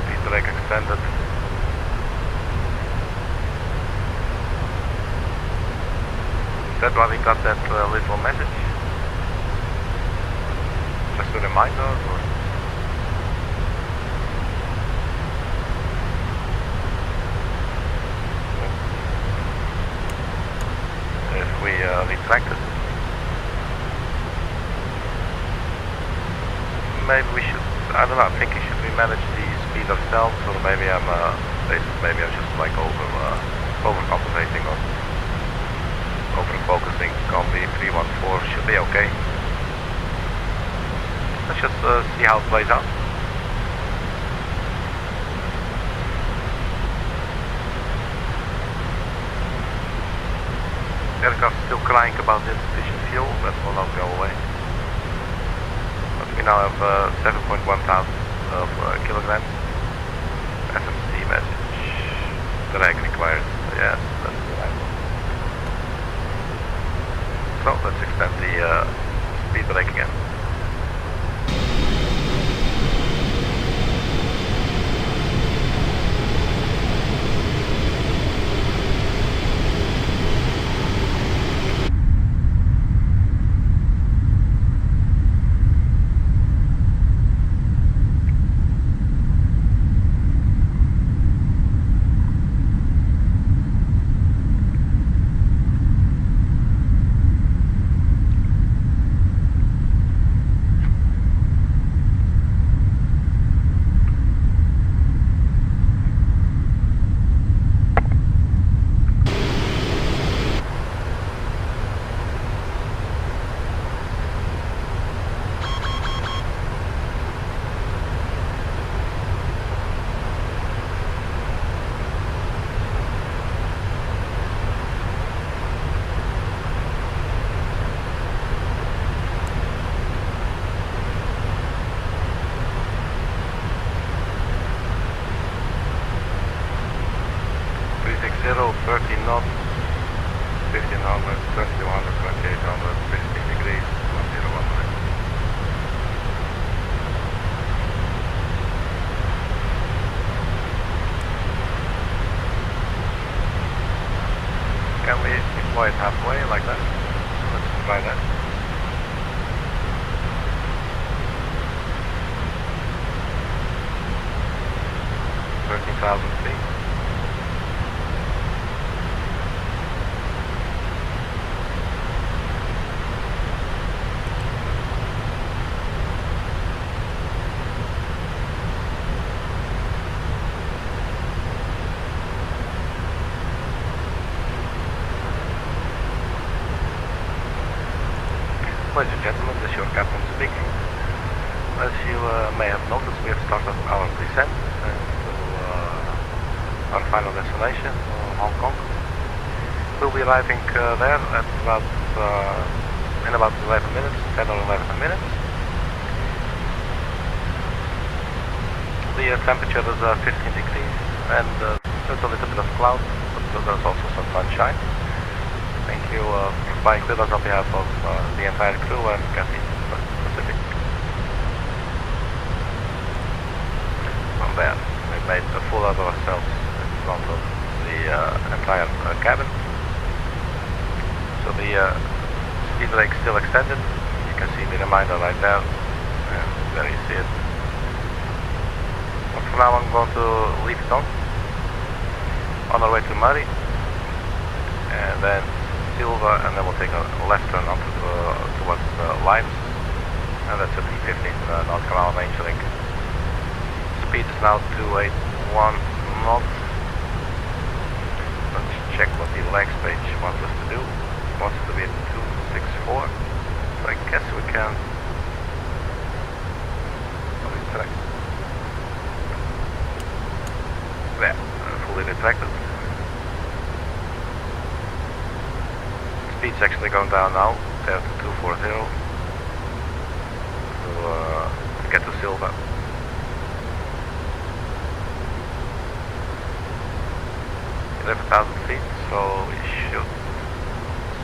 Speed brake extended. Is that why we got that little message? Just a reminder? Or? We retracted. Maybe we should, I don't know, I think should we manage the speed ourselves, or maybe I'm just like overcompensating or over-focusing on the 314, should be okay. Let's just see how it plays out. aircraft still crying about insufficient fuel, that will not go away. But we now have 7.1 thousand of kilograms. FMC message. Drag required. Yes, that's the right one. So let's extend the speed brake again. Halfway like that. Let's try that. $13,000 feet. Ladies and gentlemen, this is your captain speaking. As you may have noticed, we have started our descent to our final destination, Hong Kong. We'll be arriving there at about in about 11 minutes, 10 or 11 minutes. The temperature is 15 degrees and there's a little bit of cloud, but there's also some sunshine. Thank you for flying with us on behalf of the entire crew and Cathay Pacific. From there, we made a fool out of ourselves in front of the entire cabin. So the speed brake is still extended. You can see the reminder right there. And there you see it. But for now I'm going to leave it on our way to Murray. And then Silva, and then we'll take a left turn onto towards Limes, and that's a P15 North Carolina range link. Speed is now 281 knots. Let's check what the legs page wants us to do. It wants us to be at 264, so I guess we can retract. There, fully retracted. Speed's actually going down now, there to 240 to get to Silva. 11,000 feet, so we should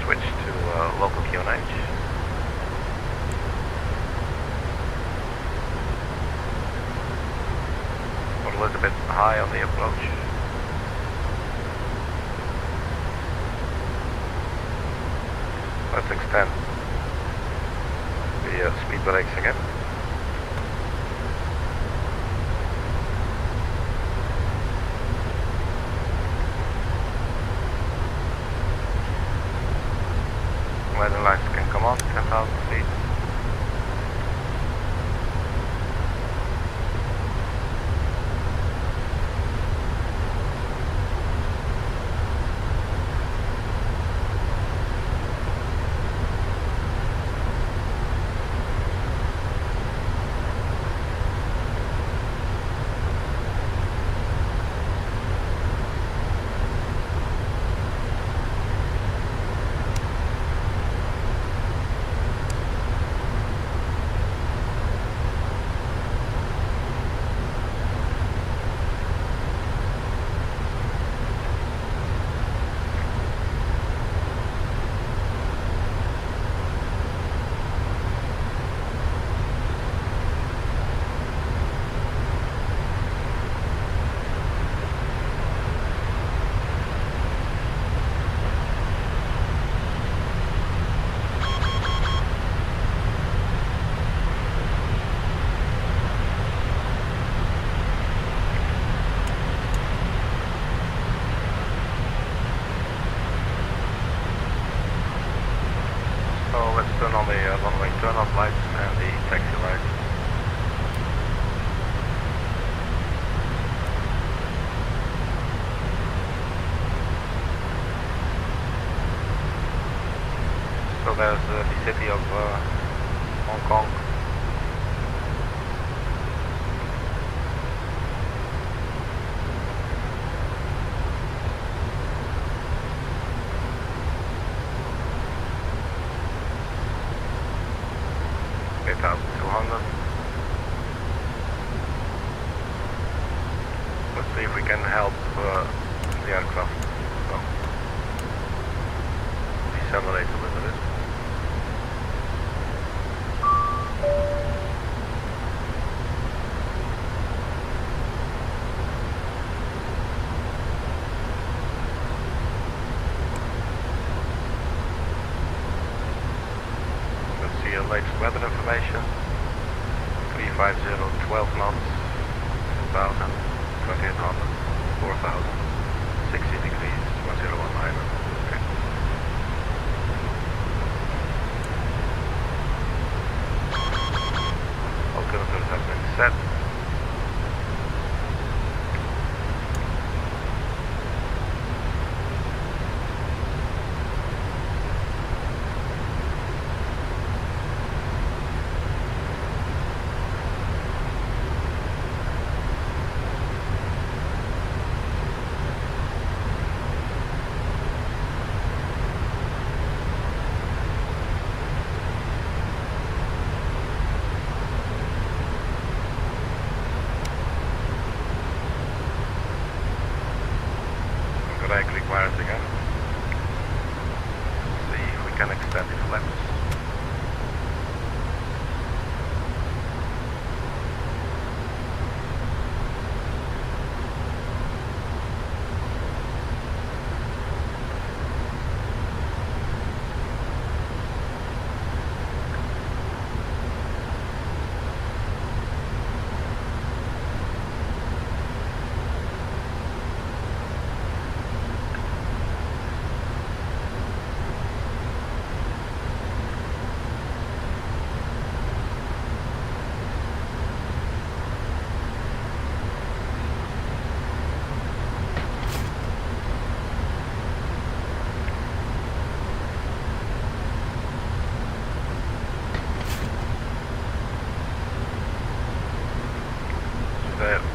switch to local QNH. We're a little bit high on the approach. Let's extend the speed brakes again. Weather lights can come on, 10,000 feet. there's the city of Hong Kong. Let's see if we can help the aircraft. Well, decelerate a little bit. Let's see your latest weather information. 350, 12 knots, 2000, 2800, 4000, 60 degrees, 1019. Okay. Altimeters have been set. Requires again. See if we can extend the flaps.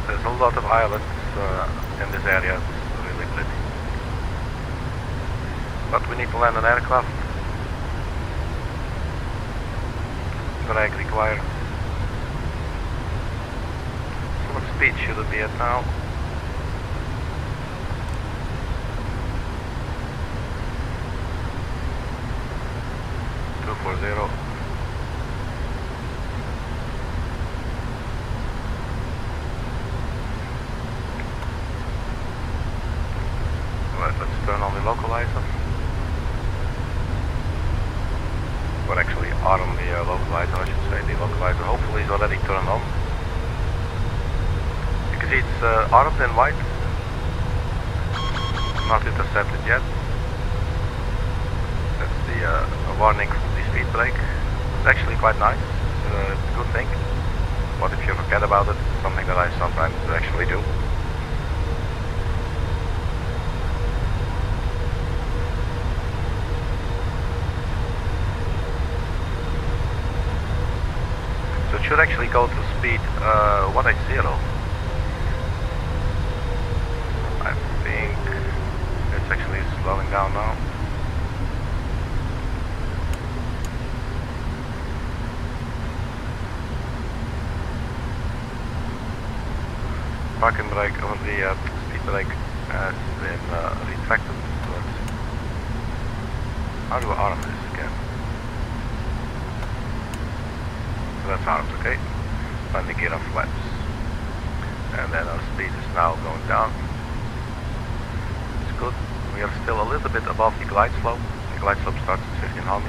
There's a lot of islands in this area. It's really pretty. But we need to land an aircraft. Drag required. So what speed should it be at now? 240. Let's turn on the localizer. Or actually arm the localizer, I should say. The localizer hopefully is already turned on. You can see it's armed in white. Not intercepted yet. That's the warning from the speed brake. It's actually quite nice. It's a good thing. But if you forget about it, it's something that I sometimes actually do. So it should actually go to speed 180. I think it's actually slowing down now. Parking brake on the speed brake has been retracted. How do I arm this again? So that's armed, okay. Landing gear on flaps. And then our speed is now going down. It's good. We are still a little bit above the glide slope. The glide slope starts at 1500.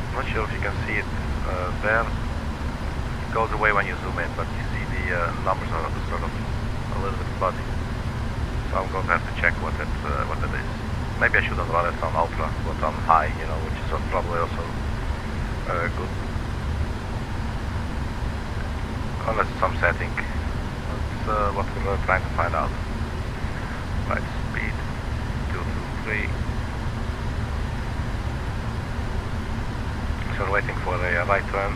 I'm not sure if you can see it there. It goes away when you zoom in, but you see the numbers are sort of a little bit fuzzy. So I'm going to have to check what that is. Maybe I shouldn't run it on ultra, but on high, you know, which is probably also good. Unless it's some setting. That's what we're trying to find out. Right speed 223. So we're waiting for a right turn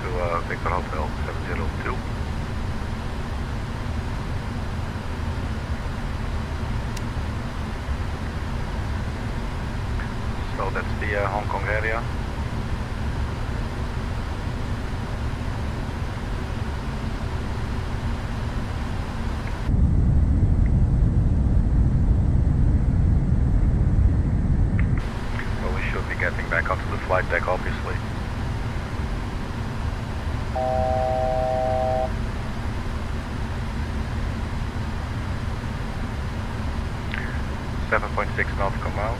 to Victor Hotel 702. So that's the Hong Kong area. So we should be getting back onto the flight deck, obviously. 7.6 nautical miles.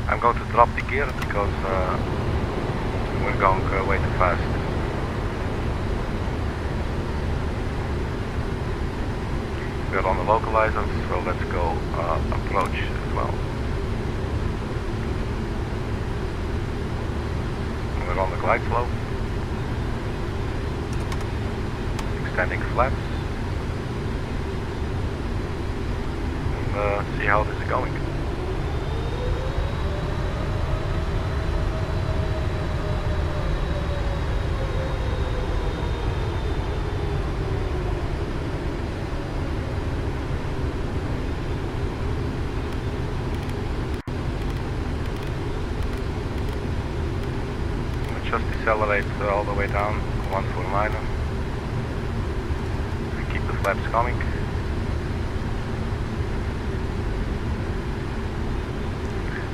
I'm going to drop the gear because we're going way too fast. We're on the localizer, so let's go approach as well. We're on the glide slope. Extending flaps. And see how this is going. Just decelerate all the way down, 149. And keep the flaps coming.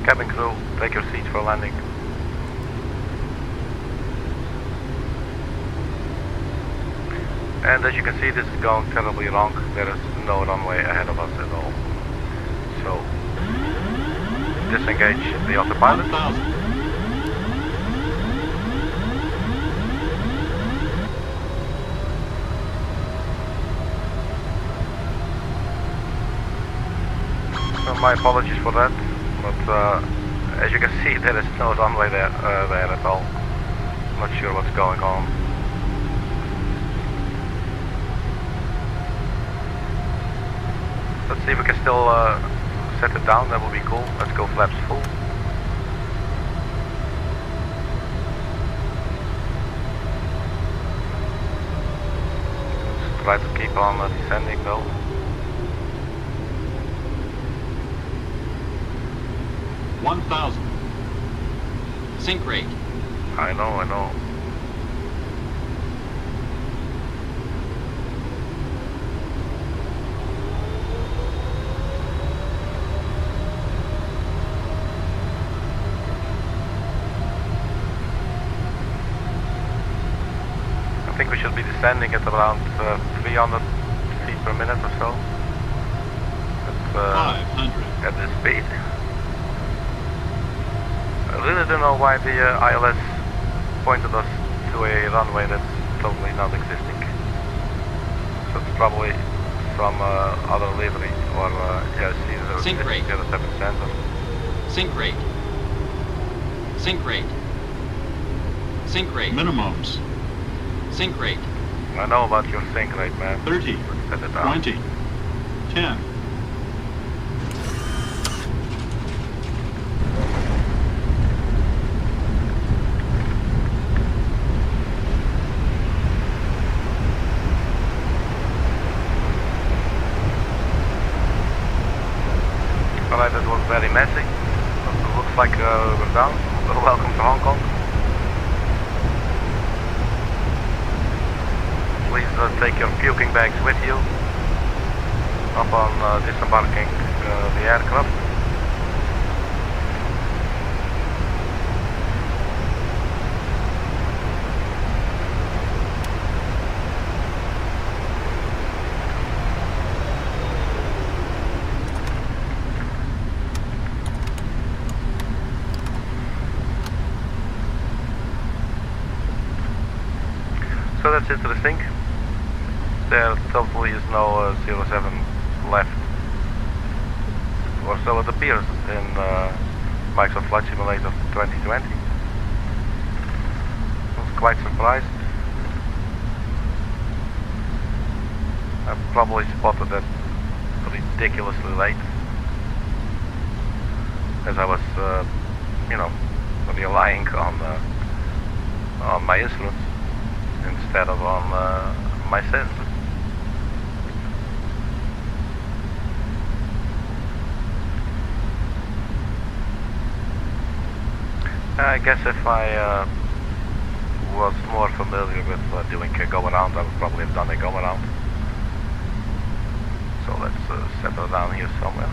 Cabin crew, take your seats for landing. And as you can see, this is going terribly wrong. There is no runway ahead of us at all. So, disengage the autopilot. 1,000. My apologies for that, but as you can see, there is no runway there at all. Not sure what's going on. Let's see if we can still set it down. That would be cool. Let's go flaps full. Let's try to keep on descending though. $1,000. Sink rate. I know. I think we should be descending at around 300 feet per minute or so. At 500. At this speed. I really don't know why the ILS pointed us to a runway that's totally not existing. So it's probably some other livery or yeah, see the Sink rate. 07 center. Sink rate. Sink rate. Sink rate. Minimums. Sink rate. I know about your sink rate, man. 30. Let's set it down. 20. 10. Alright, that was very messy. It looks like we're down. Welcome to Hong Kong. Please take your puking bags with you upon disembarking the aircraft. So that's interesting. There totally is no 07 left. or so it appears in Microsoft Flight Simulator 2020. I was quite surprised. I probably spotted that ridiculously late, as I was, you know, relying on my instruments instead of on my senses. I guess if I was more familiar with doing a go-around, I would probably have done a go-around. So let's settle down here somewhere.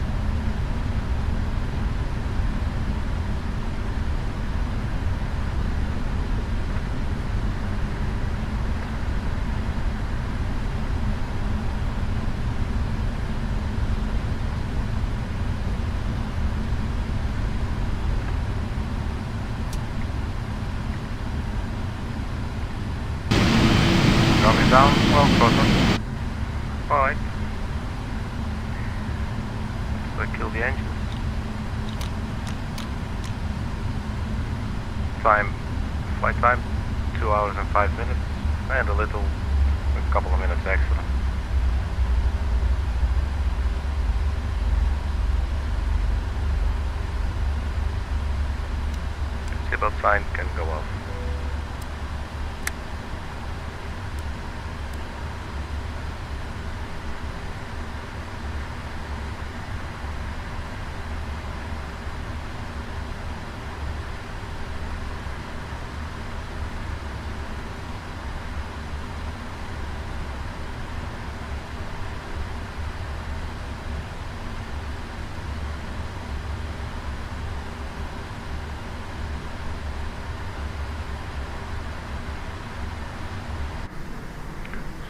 Coming down, well, closer. Alright. Let's kill the engines. Flight time, 2 hours and 5 minutes, and a couple of minutes extra. Seatbelt sign can go off.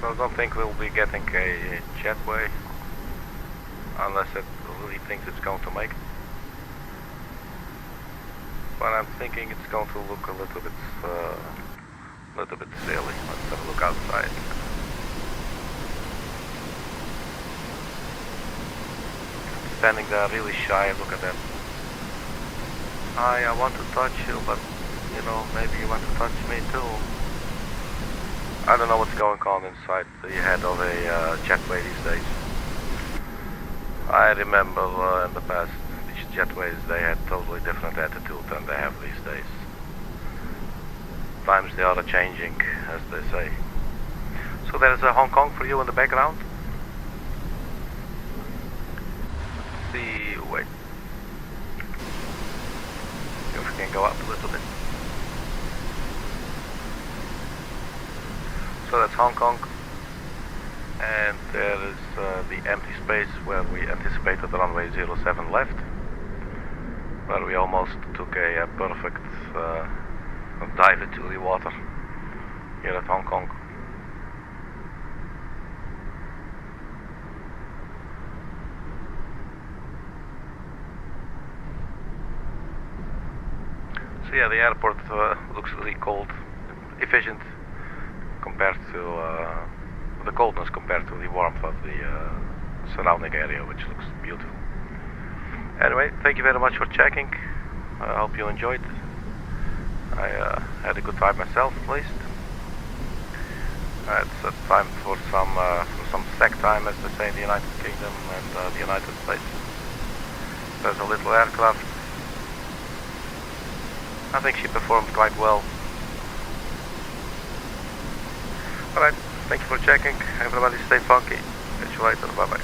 So I don't think we'll be getting a jetway unless it really thinks it's going to make it. But I'm thinking it's going to look a little bit silly. Let's have a look outside. Standing there really shy, look at that. Hi, I want to touch you, but you know, maybe you want to touch me too. I don't know what's going on inside the head of a jetway these days. I remember in the past, these jetways, they had totally different attitude than they have these days. Times they are changing, as they say. So there's a Hong Kong for you in the background. Let's see, wait. If we can go up a little bit. So that's Hong Kong, and there is the empty space where we anticipated the runway 07 left, where we almost took a perfect dive into the water here at Hong Kong. So yeah, the airport looks really cold, efficient, compared to the coldness compared to the warmth of the surrounding area, which looks beautiful. Anyway, thank you very much for checking. I hope you enjoyed. I had a good time myself, at least. It's time for some SEC time, as they say in the United Kingdom and the United States. There's a little aircraft. I think she performed quite well. Alright, thank you for checking. Everybody stay funky. Catch you later. Bye bye.